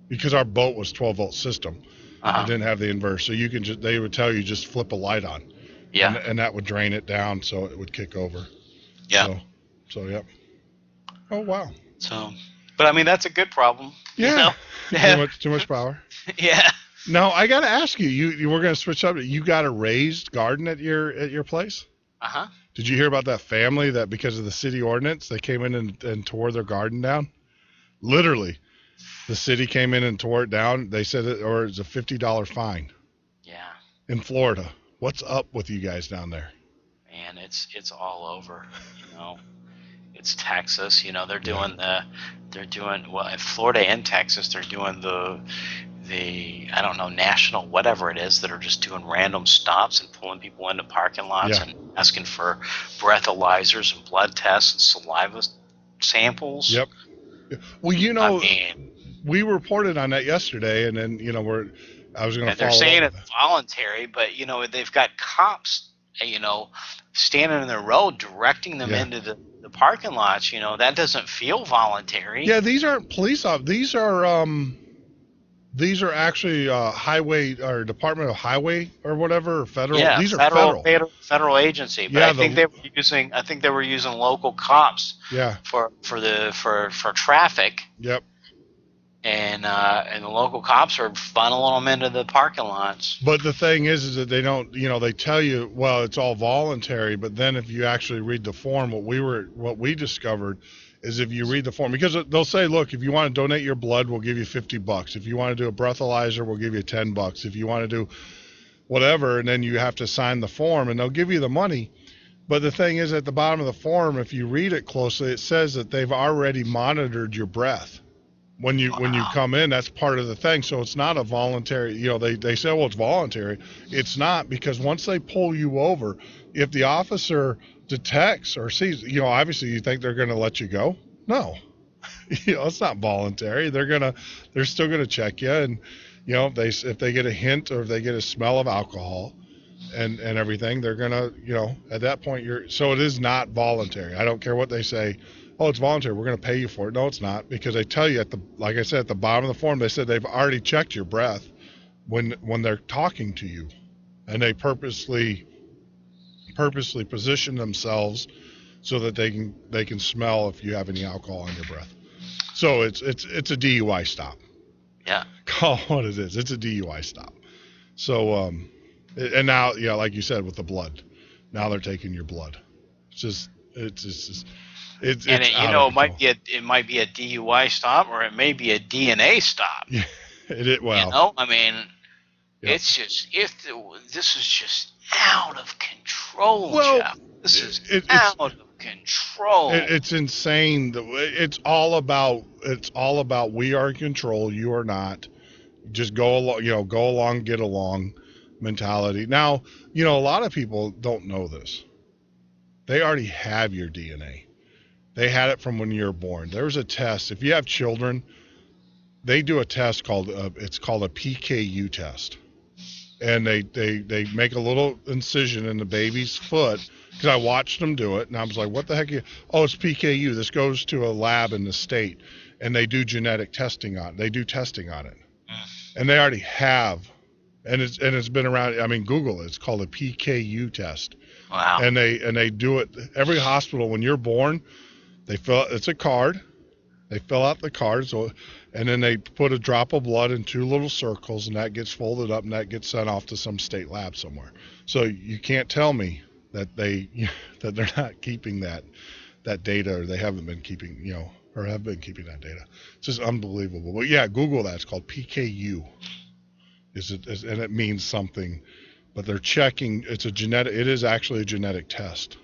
Because our boat was 12 volt system, it didn't have the inverter, so they would tell you just flip a light on, and that would drain it down so it would kick over. Yeah. So yep. Oh wow. So, but I mean that's a good problem. Yeah. Too much power. Yeah. Now I got to ask you. You were going to switch up. You got a raised garden at your place? Did you hear about that family that because of the city ordinance they came in and tore their garden down? Literally. The city came in and tore it down. They said it's a $50 fine. Yeah. In Florida. What's up with you guys down there? Man, it's all over. It's Texas. They're doing in Florida and Texas. They're doing the I don't know, national whatever it is, that are just doing random stops and pulling people into parking lots and asking for breathalyzers and blood tests and saliva samples. Yep. Well, we reported on that yesterday, and then I was going to. They're saying it's voluntary, but they've got cops, standing in the road directing them into the parking lots. That doesn't feel voluntary. Yeah, these aren't police officers. These are actually highway or Department of Highway or whatever, federal. Yeah, these are federal agency. But I think they were using local cops. Yeah. For traffic. Yep. And the local cops are funneling them into the parking lots. But the thing is that they don't, they tell you, well, it's all voluntary. But then if you actually read the form, what we discovered is if you read the form, because they'll say, look, if you want to donate your blood, we'll give you $50. If you want to do a breathalyzer, we'll give you $10. If you want to do whatever, and then you have to sign the form, and they'll give you the money. But the thing is, at the bottom of the form, if you read it closely, it says that they've already monitored your breath. When you come in, that's part of the thing. So it's not a voluntary, they say, well, it's voluntary. It's not, because once they pull you over, if the officer detects or sees, obviously you think they're going to let you go. No, it's not voluntary. They're still going to check you. And, if they get a hint or if they get a smell of alcohol and everything, they're going to, at that point so it is not voluntary. I don't care what they say. Oh, it's voluntary. We're going to pay you for it. No, it's not, because they tell you like I said, at the bottom of the form, they said they've already checked your breath when they're talking to you, and they purposely position themselves so that they can smell if you have any alcohol in your breath. So it's a DUI stop. Yeah. Call it what it is. It's a DUI stop. So and now, like you said, with the blood, now they're taking your blood. It might be a DUI stop, or it may be a DNA stop. Well, you know, I mean, Yep. it's just this is just out of control, Well, Jeff. This is it's out of control. it's insane. It's all about we are in control, you are not. Just go along, get along mentality. Now, a lot of people don't know this. They already have your DNA. They had it from when you were born. There's a test. If you have children, they do a test called it's called a PKU test. And they make a little incision in the baby's foot, because I watched them do it, and I was like, what the heck? Oh, it's PKU. This goes to a lab in the state, and they do genetic testing on it. They do testing on it. And they already have, and it's been around. I mean, Google it. It's called a PKU test. Wow. And they do it. Every hospital, when you're born, it's a card. They fill out the card, and then they put a drop of blood in 2 little circles, and that gets folded up, and that gets sent off to some state lab somewhere. So you can't tell me that that they're not keeping that data, or they haven't been keeping, or have been keeping that data. It's just unbelievable. But yeah, Google that. It's called PKU. And it means something, but they're checking. It is actually a genetic test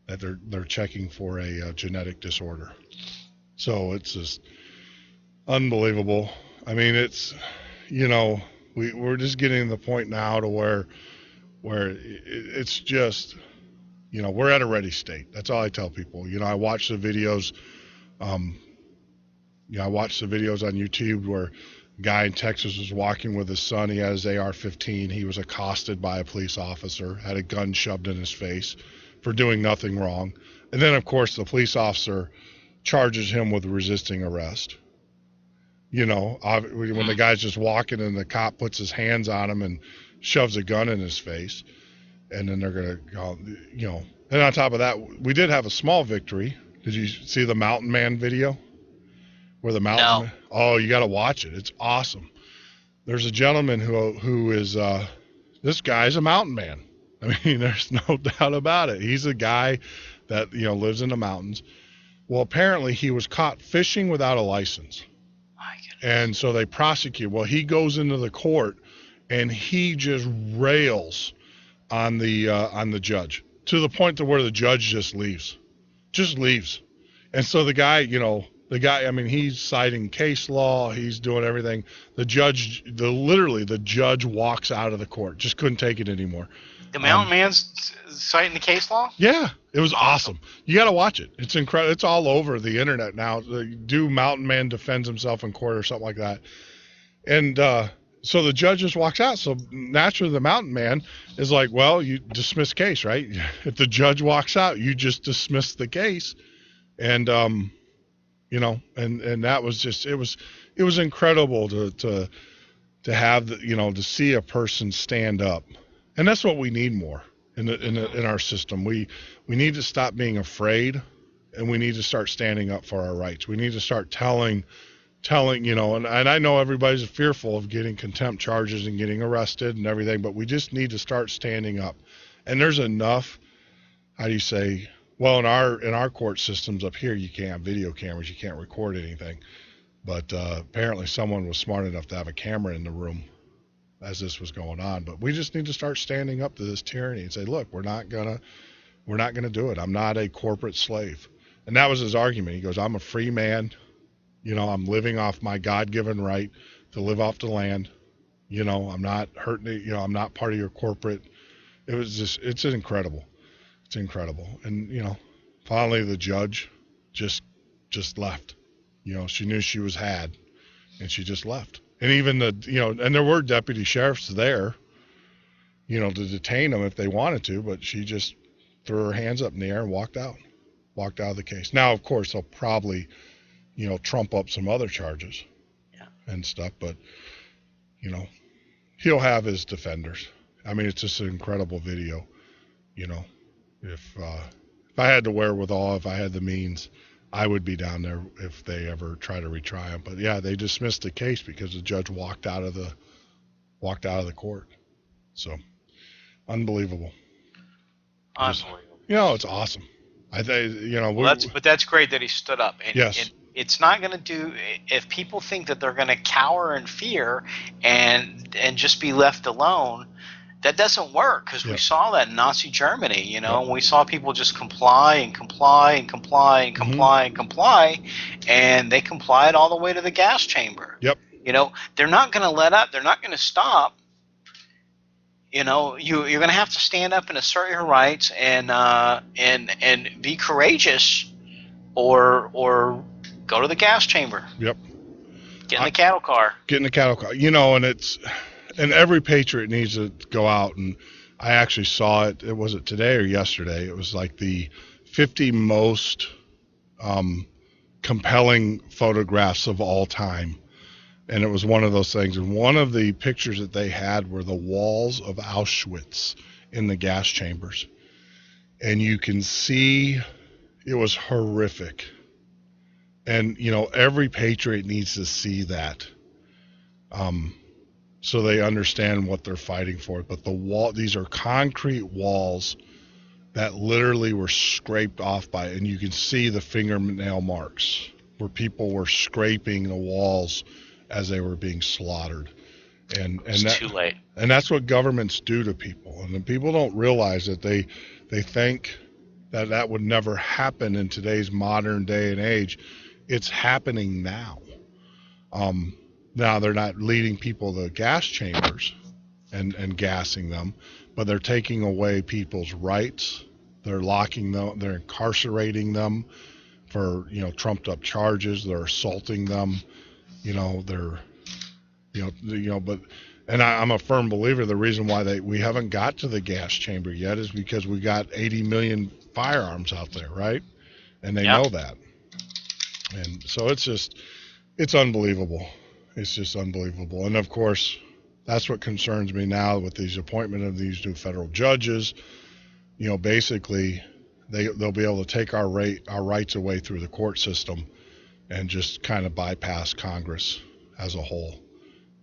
that they're checking for a genetic disorder. So it's just unbelievable. I mean, it's, we're just getting to the point now to where it's just, we're at a ready state. That's all I tell people. I watch the videos. I watched the videos on YouTube where a guy in Texas was walking with his son. He had his AR-15. He was accosted by a police officer, had a gun shoved in his face for doing nothing wrong. And then, of course, the police officer charges him with resisting arrest. When the guy's just walking and the cop puts his hands on him and shoves a gun in his face, and then they're going to go, And on top of that, we did have a small victory. Did you see the Mountain Man video? Where the mountain? No. Oh, you got to watch it. It's awesome. There's a gentleman who is this guy's a mountain man. I mean, there's no doubt about it. He's a guy that lives in the mountains. Well, apparently he was caught fishing without a license. My goodness. And so they prosecute. Well, he goes into the court and he just rails on the judge, to the point to where the judge just leaves. And so the guy, I mean, he's citing case law, he's doing everything. The judge walks out of the court, just couldn't take it anymore. The Mountain Man's citing the case law? Yeah, it was awesome. You got to watch it. It's incredible. It's all over the internet now. Do Mountain Man defends himself in court or something like that. And so the judge just walks out. So naturally the Mountain Man is like, well, you dismiss case, right? If the judge walks out, you just dismiss the case. And, and that was just, it was incredible to have, to see a person stand up. And that's what we need more in our system. We need to stop being afraid, and we need to start standing up for our rights. We need to start telling, and I know everybody's fearful of getting contempt charges and getting arrested and everything, but we just need to start standing up. And there's enough, well, in our court systems up here, you can't have video cameras, you can't record anything. But apparently someone was smart enough to have a camera in the room as this was going on. But we just need to start standing up to this tyranny and say, look, we're not gonna do it. I'm not a corporate slave. And that was his argument. He goes, I'm a free man. I'm living off my God-given right to live off the land. I'm not hurting it. I'm not part of your corporate. It's incredible. It's incredible. And, finally the judge just left. She knew she was had, and she just left. And even and there were deputy sheriffs there, to detain them if they wanted to, but she just threw her hands up in the air and walked out of the case. Now, of course, they'll probably, trump up some other charges and stuff, but, he'll have his defenders. I mean, it's just an incredible video, If I had the wherewithal, if I had the means, I would be down there if they ever try to retry him. But yeah, they dismissed the case because the judge walked out of the court. So unbelievable. Unbelievable. It's awesome. I think, but that's great that he stood up. And, yes. it's not going to do. If people think that they're going to cower in fear and just be left alone, that doesn't work, because we saw that in Nazi Germany, and we saw people just comply and comply and comply and comply and comply, and they complied all the way to the gas chamber. Yep. They're not going to let up. They're not going to stop. You're going to have to stand up and assert your rights and be courageous, or go to the gas chamber. Yep. Get in the cattle car. Get in the cattle car. And every patriot needs to go out, and I actually saw it. Was it today or yesterday? It was like the 50 most compelling photographs of all time. And it was one of those things. And one of the pictures that they had were the walls of Auschwitz in the gas chambers. And you can see it was horrific. And, every patriot needs to see that. So they understand what they're fighting for. But these are concrete walls that literally were scraped off and you can see the fingernail marks where people were scraping the walls as they were being slaughtered. And it's too late. And that's what governments do to people. And the people don't realize that they think that would never happen in today's modern day and age. It's happening now. Now they're not leading people to gas chambers and gassing them, but they're taking away people's rights. They're locking them. They're incarcerating them for trumped up charges. They're assaulting them. They're but I'm a firm believer the reason why we haven't got to the gas chamber yet is because we got 80 million firearms out there, right? And they know that. And so it's unbelievable. It's just unbelievable. And of course, that's what concerns me now with these appointment of these new federal judges. Basically they'll be able to take our rights away through the court system and just kind of bypass Congress as a whole.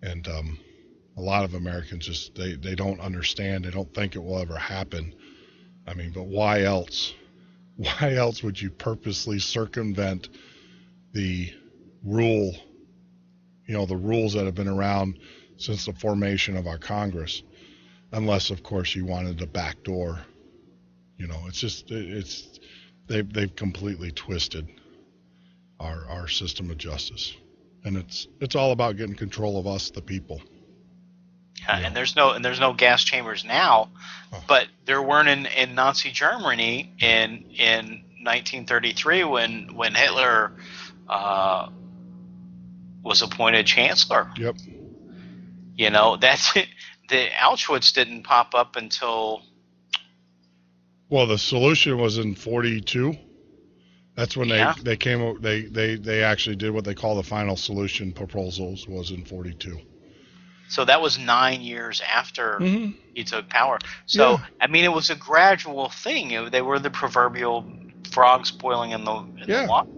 And a lot of Americans just they don't understand. They don't think it will ever happen. I mean, but why else? Why else would you purposely circumvent the rule? The rules that have been around since the formation of our Congress, unless of course you wanted to backdoor. They've completely twisted our system of justice, and it's all about getting control of us, the people. And there's no gas chambers now, but there weren't in Nazi Germany in 1933 when Hitler was appointed chancellor. Yep. That's it. The Auschwitz didn't pop up until. Well, the solution was in 42. That's when they came. They actually did what they call the final solution proposals was in 42. So that was 9 years after he took power. So I mean, it was a gradual thing. They were the proverbial frogs boiling in the water.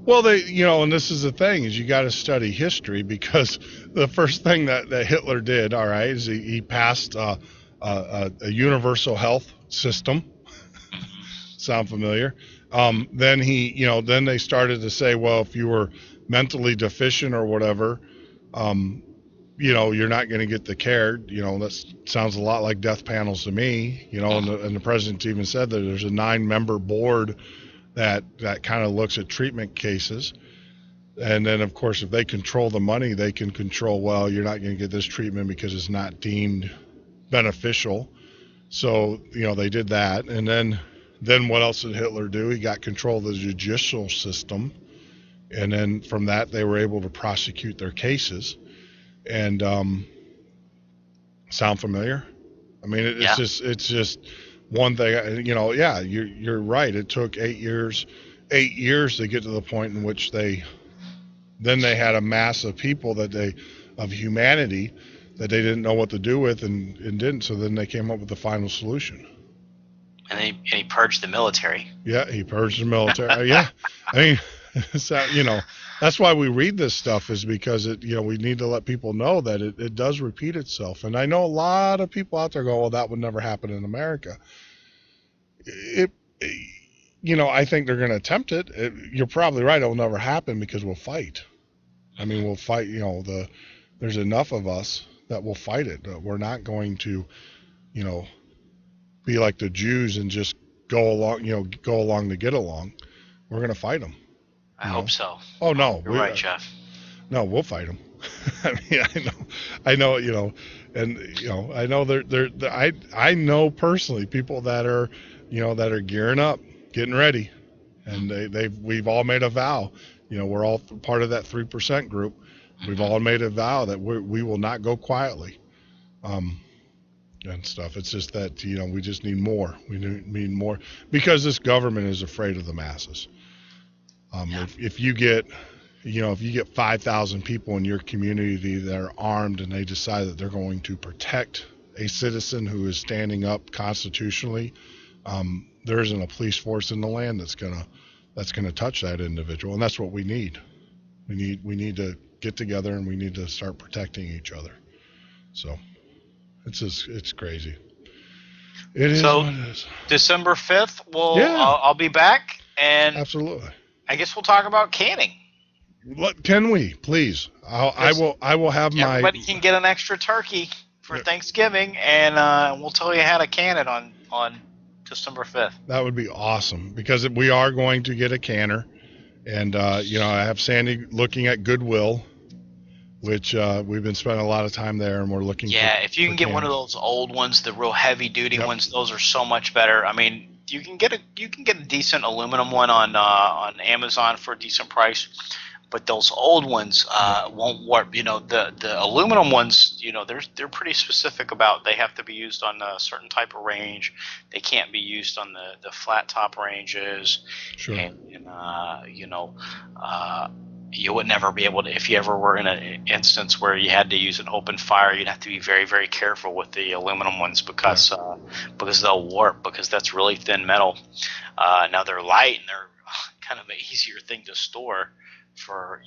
Well, and this is the thing, is you got to study history, because the first thing that Hitler did, all right, is he passed a universal health system. Sound familiar? Then then they started to say, well, if you were mentally deficient or whatever, you're not going to get the care. That sounds a lot like death panels to me. And the president even said that there's a 9-member board that kind of looks at treatment cases. And then, of course, if they control the money, they can control, well, you're not going to get this treatment because it's not deemed beneficial. So, they did that. And then what else did Hitler do? He got control of the judicial system. And then from that, they were able to prosecute their cases. And sound familiar? I mean, it's just one thing, you're right. It took 8 years to get to the point in which they had a mass of people of humanity that they didn't know what to do with and didn't. So then they came up with the final solution. And he purged the military. Yeah, he purged the military. Yeah. I mean, so, that's why we read this stuff, is because we need to let people know that it does repeat itself. And I know a lot of people out there go, well, that would never happen in America. I think they're going to attempt it. You're probably right. It'll never happen because we'll fight. I mean, we'll fight. There's enough of us that will fight it. We're not going to, be like the Jews and just go along to get along. We're going to fight them. I hope so. Oh no, you're right, Jeff. No, we'll fight them. I mean, I know, I know I know personally people that are, that are gearing up, getting ready, and we've all made a vow. We're all part of that 3% group. We've all made a vow that we will not go quietly, and stuff. It's just that we just need more. We need more because this government is afraid of the masses. If you get 5,000 people in your community that are armed and they decide that they're going to protect a citizen who is standing up constitutionally, there isn't a police force in the land that's gonna touch that individual, and that's what we need. We need to get together and we need to start protecting each other. So it's crazy. It is what it is. December 5th, I'll be back, and absolutely. I guess we'll talk about canning. Can we, please? I will have my. Everybody can get an extra turkey for Thanksgiving, and we'll tell you how to can it on December 5th. That would be awesome because we are going to get a canner, and I have Sandy looking at Goodwill, which we've been spending a lot of time there, and we're looking. Yeah, if you can get one of those old ones, the real heavy duty ones, those are so much better. I mean, you can get a decent aluminum one on Amazon for a decent price. But those old ones won't work. The aluminum ones, they're pretty specific about they have to be used on a certain type of range. They can't be used on the flat top ranges. Sure. And you would never be able to, if you ever were in an instance where you had to use an open fire, you'd have to be very, very careful with the aluminum ones because they'll warp, because that's really thin metal. Now they're light and they're kind of an easier thing to store for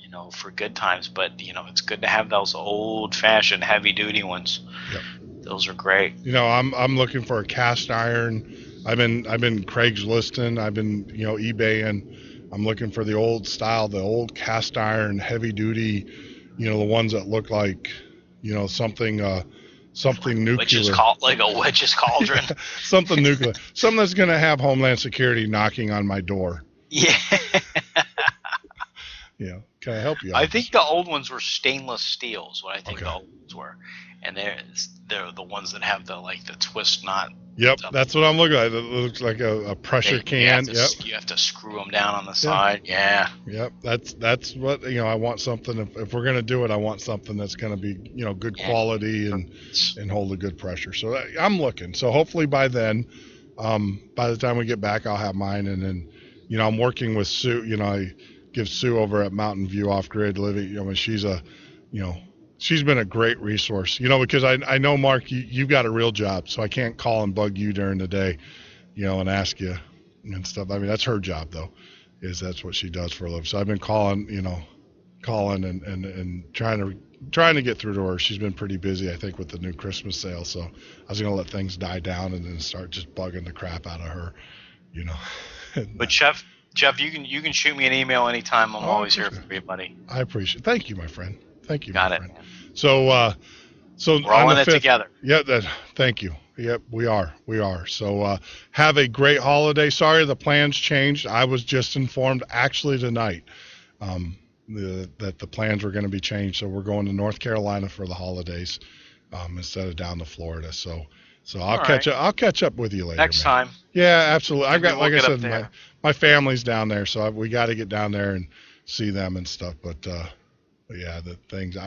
good times, but it's good to have those old-fashioned heavy-duty ones. Yep. Those are great. I'm looking for a cast iron. I've been Craigslisting. I've been eBaying. I'm looking for the old style, the old cast iron, heavy-duty. The ones that look like something nuclear. Like a witch's cauldron. Something nuclear. Something that's going to have Homeland Security knocking on my door. Yeah. Can I help you? I think the old ones were stainless steels. What I think the old ones were, and they're the ones that have the twist knot. Yep, that's what I'm looking at. It looks like a pressure can. You have to screw them down on the side. Yeah. Yep, that's what I want. Something if we're gonna do it, I want something that's gonna be good quality and hold a good pressure. So I'm looking. So hopefully by then, by the time we get back, I'll have mine, and then I'm working with Sue. I give Sue over at Mountain View Off Grid Living. She's she's been a great resource. Because I know, Mark, you've got a real job, so I can't call and bug you during the day, and ask you and stuff. I mean, that's her job though, that's what she does for a living. So I've been calling and trying to get through to her. She's been pretty busy, I think, with the new Christmas sale. So I was gonna let things die down and then start just bugging the crap out of her, But Jeff, you can shoot me an email anytime. I'm always here for you, buddy. I appreciate it. Thank you, my friend. Thank you. Got it. Friend. So we're all in it together. Yeah, thank you. Yep, we are. So have a great holiday. Sorry the plans changed. I was just informed actually tonight that the plans were going to be changed. So we're going to North Carolina for the holidays instead of down to Florida. So I'll catch up with you later. Next time. Yeah, absolutely. I've got, like I said, my family's down there, so we got to get down there and see them and stuff. But yeah, the things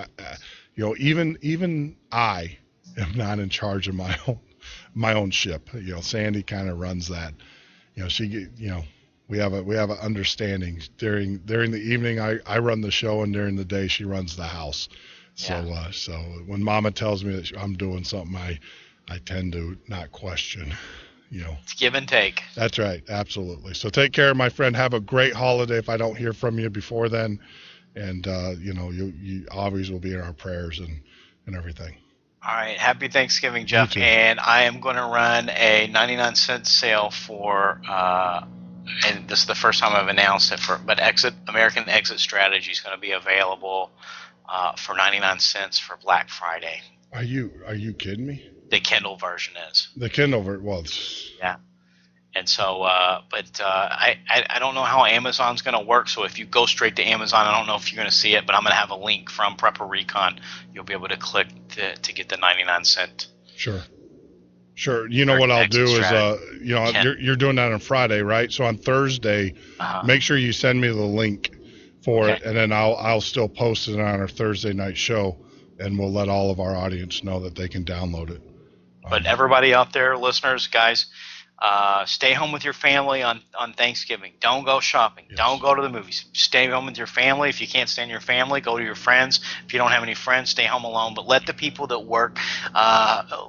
even I am not in charge of my own ship. Sandy kind of runs that. We have an understanding. During the evening, I run the show, and during the day, she runs the house. So so when Mama tells me that I'm doing something, I tend to not question. It's give and take. That's right, absolutely. So take care, my friend. Have a great holiday. If I don't hear from you before then, and you always will be in our prayers and everything. All right, happy Thanksgiving, Jeff. And I am going to run a 99-cent sale for and this is the first time I've announced it, but American Exit Strategy is going to be available for 99 cents for Black Friday. Are you kidding me? The Kindle version is. The Kindle version, well, yeah. And so, I don't know how Amazon's going to work. So if you go straight to Amazon, I don't know if you're going to see it, but I'm going to have a link from Prepper Recon. You'll be able to click to get the 99 cent. Sure. You know what I'll do is, you're doing that on Friday, right? So on Thursday, make sure you send me the link for it, and then I'll still post it on our Thursday night show, and we'll let all of our audience know that they can download it. But everybody out there, listeners, guys, stay home with your family on Thanksgiving. Don't go shopping. Yes. Don't go to the movies. Stay home with your family. If you can't stand your family, go to your friends. If you don't have any friends, stay home alone. But let the people that work,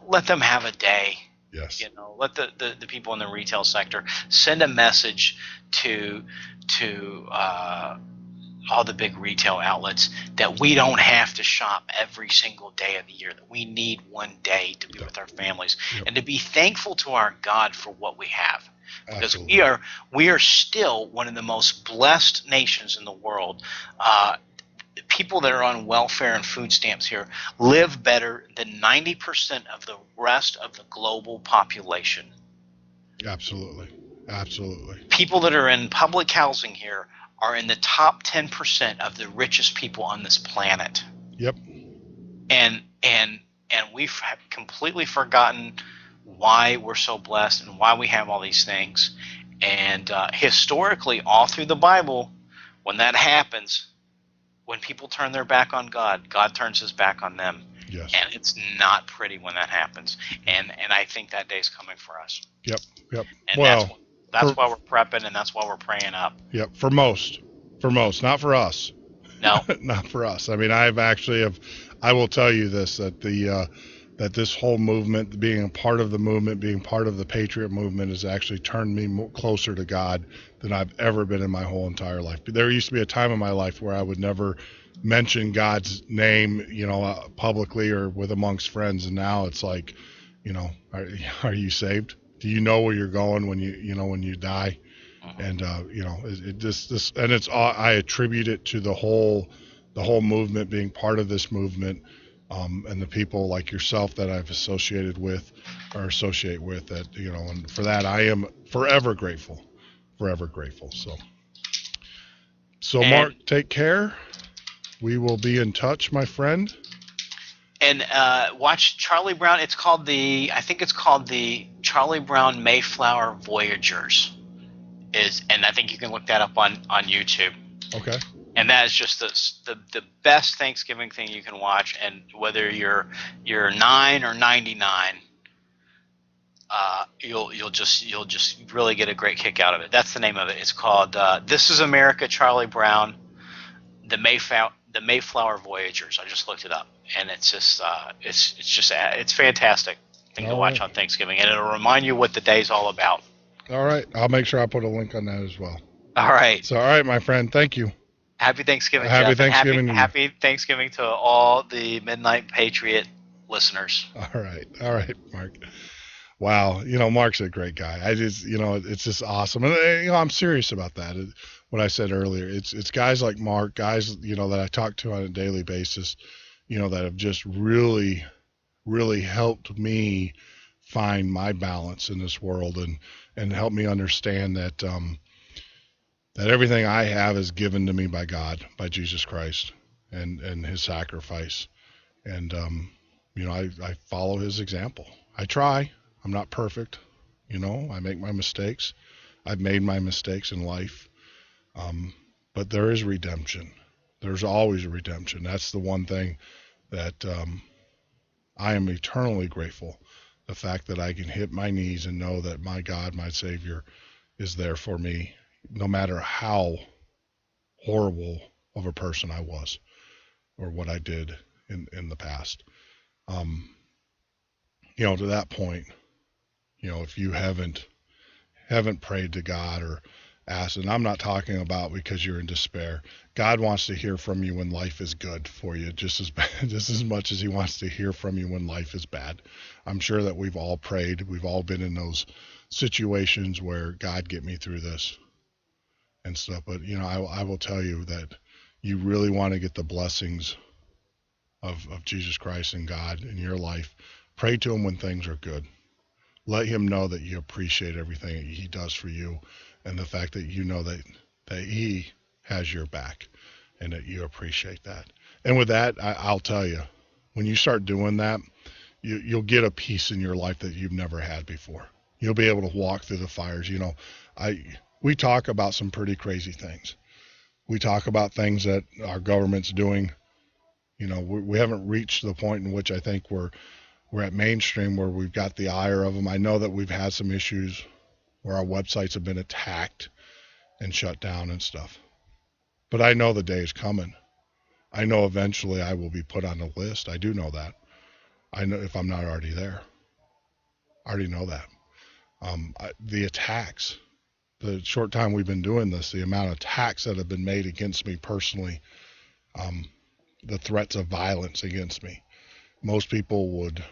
let them have a day. Yes. Let the people in the retail sector send a message to all the big retail outlets that we don't have to shop every single day of the year, that we need one day to be with our families and to be thankful to our God for what we have. Because we are still one of the most blessed nations in the world. People that are on welfare and food stamps here live better than 90% of the rest of the global population. Absolutely. People that are in public housing here are in the top 10% of the richest people on this planet. Yep. And we've completely forgotten why we're so blessed and why we have all these things. And historically, all through the Bible, when that happens, when people turn their back on God, God turns his back on them. Yes. And it's not pretty when that happens. And I think that day's coming for us. Yep. And that's why we're prepping, and that's why we're praying up. Yep. For most, not for us. No. Not for us. I mean, I will tell you this, that that this whole movement, being a part of the movement, being part of the Patriot movement, has actually turned me closer to God than I've ever been in my whole entire life. There used to be a time in my life where I would never mention God's name, publicly or with amongst friends, and now it's like, are you saved? Do you know where you're going when you die? And I attribute it to the whole movement, being part of this movement, and the people like yourself that I've associate with that, and for that I am forever grateful. So Mark, take care. We will be in touch, my friend. And watch Charlie Brown. I think it's called the Charlie Brown Mayflower Voyagers. And I think you can look that up on YouTube. Okay. And that is just the best Thanksgiving thing you can watch. And whether you're 9 or 99, you'll just really get a great kick out of it. That's the name of it. It's called This Is America, Charlie Brown, the Mayflower Voyagers. I just looked it up, and it's just it's fantastic thing to watch on Thanksgiving, and it'll remind you what the day's all about. All right, I'll make sure I put a link on that as well. All right. So, all right, my friend, thank you. Happy Thanksgiving, Happy Jeff. Thanksgiving. Happy Thanksgiving to all the Midnight Patriot listeners. All right, Mark. Wow, Mark's a great guy. I just, it's just awesome, and I'm serious about that. What I said earlier, it's guys like Mark, guys that I talk to on a daily basis, that have just really, really helped me find my balance in this world, and help me understand that that everything I have is given to me by God, by Jesus Christ, and His sacrifice, and I follow His example. I try. I'm not perfect, I make my mistakes. I've made my mistakes in life. But there is redemption. There's always a redemption. That's the one thing that I am eternally grateful. The fact that I can hit my knees and know that my God, my Savior, is there for me, no matter how horrible of a person I was or what I did in the past. To that point, if you haven't prayed to God or asked, and I'm not talking about because you're in despair. God wants to hear from you when life is good for you, just as much as He wants to hear from you when life is bad. I'm sure that we've all prayed. We've all been in those situations where God, get me through this. and stuff. But, you know, I will tell you that you really want to get the blessings of Jesus Christ and God in your life. Pray to him when things are good. Let him know that you appreciate everything that he does for you, and the fact that you know that he has your back and that you appreciate that. And with that, I'll tell you, when you start doing that, you'll get a peace in your life that you've never had before. You'll be able to walk through the fires. You know, we talk about some pretty crazy things. We talk about things that our government's doing. You know, we haven't reached the point in which I think we're at mainstream where we've got the ire of them. I know that we've had some issues where our websites have been attacked and shut down and stuff. But I know the day is coming. I know eventually I will be put on the list. I do know that. I know if I'm not already there. I already know that. The attacks, the short time we've been doing this, the amount of attacks that have been made against me personally, the threats of violence against me. Most people would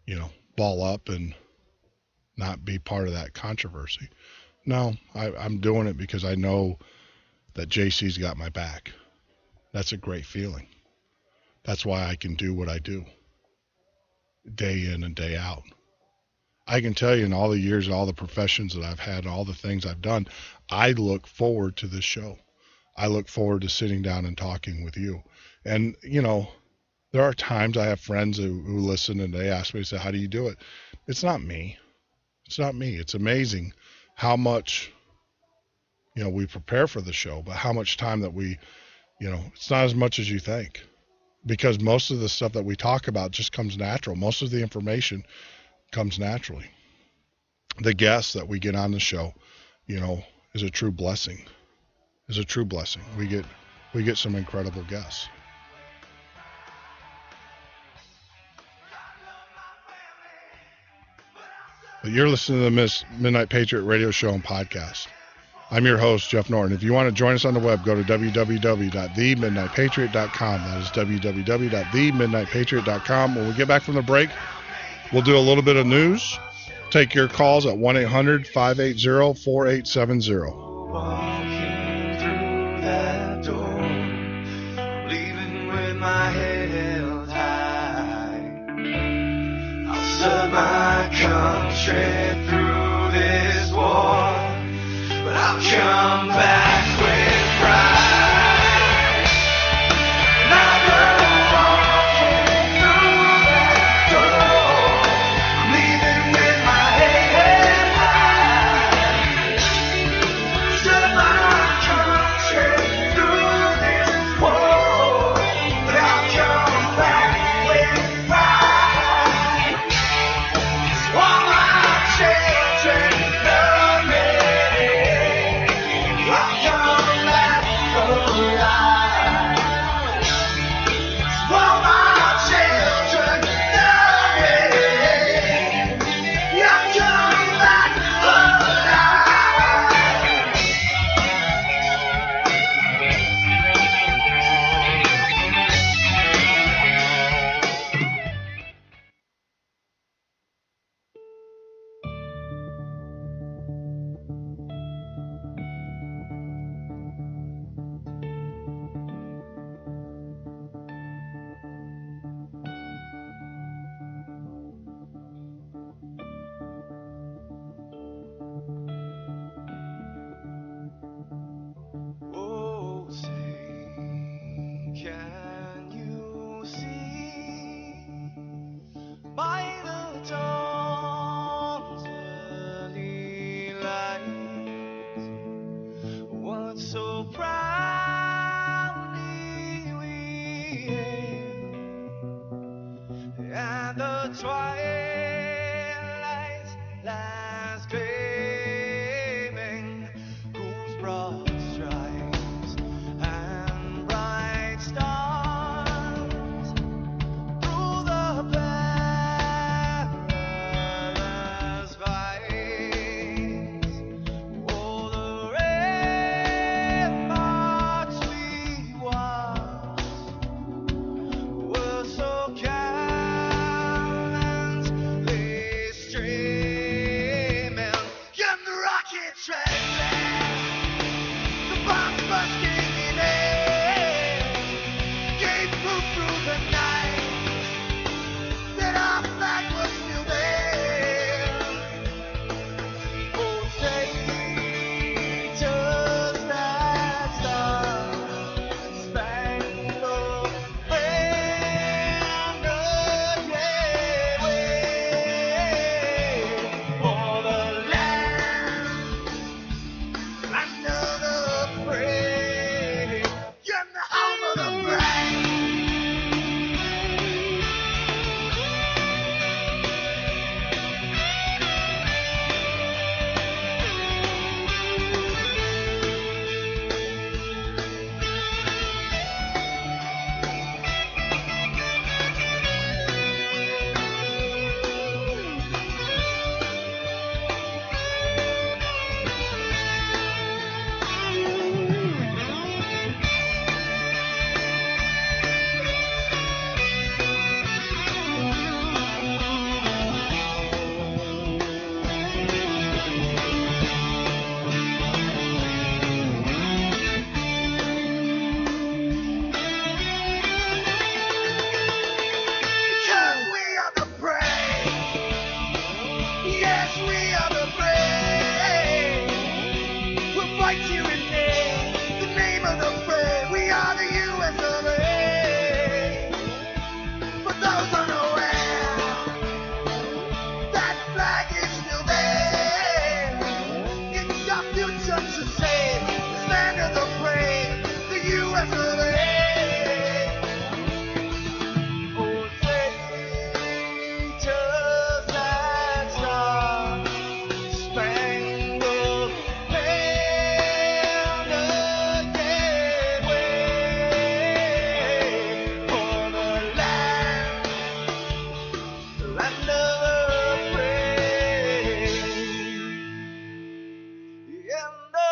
you know, ball up and not be part of that controversy. No, I'm doing it because I know that JC's got my back. That's a great feeling. That's why I can do what I do day in and day out. I can tell you in all the years and all the professions that I've had and all the things I've done, I look forward to this show. I look forward to sitting down and talking with you. And, you know, there are times I have friends who listen and they ask me, say, how do you do it? It's not me. It's not me. It's amazing how much, you know, we prepare for the show, but how much time that we, you know, it's not as much as you think, because most of the stuff that we talk about just comes natural. Most of the information comes naturally. The guests that we get on the show, you know, is a true blessing. Is a true blessing. We get some incredible guests. But you're listening to the Midnight Patriot radio show and podcast. I'm your host, Jeff Norton. If you want to join us on the web, go to www.themidnightpatriot.com. That is www.themidnightpatriot.com. When we get back from the break, we'll do a little bit of news. Take your calls at 1-800-580-4870. Walking through that door, leaving with my head held high. I'll serve my country through this war, but I'll come back with pride. And I'll go walking through that door, I'm leaving with my head held high. Serve my country through this war, but I'll come back with pride. 'Cause all my children love me. I'll come back alive. 'Cause all my children love me. I'll come back alive. Oh, say, can you see by the dawn's early light what so proudly we hailed at the twilight's last gleaming, whose broad stripes and bright stars through the perilous fights, oh, the ramparts we watched were so gallant land of the brave. In the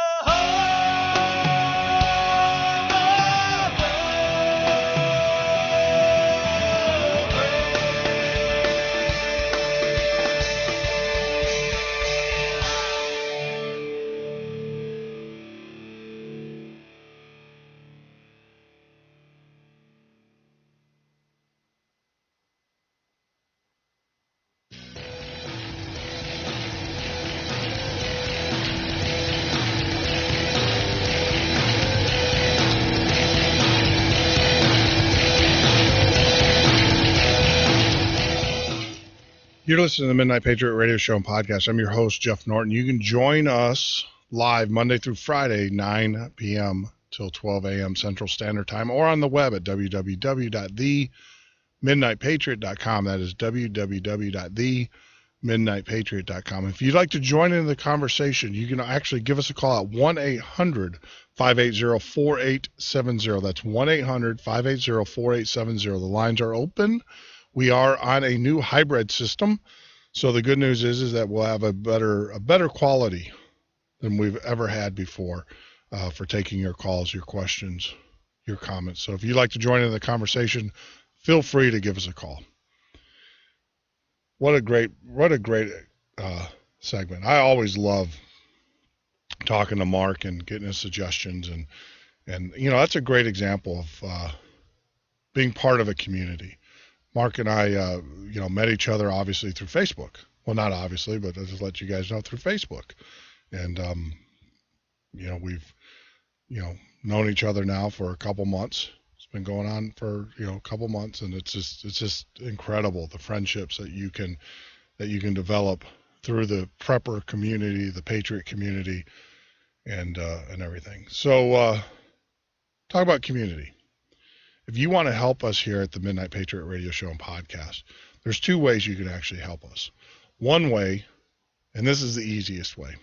You're listening to the Midnight Patriot Radio Show and Podcast. I'm your host, Jeff Norton. You can join us live Monday through Friday, 9 p.m. till 12 a.m. Central Standard Time, or on the web at www.themidnightpatriot.com. That is www.themidnightpatriot.com. If you'd like to join in the conversation, you can actually give us a call at 1-800-580-4870. That's 1-800-580-4870. The lines are open. We are on a new hybrid system, so the good news is that we'll have a better quality than we've ever had before for taking your calls, your questions, your comments. So if you'd like to join in the conversation, feel free to give us a call. What a great segment. I always love talking to Mark and getting his suggestions, and you know, that's a great example of being part of a community. Mark and I, met each other obviously through Facebook. Well, not obviously, but I'll just let you guys know through Facebook. And, we've, known each other now for a couple months. It's been going on for, a couple months, and it's just incredible, the friendships that you can develop through the prepper community, the Patriot community, and everything. So, talk about community. If you want to help us here at the Midnight Patriot Radio Show and Podcast, there's two ways you can actually help us. One way, and this is the easiest way,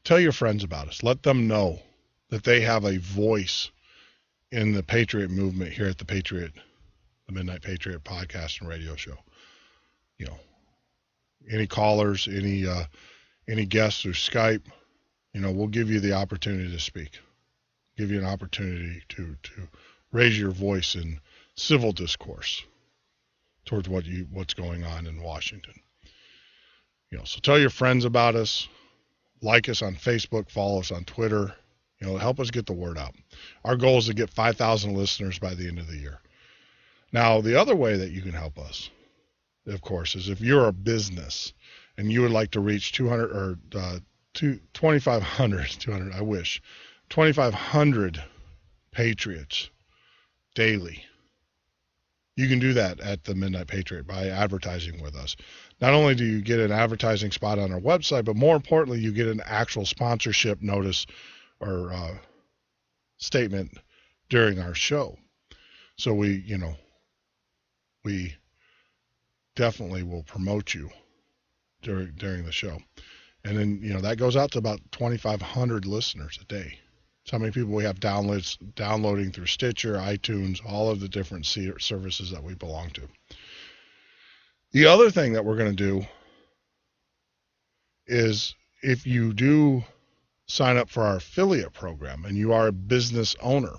tell your friends about us. Let them know that they have a voice in the Patriot movement here at the Midnight Patriot Podcast and Radio Show. Any callers, any guests through Skype, we'll give you the opportunity to speak, give you an opportunity to raise your voice in civil discourse towards what's going on in Washington. So tell your friends about us, like us on Facebook, follow us on Twitter, help us get the word out. Our goal is to get 5,000 listeners by the end of the year. Now, the other way that you can help us, of course, is if you're a business and you would like to reach 2,500 Patriots daily. You can do that at the Midnight Patriot by advertising with us. Not only do you get an advertising spot on our website, but more importantly, you get an actual sponsorship notice or statement during our show. So we definitely will promote you during the show. And then, that goes out to about 2,500 listeners a day. That's how many people we have downloading through Stitcher, iTunes, all of the different services that we belong to. The other thing that we're going to do is, if you do sign up for our affiliate program and you are a business owner,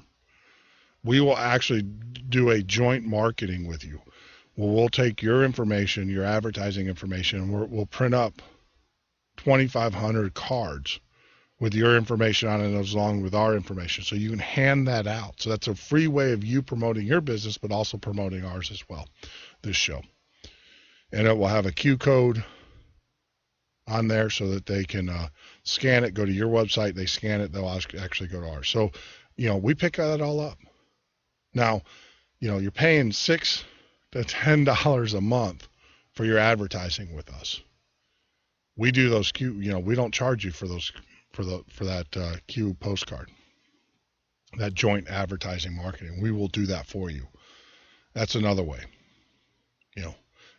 we will actually do a joint marketing with you. We'll take your information, your advertising information, and we'll print up 2,500 cards with your information on it along with our information. So you can hand that out. So that's a free way of you promoting your business, but also promoting ours as well, this show. And it will have a Q code on there so that they can scan it, go to your website, they scan it, they'll actually go to ours. So, we pick that all up. Now, you're paying $6 to $10 a month for your advertising with us. We do those Q, we don't charge you for those for that Q postcard, that joint advertising marketing. We will do that for you. That's another way.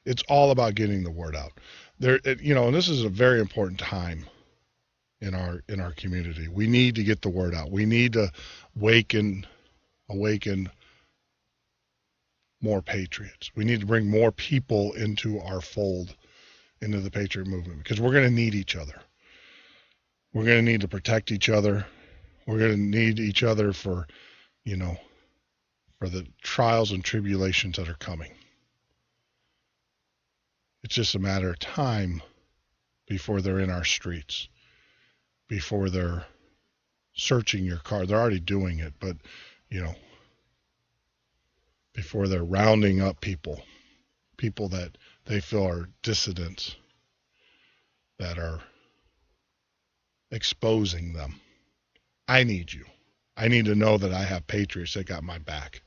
It's all about getting the word out there. And this is a very important time in our community. We need to get the word out. We need to awaken more patriots. We need to bring more people into our fold, into the Patriot movement, because we're going to need each other. We're going to need to protect each other. We're going to need each other for, for the trials and tribulations that are coming. It's just a matter of time before they're in our streets, before they're searching your car. They're already doing it, but, before they're rounding up people that they feel are dissidents, that are exposing them. I need you. I need to know that I have patriots that got my back.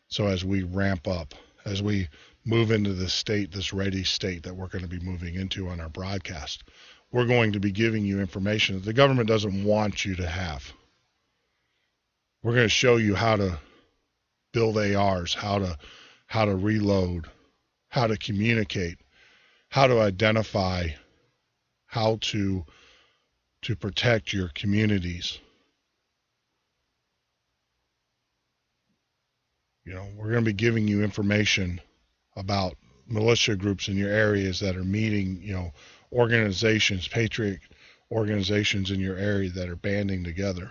So as we ramp up, as we move into this state, this ready state that we're going to be moving into on our broadcast, we're going to be giving you information that the government doesn't want you to have. We're going to show you how to build ARs, how to reload, how to communicate, how to identify, how to protect your communities. We're going to be giving you information about militia groups in your areas that are meeting, organizations, patriot organizations in your area that are banding together.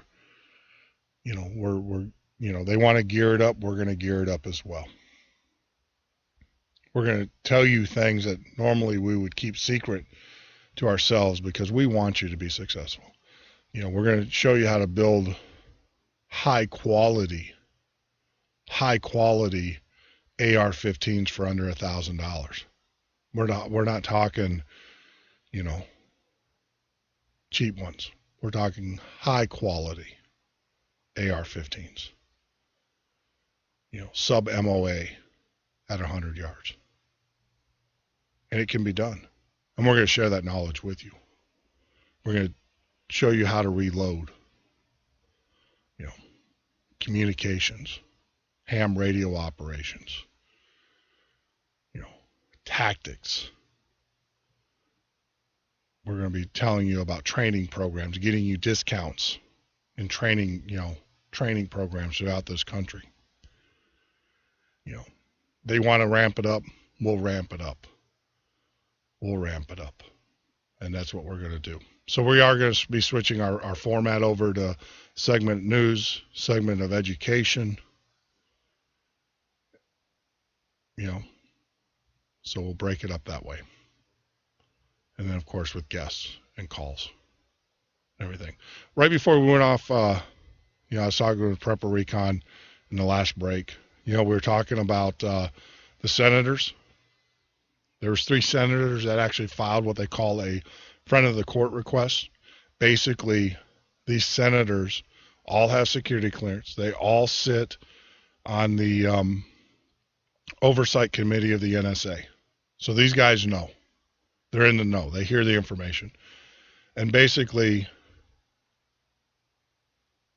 They want to gear it up. We're going to gear it up as well. We're going to tell you things that normally we would keep secret to ourselves because we want you to be successful. We're going to show you how to build high quality AR-15s for under $1,000. We're not talking, cheap ones. We're talking high quality AR-15s. Sub MOA at 100 yards. And it can be done. And we're going to share that knowledge with you. We're going to show you how to reload. Communications, ham radio operations, tactics. We're going to be telling you about training programs, getting you discounts in training programs throughout this country. They want to ramp it up. We'll ramp it up. And that's what we're going to do. So we are going to be switching our format over to segment news, segment of education. So we'll break it up that way. And then, of course, with guests and calls and everything. Right before we went off, I was talking with Prepper Recon in the last break. We were talking about the senators. There was 3 senators that actually filed what they call a friend of the court request. Basically, these senators all have security clearance. They all sit on the oversight committee of the NSA. So these guys know. They're in the know. They hear the information. And basically,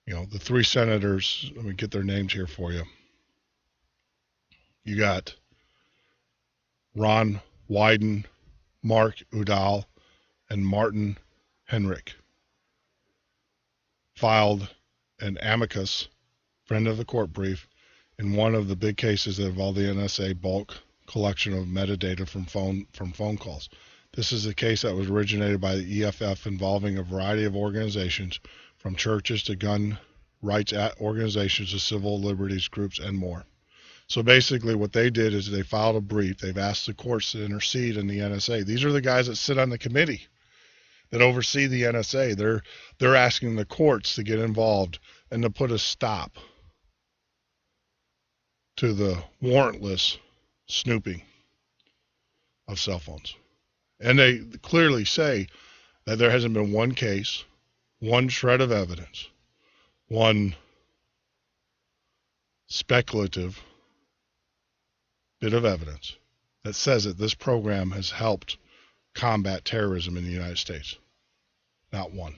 the 3 senators, let me get their names here for you. You got Ron Wyden, Mark Udall, and Martin Henrich filed an amicus, friend of the court brief, in one of the big cases that involved the NSA bulk collection of metadata from phone calls. This is a case that was originated by the EFF involving a variety of organizations, from churches to gun rights organizations to civil liberties groups and more. So basically what they did is they filed a brief. They've asked the courts to intercede in the NSA. These are the guys that sit on the committee that oversee the NSA. They're asking the courts to get involved and to put a stop to the warrantless snooping of cell phones. And they clearly say that there hasn't been one case, one shred of evidence, one speculative bit of evidence that says that this program has helped combat terrorism in the United States. Not one.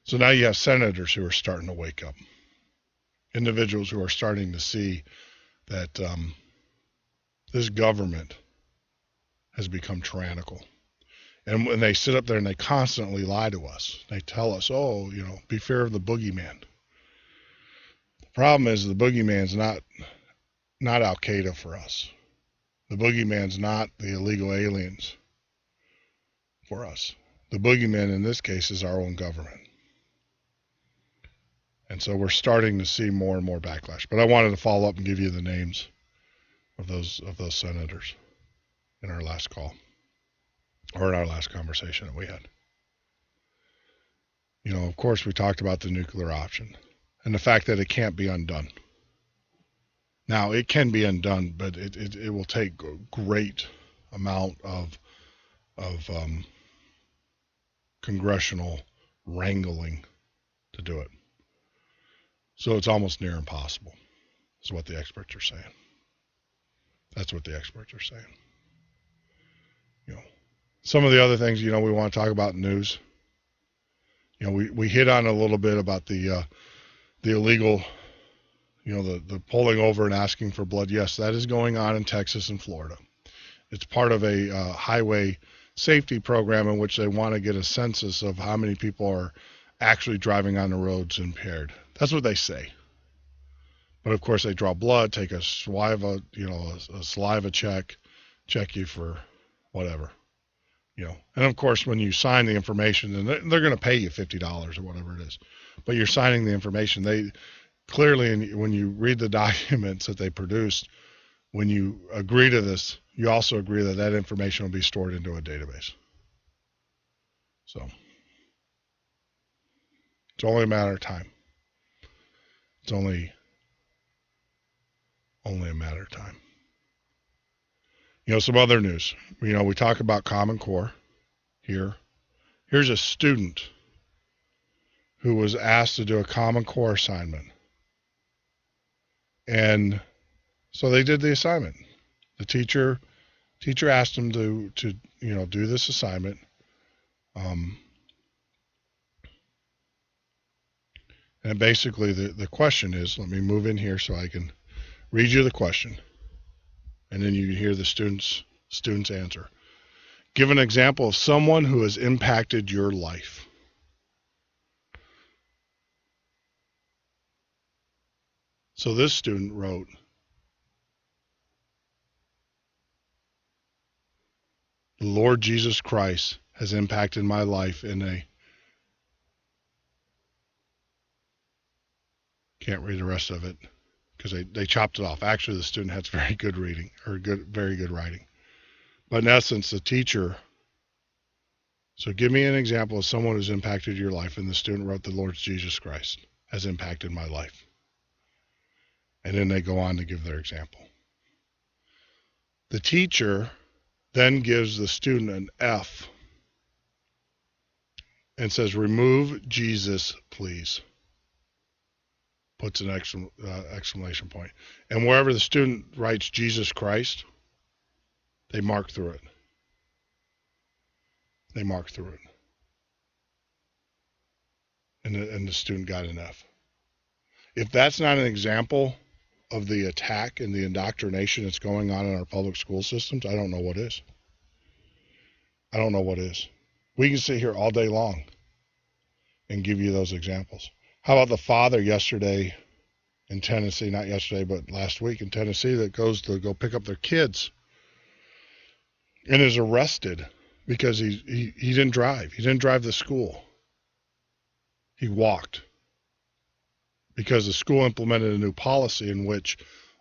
So now you have senators who are starting to wake up. Individuals who are starting to see that this government has become tyrannical. And when they sit up there and they constantly lie to us, they tell us, be fear of the boogeyman. The problem is the boogeyman's not not Al-Qaeda for us. The boogeyman's not the illegal aliens for us. The boogeyman in this case is our own government. And so we're starting to see more and more backlash. But I wanted to follow up and give you the names of those senators in our last call, or in our last conversation that we had. You know, of course, we talked about the nuclear option and the fact that it can't be undone. Now, it can be undone, but it will take a great amount of congressional wrangling to do it. So it's almost near impossible, is what the experts are saying. That's what the experts are saying. You know, some of the other things, you know, we want to talk about in news. You know, we hit on a little bit about the illegal, you know, the pulling over and asking for blood. Yes, that is going on in Texas and Florida. It's part of a highway safety program in which they want to get a census of how many people are actually driving on the roads impaired. That's what they say. But of course, they draw blood, take a saliva, you know, a saliva check you for whatever, you know. And of course, when you sign the information, then they're going to pay you $50 or whatever it is. But you're signing the information. They clearly, when you read the documents that they produced, when you agree to this, you also agree that that information will be stored into a database. So it's only a matter of time. It's only a matter of time. You know, some other news. You know, we talk about Common Core here. Here's a student who was asked to do a Common Core assignment. And so they did the assignment. The teacher asked him to you know, do this assignment. And basically the question is, let me move in here so I can read you the question. And then you can hear the student's answer. Give an example of someone who has impacted your life. So this student wrote, the Lord Jesus Christ has impacted my life in a, can't read the rest of it because they chopped it off. Actually, the student has very good reading, or very good writing. But in essence, the teacher, so give me an example of someone who's impacted your life. And the student wrote, the Lord Jesus Christ has impacted my life. And then they go on to give their example. The teacher then gives the student an F and says, remove Jesus, please. Puts an exclamation point. And wherever the student writes Jesus Christ, they mark through it. They mark through it. And the student got an F. If that's not an example of the attack and the indoctrination that's going on in our public school systems, I don't know what is. I don't know what is. We can sit here all day long and give you those examples. How about the father yesterday in Tennessee, not yesterday, but last week in Tennessee, that goes to go pick up their kids and is arrested because he didn't drive. He didn't drive the school. He walked because the school implemented a new policy in which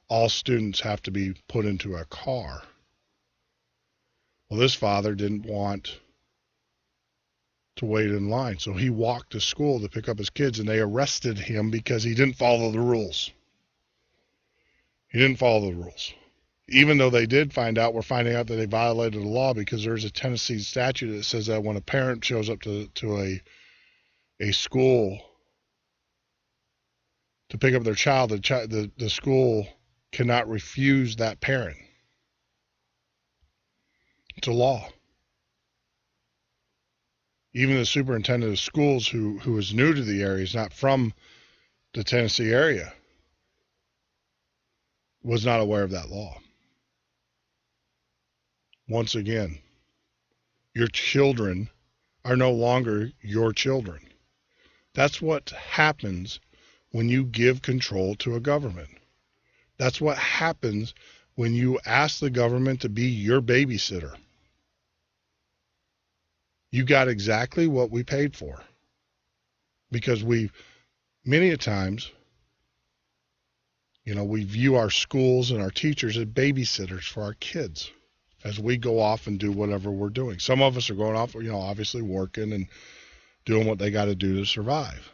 all students have to be put into a car. Well, this father didn't want to wait in line, so he walked to school to pick up his kids, and they arrested him because he didn't follow the rules. He didn't follow the rules. Even though they did we're finding out that they violated the law, because there's a Tennessee statute that says that when a parent shows up to a school to pick up their child, the school cannot refuse that parent. It's a law. Even the superintendent of schools, who is new to the area, is not from the Tennessee area, was not aware of that law. Once again, your children are no longer your children. That's what happens when you give control to a government. That's what happens when you ask the government to be your babysitter. You got exactly what we paid for. Because many a times, we view our schools and our teachers as babysitters for our kids as we go off and do whatever we're doing. Some of us are going off, obviously working and doing what they got to do to survive.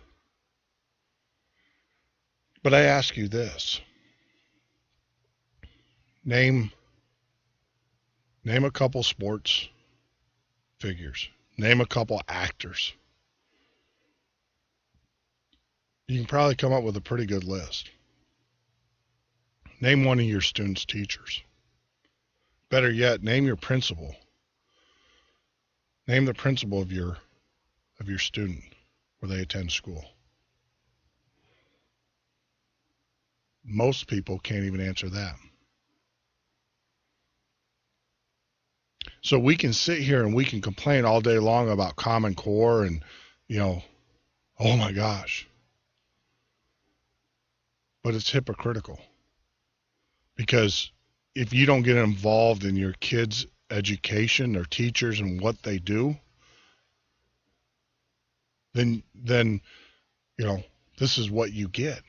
But I ask you this. Name a couple sports figures. Name a couple actors. You can probably come up with a pretty good list. Name one of your students' teachers. Better yet, name your principal. Name the principal of your student where they attend school. Most people can't even answer that. So we can sit here and we can complain all day long about Common Core and, oh my gosh. But it's hypocritical. Because if you don't get involved in your kids' education, their teachers, and what they do, then this is what you get.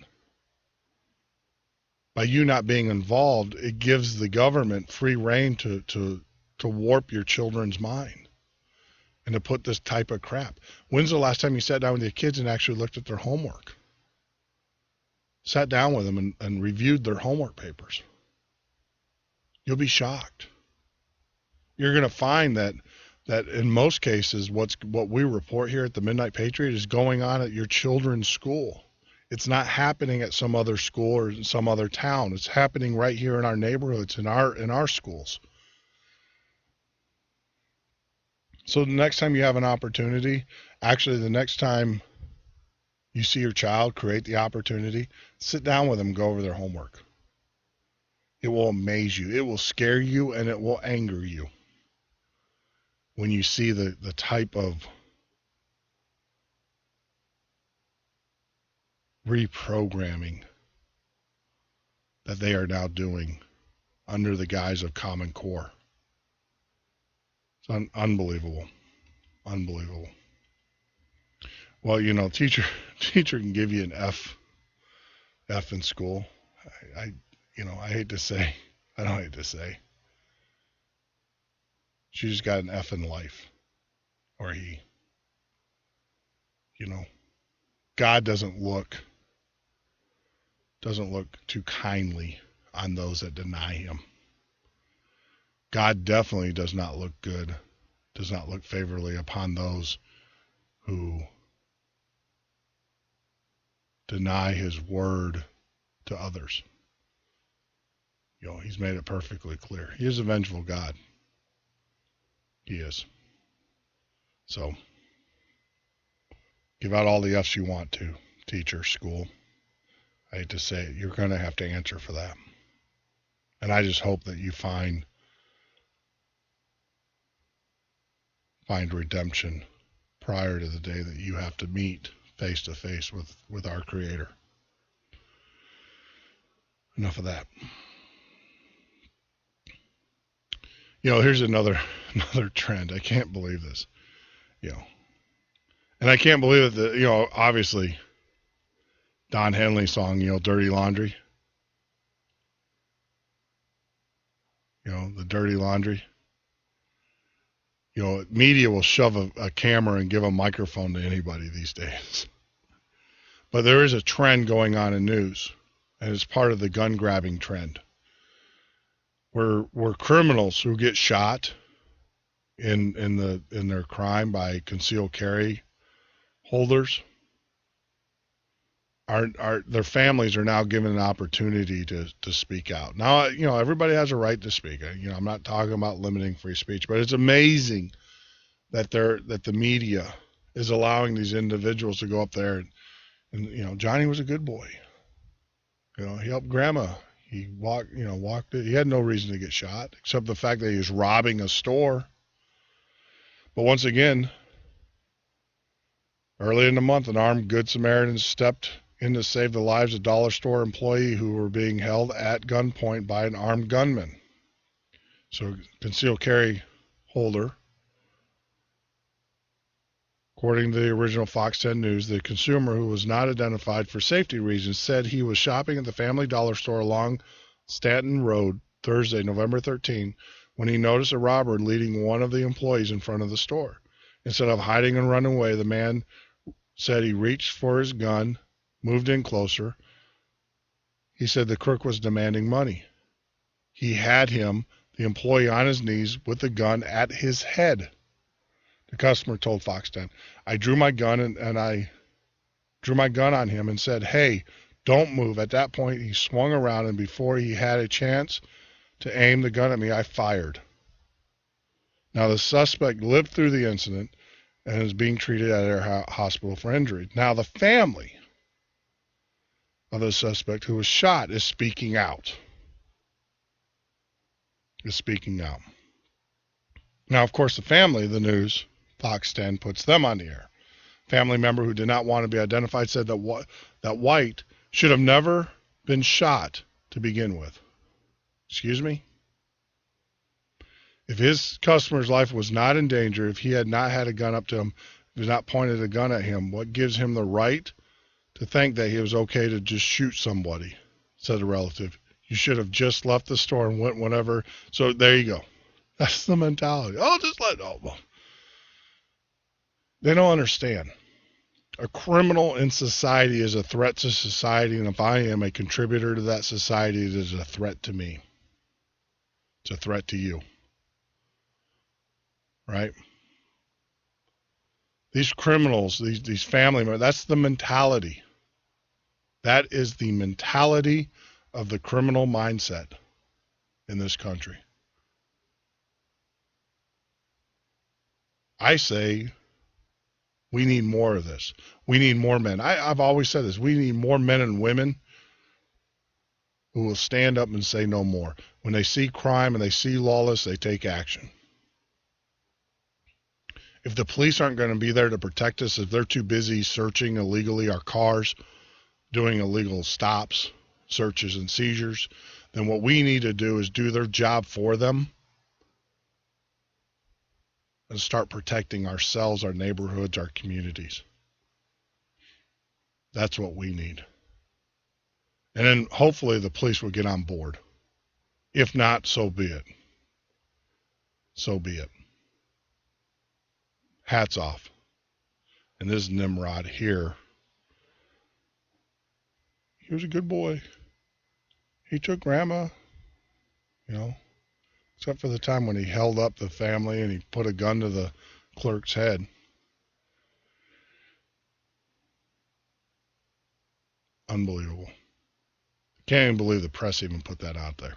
By you not being involved, it gives the government free rein to warp your children's mind and to put this type of crap. When's the last time you sat down with your kids and actually looked at their homework? Sat down with them and reviewed their homework papers. You'll be shocked. You're going to find that in most cases, what we report here at the Midnight Patriot is going on at your children's school. It's not happening at some other school or in some other town. It's happening right here in our neighborhoods, in our schools. So the next time you have an opportunity, actually the next time you see your child, create the opportunity, sit down with them and go over their homework. It will amaze you. It will scare you and it will anger you when you see the type of reprogramming that they are now doing under the guise of Common Core. It's unbelievable. Unbelievable. Well, teacher can give you an F in school. I don't hate to say. She just got an F in life. Or he. God doesn't look too kindly on those that deny him. God definitely does not look good, does not look favorably upon those who deny his word to others. He's made it perfectly clear. He is a vengeful God. He is. So, give out all the F's you want to, teacher, school. I hate to say it, you're going to have to answer for that. And I just hope that you find redemption prior to the day that you have to meet face to face with our Creator. Enough of that. Here's another trend. I can't believe this. And I can't believe that, obviously, Don Henley's song, Dirty Laundry. The dirty laundry. Media will shove a camera and give a microphone to anybody these days. But there is a trend going on in news, and it's part of the gun grabbing trend. Where criminals who get shot in their crime by concealed carry holders their families are now given an opportunity to speak out. Now, everybody has a right to speak. I'm not talking about limiting free speech, but it's amazing that the media is allowing these individuals to go up there and Johnny was a good boy. He helped grandma. He walked. He had no reason to get shot except the fact that he was robbing a store. But once again, early in the month, an armed Good Samaritan stepped in to save the lives of dollar store employee who were being held at gunpoint by an armed gunman. So concealed carry holder. According to the original Fox 10 News, the consumer, who was not identified for safety reasons, said he was shopping at the Family Dollar store along Stanton Road Thursday, November 13, when he noticed a robber leading one of the employees in front of the store. Instead of hiding and running away, the man said he reached for his gun, moved in closer. He said the crook was demanding money. He had him, the employee, on his knees with the gun at his head. The customer told Fox 10, I drew my gun and I drew my gun on him and said, hey, don't move. At that point, he swung around, and before he had a chance to aim the gun at me, I fired. Now, the suspect lived through the incident and is being treated at our hospital for injury. Now, the family of the suspect who was shot is speaking out. Now, of course, the family, the news, Fox 10 puts them on the air. Family member who did not want to be identified said that White should have never been shot to begin with. Excuse me? If his customer's life was not in danger, if he had not had a gun up to him, if he had not pointed a gun at him, what gives him the right to think that it was okay to just shoot somebody, said a relative. You should have just left the store and went whenever. So there you go. That's the mentality. Oh, just let it go. They don't understand. A criminal in society is a threat to society, and if I am a contributor to that society, it is a threat to me. It's a threat to you. Right? These criminals, these family members, that's the mentality. That is the mentality of the criminal mindset in this country. I say we need more of this. We need more men. I've always said this. We need more men and women who will stand up and say no more. When they see crime and they see lawless, they take action. If the police aren't going to be there to protect us, if they're too busy searching illegally our cars, doing illegal stops, searches, and seizures, then what we need to do is do their job for them and start protecting ourselves, our neighborhoods, our communities. That's what we need. And then hopefully the police will get on board. If not, so be it. So be it. Hats off. And this Nimrod here, he was a good boy. He took grandma, except for the time when he held up the family and he put a gun to the clerk's head. Unbelievable. Can't even believe the press even put that out there.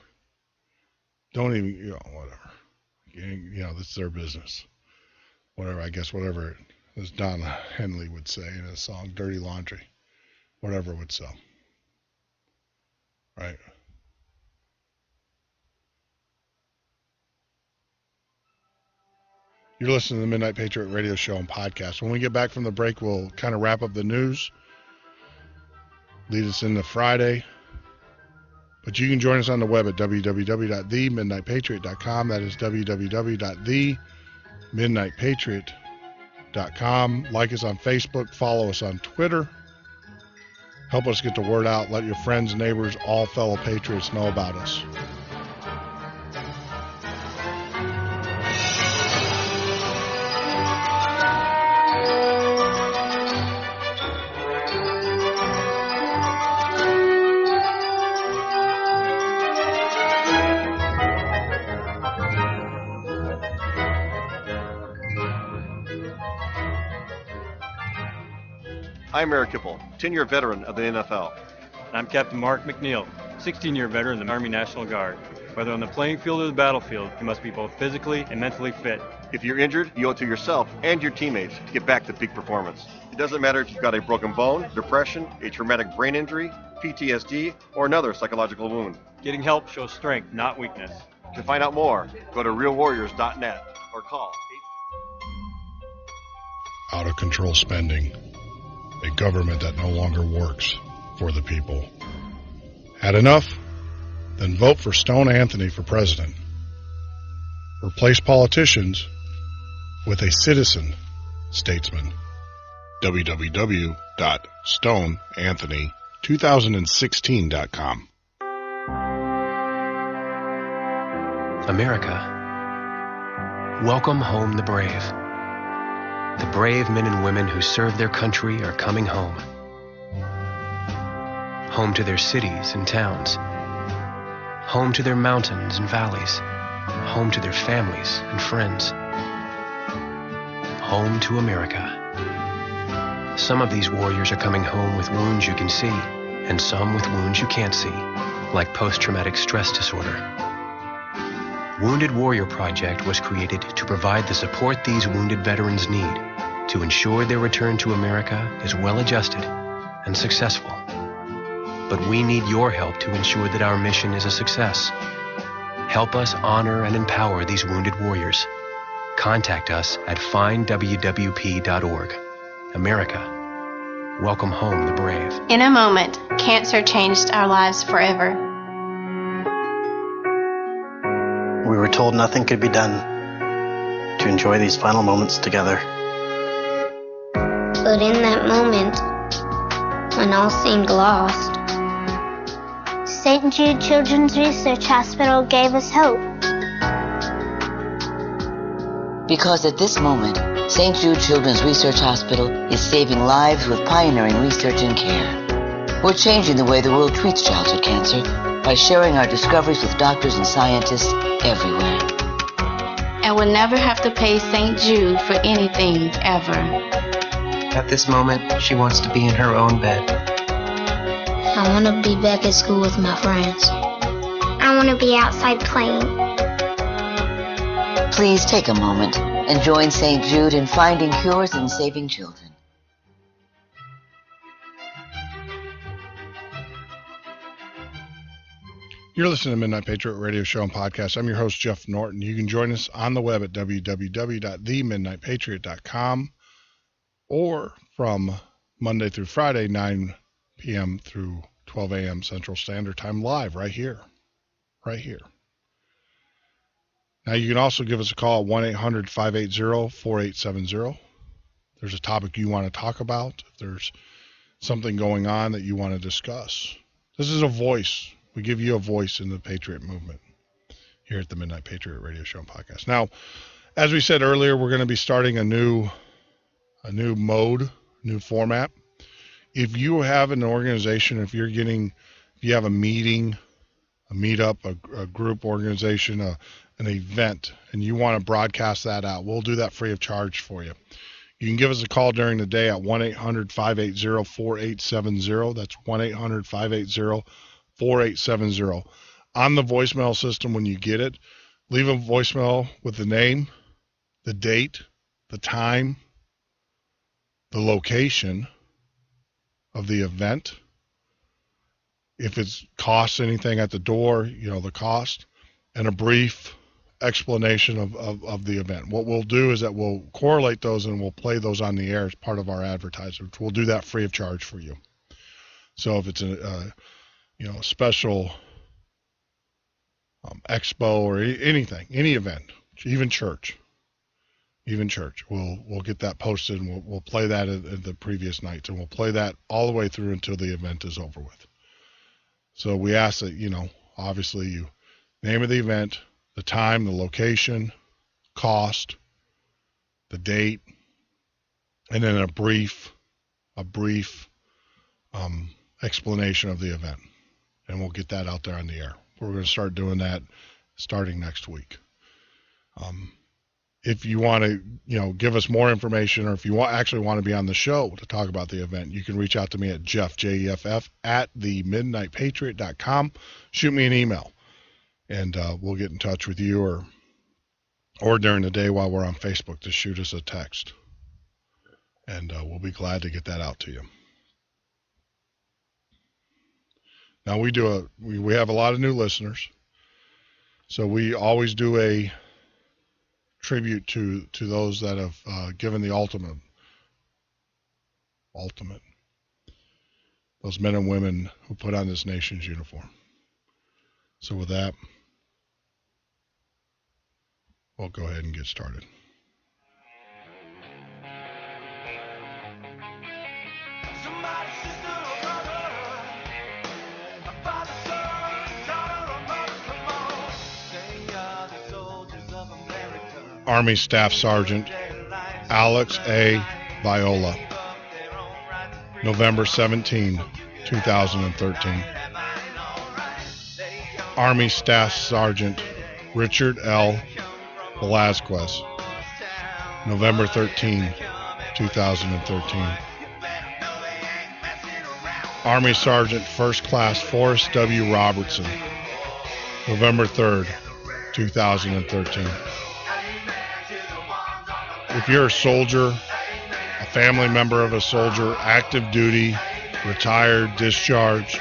Don't even, whatever. That's their business. Whatever, I guess whatever, as Don Henley would say in his song, Dirty Laundry. Whatever would sell. Right? You're listening to the Midnight Patriot radio show and podcast. When we get back from the break, we'll kind of wrap up the news, lead us into Friday. But you can join us on the web at www.themidnightpatriot.com. That is www.themidnightpatriot.com. Like us on Facebook. Follow us on Twitter. Help us get the word out. Let your friends, neighbors, all fellow patriots know about us. I'm Eric Kipple, 10-year veteran of the NFL. I'm Captain Mark McNeil, 16-year veteran of the Army National Guard. Whether on the playing field or the battlefield, you must be both physically and mentally fit. If you're injured, you owe it to yourself and your teammates to get back to peak performance. It doesn't matter if you've got a broken bone, depression, a traumatic brain injury, PTSD, or another psychological wound. Getting help shows strength, not weakness. To find out more, go to realwarriors.net or call. Out of control spending. A government that no longer works. for the people. Had enough? Then vote for Stone Anthony for president. Replace politicians with a citizen statesman. www.stoneanthony2016.com. America, welcome home the brave. The brave men and women who serve their country are coming home. Home to their cities and towns. Home to their mountains and valleys. Home to their families and friends. Home to America. Some of these warriors are coming home with wounds you can see, and some with wounds you can't see, like post-traumatic stress disorder. Wounded Warrior Project was created to provide the support these wounded veterans need to ensure their return to America is well-adjusted and successful. But we need your help to ensure that our mission is a success. Help us honor and empower these wounded warriors. Contact us at findwwp.org. America, welcome home the brave. In a moment, cancer changed our lives forever. We were told nothing could be done to enjoy these final moments together. But in that moment, when all seemed lost, St. Jude Children's Research Hospital gave us hope. Because at this moment, St. Jude Children's Research Hospital is saving lives with pioneering research and care. We're changing the way the world treats childhood cancer by sharing our discoveries with doctors and scientists everywhere. And we'll never have to pay St. Jude for anything, ever. At this moment, she wants to be in her own bed. I want to be back at school with my friends. I want to be outside playing. Please take a moment and join St. Jude in finding cures and saving children. You're listening to Midnight Patriot Radio Show and Podcast. I'm your host, Jeff Norton. You can join us on the web at www.themidnightpatriot.com or from Monday through Friday, 9 p.m. through 12 a.m. Central Standard Time, live right here. Now, you can also give us a call at 1-800-580-4870. There's a topic you want to talk about. If there's something going on that you want to discuss. This is a voice. We give you a voice in the Patriot movement here at the Midnight Patriot Radio Show and Podcast. Now, as we said earlier, we're going to be starting a new mode, new format. If you have an organization, if you have a meeting, a meetup, a group organization, an event, and you want to broadcast that out, we'll do that free of charge for you. You can give us a call during the day at 1-800-580-4870. That's 1-800-580-4870. On the voicemail system, when you get it, leave a voicemail with the name, the date, the time, the location of the event. If it costs anything at the door, the cost, and a brief explanation of the event. What we'll do is that we'll correlate those and we'll play those on the air as part of our advertisement. We'll do that free of charge for you. So if it's a special expo or anything, any event, even church, we'll get that posted and we'll play that at the previous nights, and we'll play that all the way through until the event is over with. So we ask that, obviously you name of the event, the time, the location, cost, the date, and then a brief explanation of the event. And we'll get that out there on the air. We're going to start doing that starting next week. If you want to, give us more information, or if you actually want to be on the show to talk about the event, you can reach out to me at Jeff, Jeff, at themidnightpatriot.com. Shoot me an email, and we'll get in touch with you, or during the day while we're on Facebook, just shoot us a text, and we'll be glad to get that out to you. Now we have a lot of new listeners, so we always do a tribute to those that have given the ultimate. those men and women who put on this nation's uniform. So with that, we'll go ahead and get started. Army Staff Sergeant Alex A. Viola, November 17, 2013. Army Staff Sergeant Richard L. Velazquez, November 13, 2013. Army Sergeant First Class Forrest W. Robertson, November 3rd, 2013. If you're a soldier, a family member of a soldier, active duty, retired, discharged,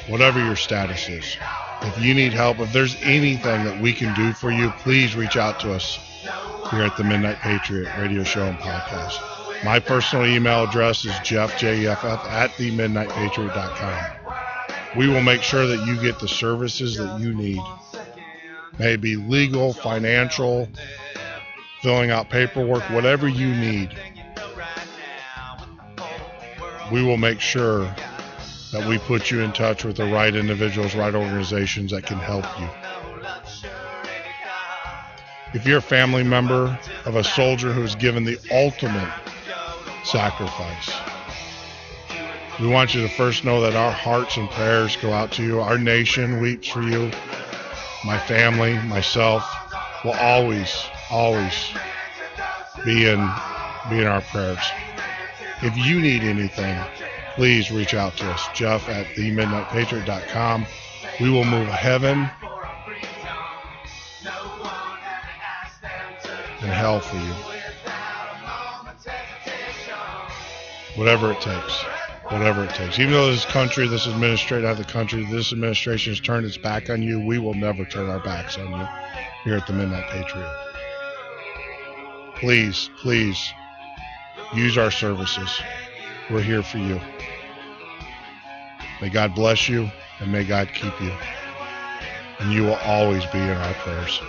whatever your status is, if you need help, if there's anything that we can do for you, please reach out to us here at the Midnight Patriot radio show and podcast. My personal email address is jeffjeff@themidnightpatriot.com. We will make sure that you get the services that you need. May it be legal, financial, filling out paperwork, whatever you need. We will make sure that we put you in touch with the right individuals, right organizations that can help you. If you're a family member of a soldier who's given the ultimate sacrifice, we want you to first know that our hearts and prayers go out to you. Our nation weeps for you. My family, myself, will always be in our prayers. If you need anything, please reach out to us, jeff@themidnightpatriot.com. We will move heaven and hell for you. Whatever it takes. Even though this administration has turned its back on you, we will never turn our backs on you here at the Midnight Patriot. Please use our services. We're here for you. May God bless you, and may God keep you. And you will always be in our prayers.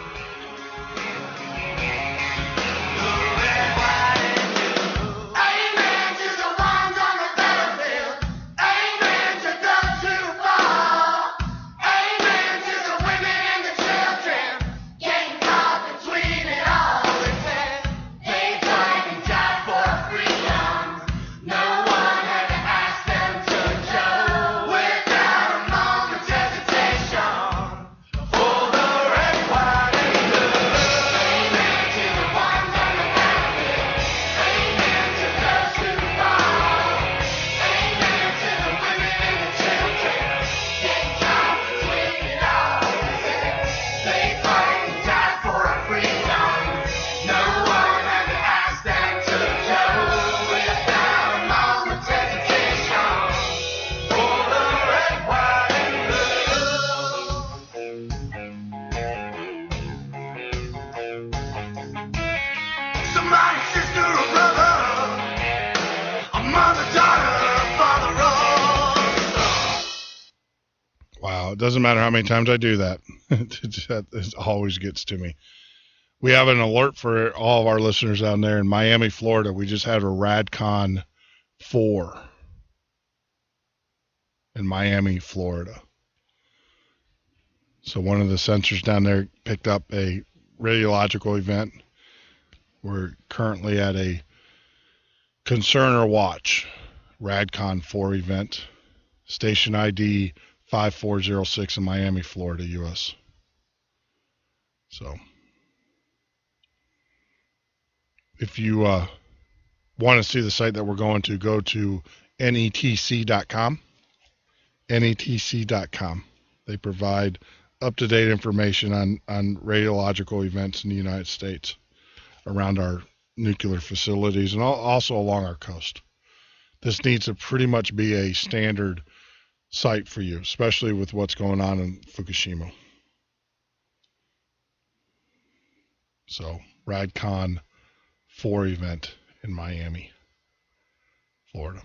It doesn't matter how many times I do that. It always gets to me. We have an alert for all of our listeners down there in Miami, Florida. We just had a RadCon 4 in Miami, Florida. So one of the sensors down there picked up a radiological event. We're currently at a Concern or Watch RadCon 4 event. Station ID 5406 in Miami, Florida, U.S. So, if you want to see the site that we're going to, go to netc.com. netc.com. They provide up-to-date information on radiological events in the United States around our nuclear facilities and also along our coast. This needs to pretty much be a standard site for you, especially with what's going on in Fukushima. So, RadCon 4 event in Miami, Florida.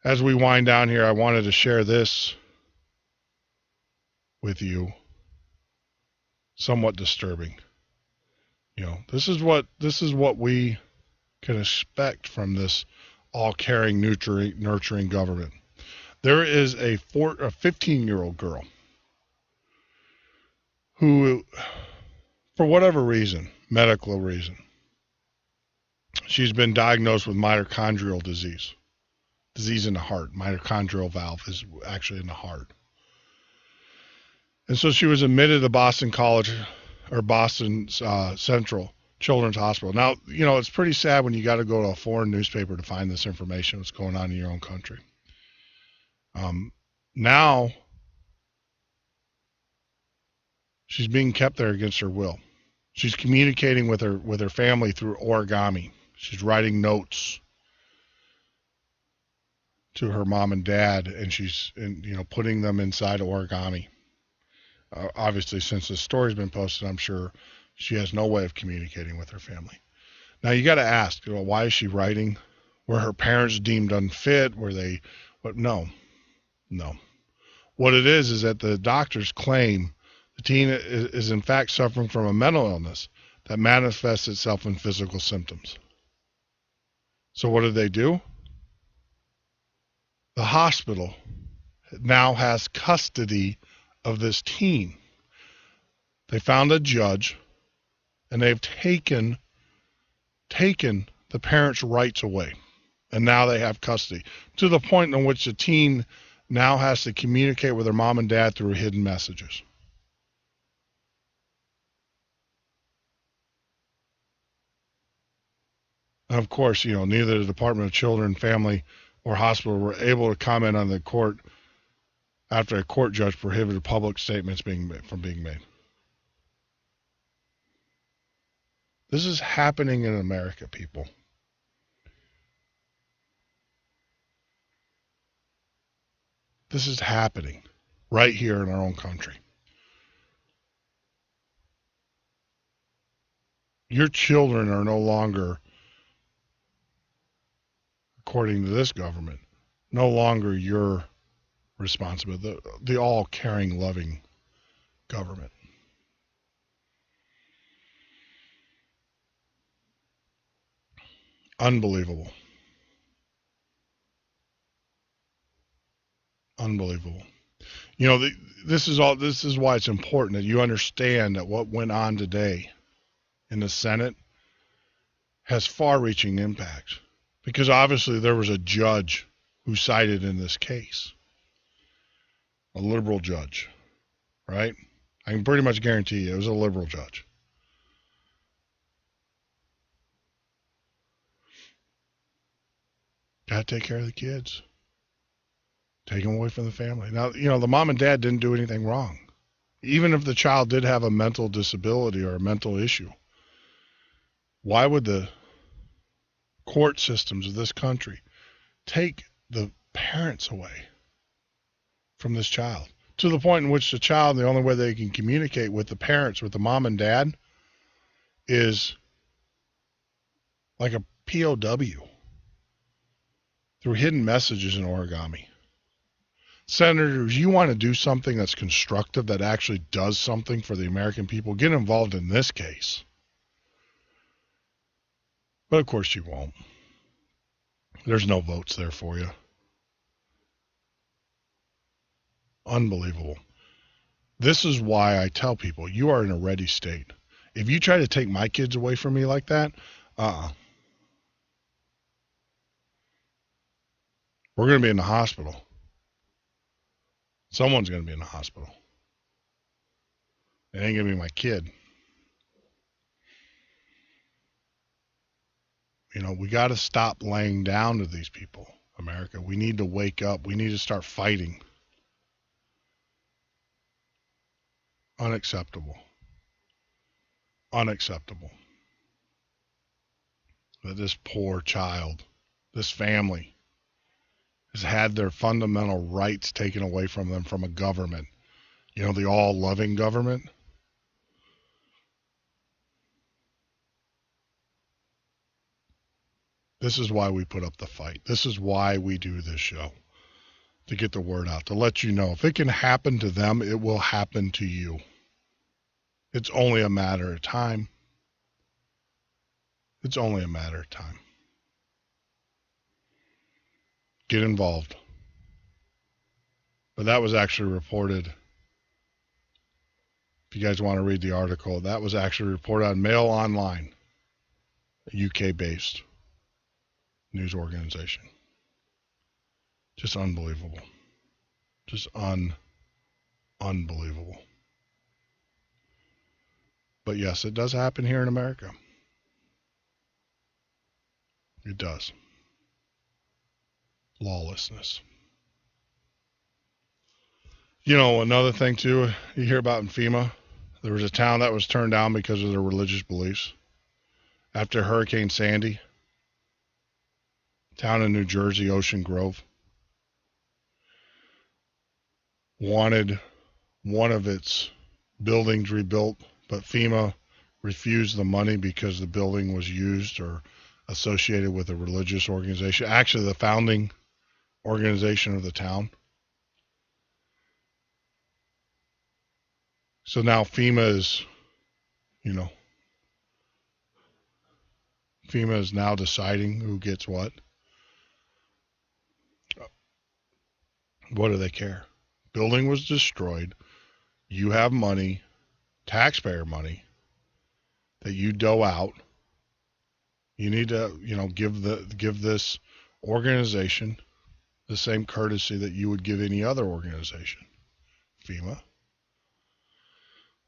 As we wind down here, I wanted to share this with you. Somewhat disturbing. This is what we can expect from this all-caring, nurturing government. There is a 15-year-old girl who, for whatever reason, medical reason, she's been diagnosed with mitochondrial disease in the heart. Mitochondrial valve is actually in the heart. And so she was admitted to Boston Central Children's Hospital. Now, it's pretty sad when you got to go to a foreign newspaper to find this information, what's going on in your own country. Now, she's being kept there against her will. She's communicating with her family through origami. She's writing notes to her mom and dad, and she's putting them inside origami. Obviously, since the story's been posted, I'm sure she has no way of communicating with her family. Now, you got to ask, why is she writing? Were her parents deemed unfit? No. What it is that the doctors claim the teen is in fact suffering from a mental illness that manifests itself in physical symptoms. So what did they do? The hospital now has custody of this teen. They found a judge, and they've taken the parents' rights away, and now they have custody, to the point in which the teen now has to communicate with her mom and dad through hidden messages. And of course, neither the Department of Children, Family, or hospital were able to comment on the court after a court judge prohibited public statements from being made. This is happening in America, people. This is happening right here in our own country. Your children are no longer, according to this government, no longer your responsibility. The all-caring, loving government. Unbelievable. Unbelievable. This is why it's important that you understand that what went on today in the Senate has far-reaching impact, because obviously there was a judge who sided in this case, a liberal judge, right? I can pretty much guarantee you it was a liberal judge. Got to take care of the kids. Take them away from the family. Now, the mom and dad didn't do anything wrong. Even if the child did have a mental disability or a mental issue, why would the court systems of this country take the parents away from this child? To the point in which the child, the only way they can communicate with the parents, with the mom and dad, is like a POW through hidden messages in origami. Senators, you want to do something that's constructive, that actually does something for the American people, get involved in this case. But of course you won't. There's no votes there for you. Unbelievable. This is why I tell people, you are in a ready state. If you try to take my kids away from me like that, we're going to be in the hospital. Someone's going to be in the hospital. It ain't going to be my kid. We got to stop laying down to these people, America. We need to wake up. We need to start fighting. Unacceptable. Unacceptable. That this poor child, this family, has had their fundamental rights taken away from them from a government. The all-loving government. This is why we put up the fight. This is why we do this show. To get the word out, to let you know. If it can happen to them, it will happen to you. It's only a matter of time. It's only a matter of time. Get involved. But that was actually reported. If you guys want to read the article, that was actually reported on Mail Online, a UK-based news organization. Just unbelievable. Just unbelievable. But yes, it does happen here in America. It does. Lawlessness. You know, another thing too, you hear about in FEMA, there was a town that was turned down because of their religious beliefs. After Hurricane Sandy, town in New Jersey, Ocean Grove, wanted one of its buildings rebuilt, but FEMA refused the money because the building was used or associated with a religious organization. Actually, the founding organization of the town. So now FEMA is, FEMA is now deciding who gets what. What do they care? Building was destroyed. You have money, taxpayer money, that you dole out. You need to, give this organization the same courtesy that you would give any other organization. FEMA.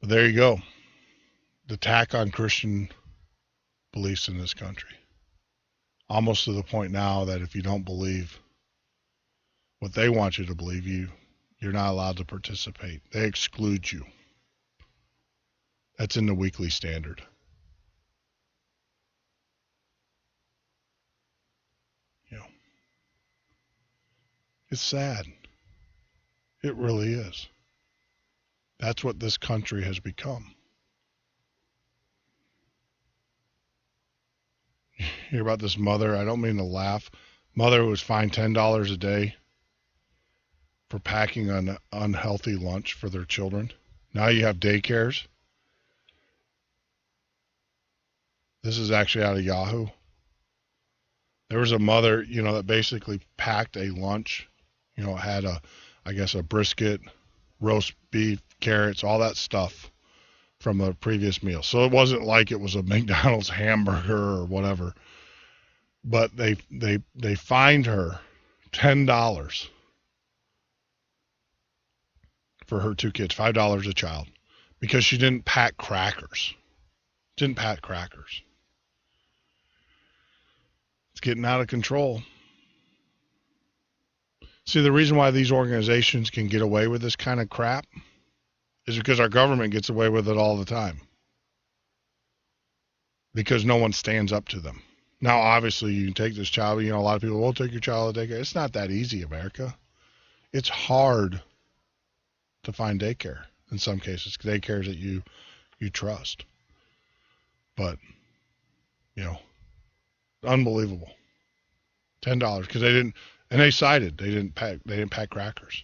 But there you go. The attack on Christian beliefs in this country. Almost to the point now that if you don't believe what they want you to believe, you're not allowed to participate. They exclude you. That's in the Weekly Standard. It's sad. It really is. That's what this country has become. You hear about this mother, I don't mean to laugh. Mother who was fined $10 a day for packing an unhealthy lunch for their children. Now you have daycares. This is actually out of Yahoo. There was a mother, that basically packed a lunch. It had a brisket, roast beef, carrots, all that stuff from the previous meal. So it wasn't like it was a McDonald's hamburger or whatever. But they fined her $10 for her two kids, $5 a child, because she didn't pack crackers. It's getting out of control. See, the reason why these organizations can get away with this kind of crap is because our government gets away with it all the time. Because no one stands up to them. Now, obviously, you can take this child, a lot of people will take your child to daycare. It's not that easy, America. It's hard to find daycare in some cases, daycares that you trust. But, unbelievable. $10 because they didn't. And they cited they didn't pack crackers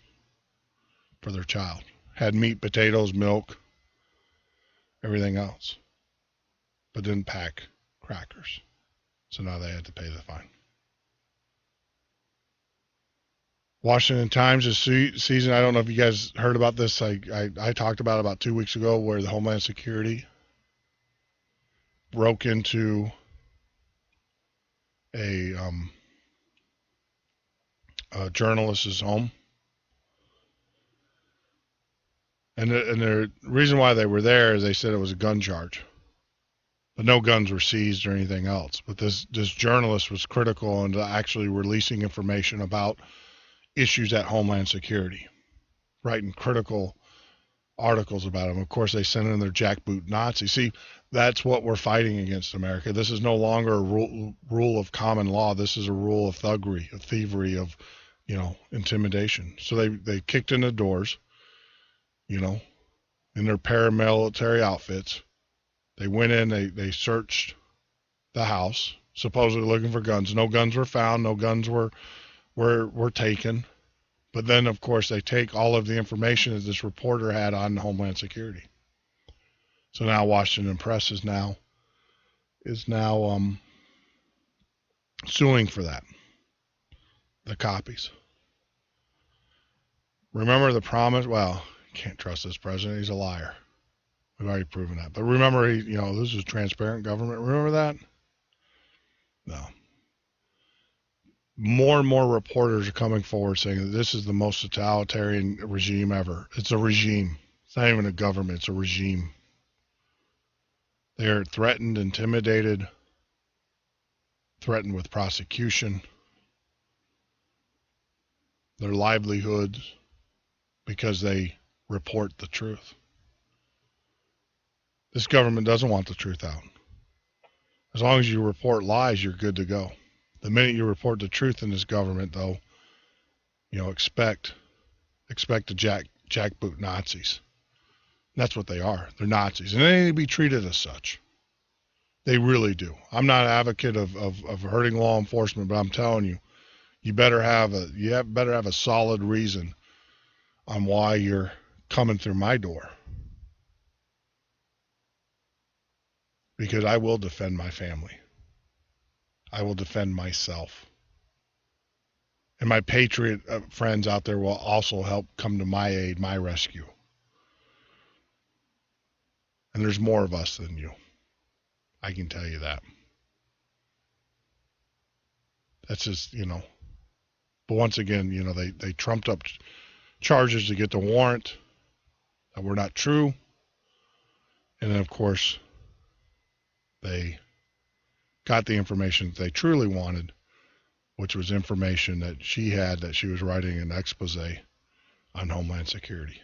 for their child. Had meat, potatoes, milk, everything else. But didn't pack crackers. So now they had to pay the fine. Washington Times this season, I don't know if you guys heard about this. I talked about 2 weeks ago where the Homeland Security broke into a journalist's home. And the reason why they were there is they said it was a gun charge. But no guns were seized or anything else. But this journalist was critical into actually releasing information about issues at Homeland Security, writing critical articles about them. Of course, they sent in their jackboot Nazis. See, that's what we're fighting against, America. This is no longer a rule of common law. This is a rule of thuggery, of thievery, of intimidation. So they kicked in the doors, in their paramilitary outfits. They went in, they searched the house, supposedly looking for guns. No guns were found. No guns were taken. But then, of course, they take all of the information that this reporter had on Homeland Security. So now Washington Press is now suing for that. The copies. Remember the promise? Well, can't trust this president. He's a liar. We've already proven that. But remember, this is transparent government. Remember that? No. More and more reporters are coming forward saying that this is the most totalitarian regime ever. It's a regime. It's not even a government. It's a regime. They are threatened, intimidated, threatened with prosecution, their livelihoods, because they report the truth. This government doesn't want the truth out. As long as you report lies, you're good to go. The minute you report the truth in this government, though, expect to jackboot Nazis. And that's what they are. They're Nazis. And they need to be treated as such. They really do. I'm not an advocate of hurting law enforcement, but I'm telling you, you better have a solid reason on why you're coming through my door. Because I will defend my family. I will defend myself. And my patriot friends out there will also help come to my aid, my rescue. And there's more of us than you. I can tell you that. That's just, But once again, they trumped up charges to get the warrant that were not true. And then, of course, they got the information that they truly wanted, which was information that she had, that she was writing an expose on Homeland Security.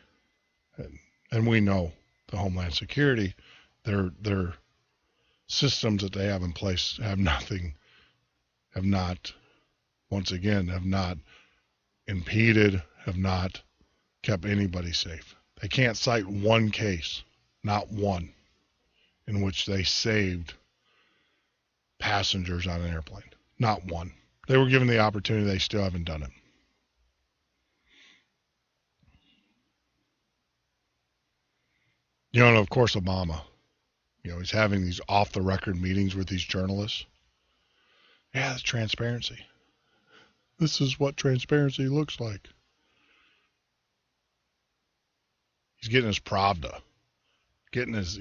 And we know the Homeland Security, their systems that they have in place have not impeded, have not kept anybody safe. They can't cite one case, not one, in which they saved passengers on an airplane. Not one. They were given the opportunity. They still haven't done it. And of course, Obama, he's having these off-the-record meetings with these journalists. Yeah, that's transparency. This is what transparency looks like. He's getting his Pravda, getting his,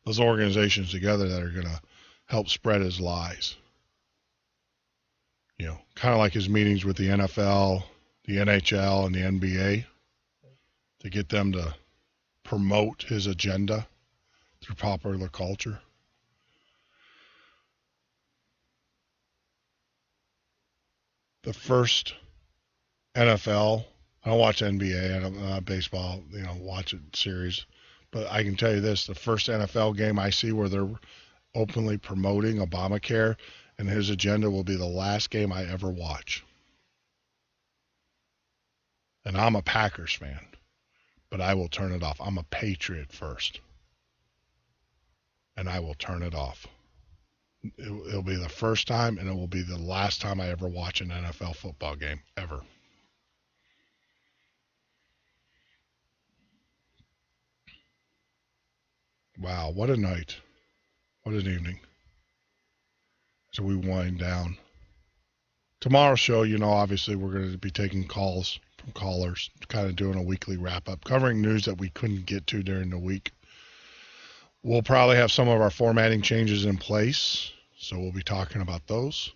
those organizations together that are going to help spread his lies. Kind of like his meetings with the NFL, the NHL, and the NBA, to get them to promote his agenda through popular culture. The first NFL, I don't watch NBA, I don't baseball, watch it series, but I can tell you this, the first NFL game I see where they're openly promoting Obamacare and his agenda will be the last game I ever watch. And I'm a Packers fan, but I will turn it off. I'm a Patriot first, and I will turn it off. It'll be the first time, and it will be the last time I ever watch an NFL football game, ever. Wow, what a night. What an evening. So we wind down. Tomorrow's show, obviously we're going to be taking calls from callers, kind of doing a weekly wrap-up, covering news that we couldn't get to during the week. We'll probably have some of our formatting changes in place, so we'll be talking about those.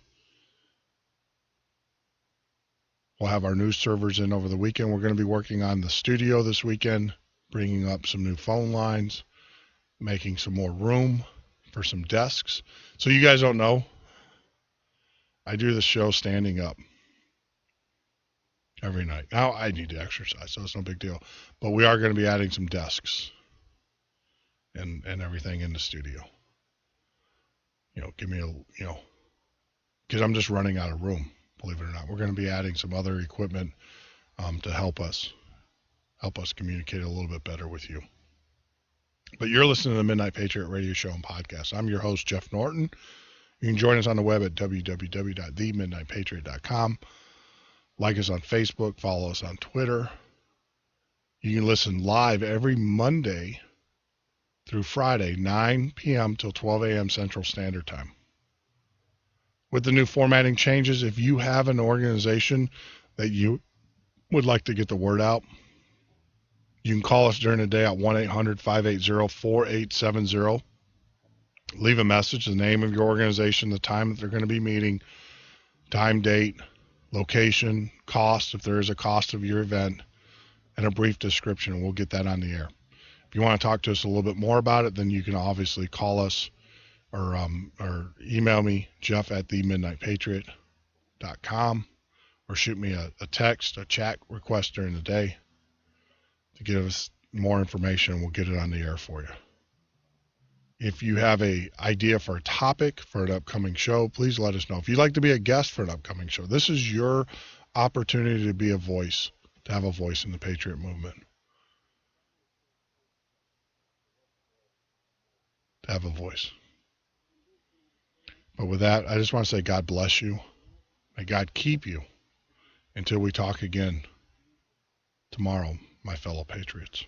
We'll have our news servers in over the weekend. We're going to be working on the studio this weekend, bringing up some new phone lines, making some more room for some desks. So you guys don't know, I do the show standing up every night. Now I need to exercise, so it's no big deal. But we are going to be adding some desks and everything in the studio. Give me because I'm just running out of room, believe it or not. We're going to be adding some other equipment to help us communicate a little bit better with you. But you're listening to the Midnight Patriot Radio Show and Podcast. I'm your host, Jeff Norton. You can join us on the web at www.themidnightpatriot.com. Like us on Facebook. Follow us on Twitter. You can listen live every Monday through Friday, 9 p.m. till 12 a.m. Central Standard Time. With the new formatting changes, if you have an organization that you would like to get the word out, you can call us during the day at 1-800-580-4870. Leave a message, the name of your organization, the time that they're going to be meeting, time, date, location, cost, if there is a cost of your event, and a brief description, and we'll get that on the air. If you want to talk to us a little bit more about it, then you can obviously call us or email me, jeff@themidnightpatriot.com, or shoot me a text, a chat request during the day to give us more information, and we'll get it on the air for you. If you have an idea for a topic for an upcoming show, please let us know. If you'd like to be a guest for an upcoming show, this is your opportunity to be a voice, to have a voice in the Patriot movement. To have a voice. But with that, I just want to say God bless you. May God keep you until we talk again tomorrow, my fellow Patriots.